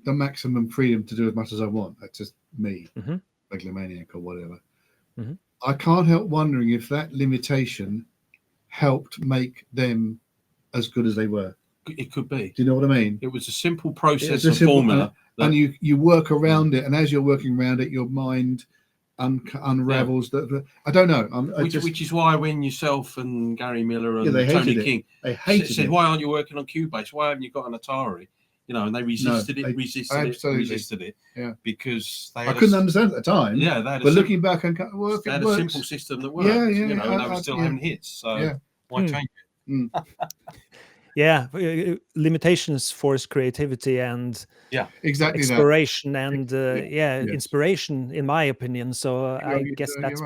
the maximum freedom to do as much as I want. That's just me, regular maniac or whatever. I can't help wondering if that limitation helped make them as good as they were. It could be. Do you know what I mean? It was a simple process of formula. and you work around it, and as you're working around it, your mind unravels. I don't know. Which is why when yourself and Gary Miller and they Tony hated King said, "Why aren't you working on Cubase? Why haven't you got an Atari?" And they resisted it. Yeah, because I couldn't understand at the time. Yeah, but looking back and they had a simple system that worked. And they were still having hits. So why change it? Yeah, limitations force creativity and exactly exploration and inspiration, in my opinion. So I guess that's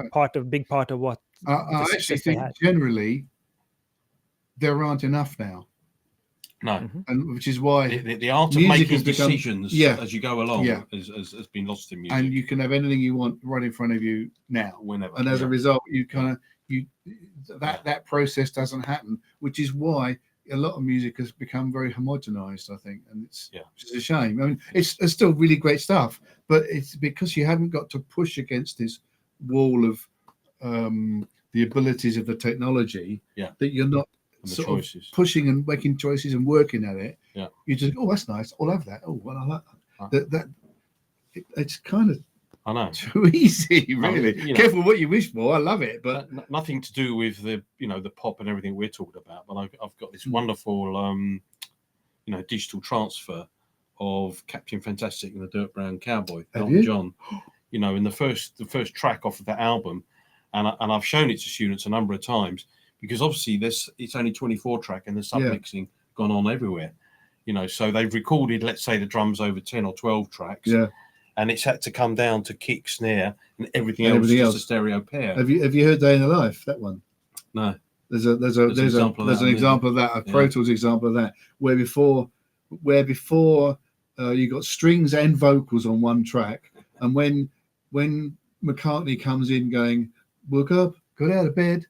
big part of what I actually think generally there aren't enough now. No, and which is why the art of making decisions as you go along has been lost in music. And you can have anything you want right in front of you now, whenever. And as a result, you that process doesn't happen, which is why a lot of music has become very homogenized, I think, and it's a shame. I mean, it's still really great stuff, but it's because you haven't got to push against this wall of the abilities of the technology that you're not sort of pushing and making choices and working at it. You just that's nice. I'll have that. Oh, well, I like that. It's kind of too easy, really. Careful what you wish for. I love it, but nothing to do with the the pop and everything we're talking about. But I've got this wonderful digital transfer of Captain Fantastic and the Dirt Brown Cowboy, Elton John. In the first track off of that album, and I've shown it to students a number of times because obviously it's only 24 track and the submixing gone on everywhere. So they've recorded, let's say, the drums over 10 or 12 tracks. And it's had to come down to kick, snare, and everything else just a stereo pair. Have you heard Day in the Life? That one? No. There's an example of that, a Pro Tools example of that, where before you got strings and vocals on one track, and when McCartney comes in going, "Woke up, got out of bed,"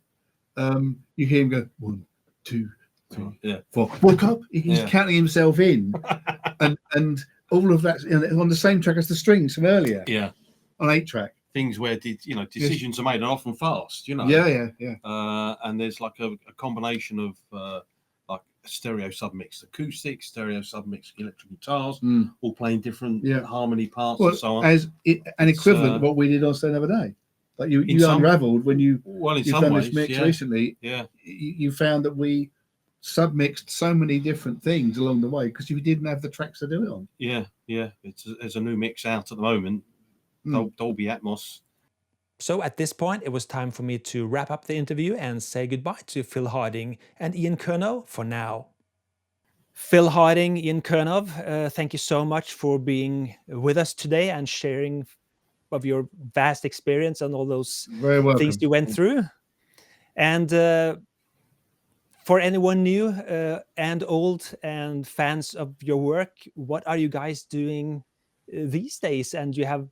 you hear him go 1, 2, 3, 4. Woke up. He's counting himself in, and all of that on the same track as the strings from earlier. On 8-track. Things where decisions are made, and often fast. And there's like a combination of like stereo submixed acoustics, stereo submixed electric guitars, all playing different harmony parts and so on. As an equivalent of what we did on Stone the other day. Like you unraveled when you've done this mix recently. You found that we submixed so many different things along the way because you didn't have the tracks to do it on. There's a new mix out at the moment, Dolby Atmos. So at this point it was time for me to wrap up the interview and say goodbye to Phil Harding and Ian Curnow for now. Phil Harding, Ian Curnow, thank you so much for being with us today and sharing of your vast experience and all those things you went through. And for anyone new and old and fans of your work, what are you guys doing these days? And you have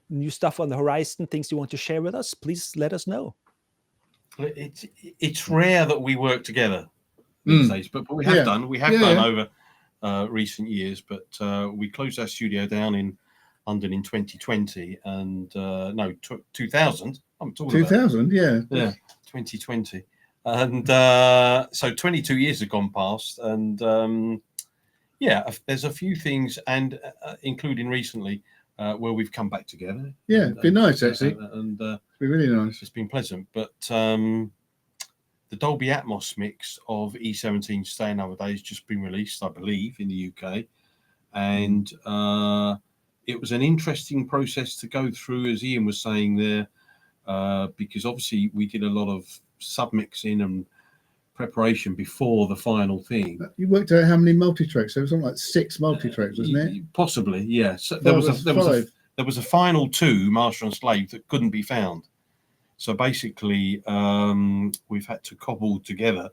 new stuff on the horizon, things you want to share with us? Please let us know. It's rare that we work together these days, but we have done. We have done over recent years, but we closed our studio down in London in 2020 and 2000. I'm talking 2000, about 2020. And so 22 years have gone past, and there's a few things, and including recently where we've come back together. It's been nice actually, and it's been really nice. It's been pleasant, but the Dolby Atmos mix of E17 Stay Another Day has just been released, I believe, in the UK, and it was an interesting process to go through, as Ian was saying there, because obviously we did a lot of submixing and preparation before the final thing. You worked out how many multi-tracks? There was something like 6 multi-tracks, wasn't it? Possibly, yes. Yeah. So there was a final 2, Master and Slave, that couldn't be found. So basically, we've had to cobble together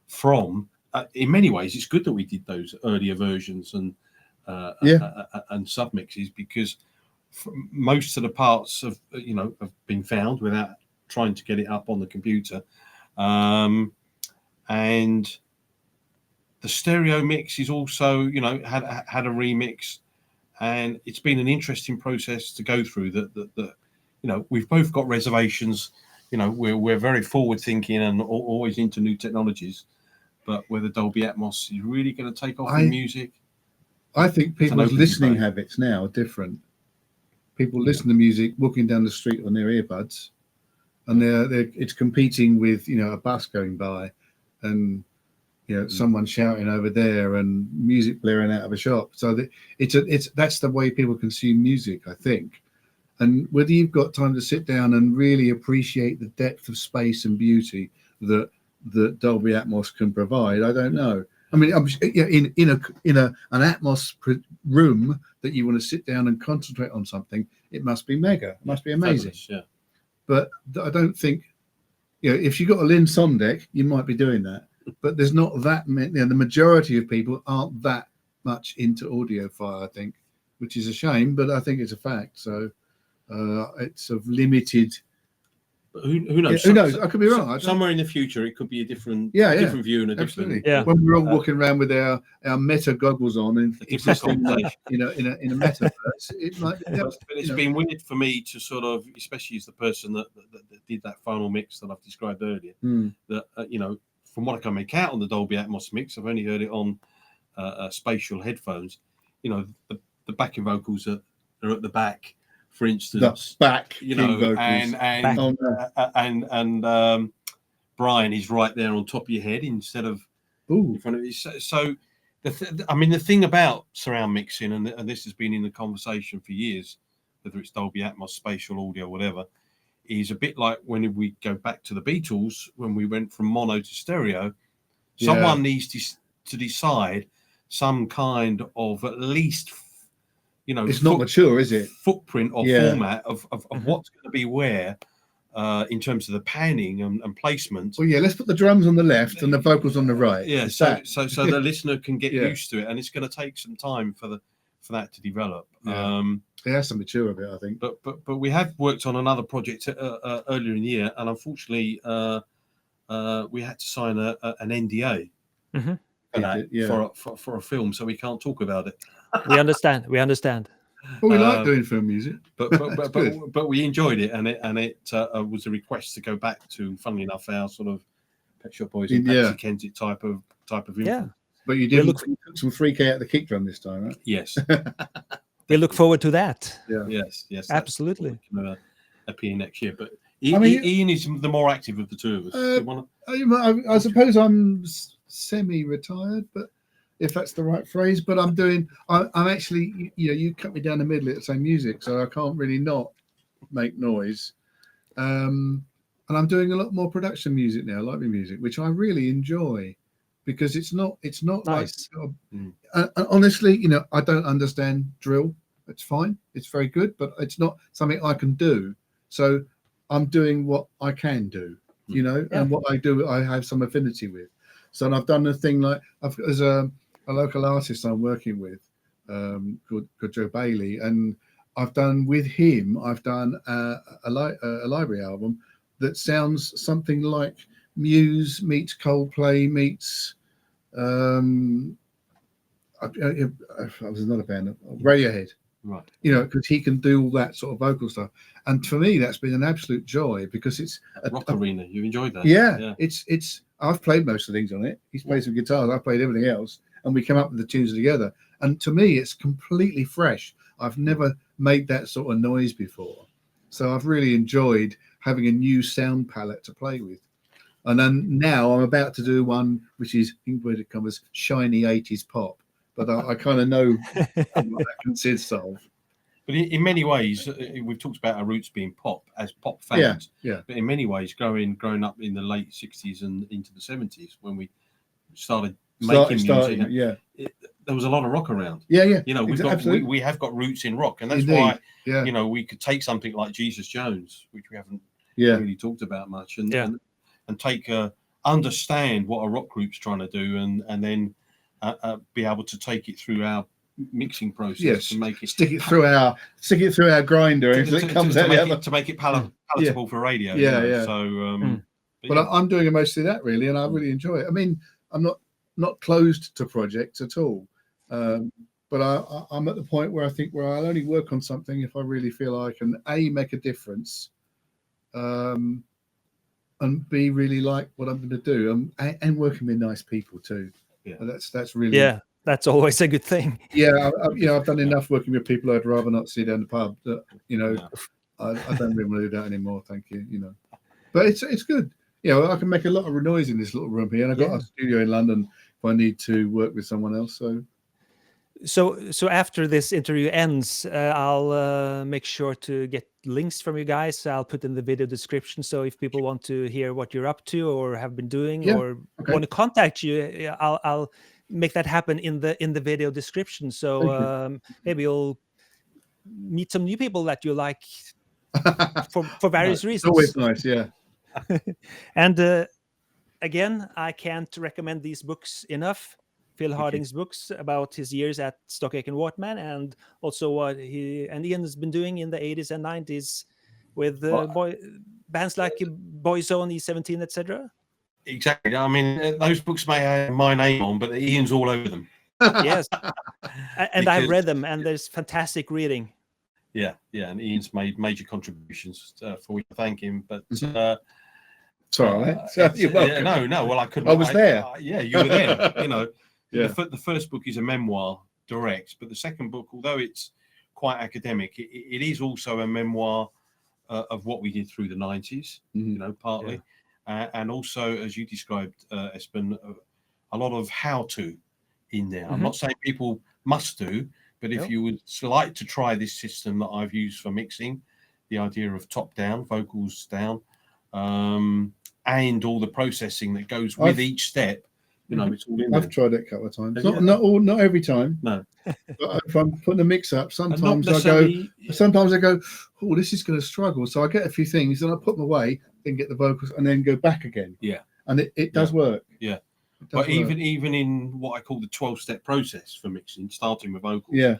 from. In many ways, it's good that we did those earlier versions and submixes, because most of the parts have been found without trying to get it up on the computer, and the stereo mix is also had a remix, and it's been an interesting process to go through. That we've both got reservations. We're very forward thinking and always into new technologies, but whether Dolby Atmos is really going to take off in music, I think It's an people's open listening debate. habits now are different. People listen to music walking down the street on their earbuds, and it's competing with, you know, a bus going by, and, you know, someone shouting over there, and music blaring out of a shop. So that's the way people consume music, I think. And whether you've got time to sit down and really appreciate the depth of space and beauty that Dolby Atmos can provide, I don't know. I mean, in an Atmos room that you want to sit down and concentrate on something, it must be mega. It must be amazing. Fabulous, yeah. But I don't think, you know, if you got a Linn Som deck, you might be doing that. But there's not that many. You know, the majority of people aren't that much into audiophile, I think, which is a shame, but I think it's a fact. So it's of limited. But who knows? Yeah, who knows? I could be wrong. Somewhere in the future, it could be a different, Yeah, different view and a absolutely. different. When we're all walking around with our meta goggles on and existing in a metaverse, it might. But it's been weird for me to sort of, especially as the person that did that final mix that I've described earlier, that you know, from what I can make out on the Dolby Atmos mix, I've only heard it on spatial headphones. You know, the backing vocals are at the back, for instance. The back, you know, vocals. and Brian is right there on top of your head instead of in front of you. So I mean, the thing about surround mixing, and this has been in the conversation for years, whether it's Dolby Atmos, spatial audio, whatever, is a bit like when we go back to the Beatles, when we went from mono to stereo. Someone needs to decide some kind of at least, you know, it's not mature, is it? Footprint or format of what's going to be where in terms of the panning and placement. Well, yeah, let's put the drums on the left and the vocals on the right. Yeah, so the listener can get used to it, and it's going to take some time for that to develop. It has to mature a bit, I think. But we have worked on another project earlier in the year, and unfortunately, we had to sign an NDA for a film, so we can't talk about it. We understand. Well, we like doing film music, but we enjoyed it, and it was a request to go back to, funnily enough, our sort of Pet Shop Boys and Patsy Kensit type of influence. Yeah. But you did took some 3K out of the kick drum this time, right? Yes. We look forward to that. Yeah. Yes. Absolutely. Appear next year, but Ian is the more active of the two of us. I suppose I'm semi-retired, but if that's the right phrase. But I'm actually, you know, you cut me down the middle at saying music, so I can't really not make noise. And I'm doing a lot more production music now, live music, which I really enjoy, because it's not nice. Like, honestly, you know, I don't understand drill. It's fine, it's very good, but it's not something I can do. So I'm doing what I can do, you know, and what I do, I have some affinity with. So I've done a thing like there's a local artist I'm working with called Joe Bailey, and I've done with him. I've done a library album that sounds something like Muse meets Coldplay meets I was another band, Radiohead. Right. You know, because he can do all that sort of vocal stuff, and for me that's been an absolute joy, because it's Rock Arena. You enjoyed that? Yeah. It's I've played most of the things on it. He's played some guitars, I've played everything else, and we come up with the tunes together. And to me, it's completely fresh. I've never made that sort of noise before, so I've really enjoyed having a new sound palette to play with. And then now I'm about to do one which is, inverted commas, shiny 80s pop. But I kind of know what that consists of. But in many ways, we've talked about our roots being pop as pop fans. Yeah. But in many ways, growing up in the late 60s and into the 70s, when we started making music, there was a lot of rock around. Yeah. You know, we have got roots in rock, and that's why you know, we could take something like Jesus Jones, which we haven't really talked about much, and take understand what a rock group's trying to do, and then be able to take it through our mixing process to make it stick it through our grinder until it comes out to make it palatable for radio. So but I'm doing mostly that, really, and I really enjoy it. I mean, I'm not closed to projects at all, but I'm at the point where I think I'll only work on something if I really feel I can make a difference, and B, really like what I'm going to do, and working with nice people too. That's really That's always a good thing. Yeah, I've done enough working with people I'd rather not see down the pub. That Yeah. I don't really want to do that anymore. Thank you. But it's good. I can make a lot of noise in this little room here, and I've got a studio in London if I need to work with someone else. So after this interview ends, I'll make sure to get links from you guys. I'll put in the video description. So if people want to hear what you're up to or have been doing or want to contact you, I'll make that happen in the video description. So maybe you'll meet some new people that you like for various reasons. Always nice, yeah. And again, I can't recommend these books enough. Phil Harding's books about his years at Aitken Waterman, and also what he and Ian has been doing in the 80s and 90s with bands like Boyzone, E17, etc. Exactly. I mean, those books may have my name on, but Ian's all over them. Yes, and I've read them, and there's fantastic reading. Yeah, and Ian's made major contributions for which I thank him. But it's all right. You're welcome. No. Well, I couldn't. I was there. Yeah, you were there. Yeah. The first book is a memoir, direct, but the second book, although it's quite academic, it is also a memoir of what we did through the 90s, partly. Yeah. And also, as you described, Espen, a lot of how-to in there. I'm not saying people must do, but if you would like to try this system that I've used for mixing, the idea of top-down, vocals down, and all the processing that goes with each step, it's all in there. I've tried it a couple of times. Not every time. No. But if I'm putting a mix up, sometimes I go, oh, this is going to struggle. So I get a few things, then I put them away, then get the vocals, and then go back again. Yeah. And it does work. Yeah. But even in what I call the 12-step process for mixing, starting with vocals,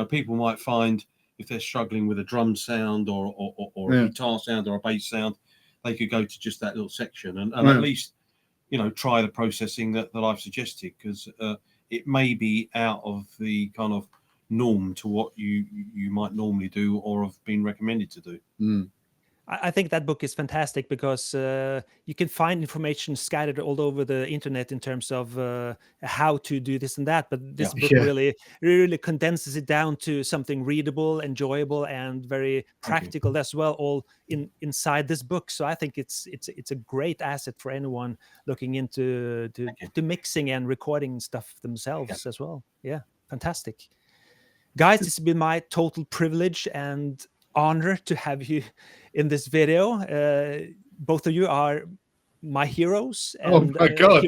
people might find if they're struggling with a drum sound or a guitar sound or a bass sound, they could go to just that little section and at least try the processing that I've suggested, because it may be out of the kind of norm to what you might normally do or have been recommended to do. I think that book is fantastic because you can find information scattered all over the internet in terms of how to do this and that. But this book really condenses it down to something readable, enjoyable, and very practical as well, all inside this book. So I think it's a great asset for anyone looking into mixing and recording stuff themselves as well. Yeah, fantastic. Guys, it's been my total privilege and honor to have you in this video. Both of you are my heroes and oh my God.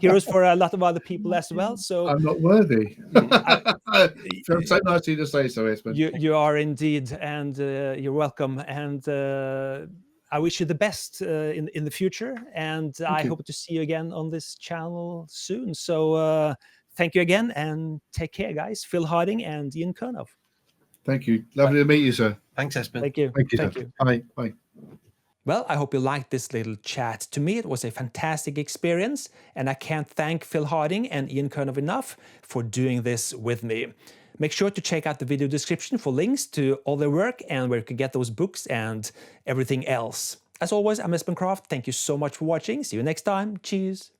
Heroes for a lot of other people as well. So I'm not worthy. It's so nice of you to say so, Espen. You are indeed, and you're welcome. And I wish you the best in the future. And I hope to see you again on this channel soon. So thank you again, and take care, guys. Phil Harding and Ian Curnow. Thank you. Lovely to meet you, sir. Thanks, Espen. Thank you. Thank you. Bye. Well, I hope you liked this little chat. To me, it was a fantastic experience, and I can't thank Phil Harding and Ian Curnow enough for doing this with me. Make sure to check out the video description for links to all their work and where you can get those books and everything else. As always, I'm Espen Kraft. Thank you so much for watching. See you next time. Cheers.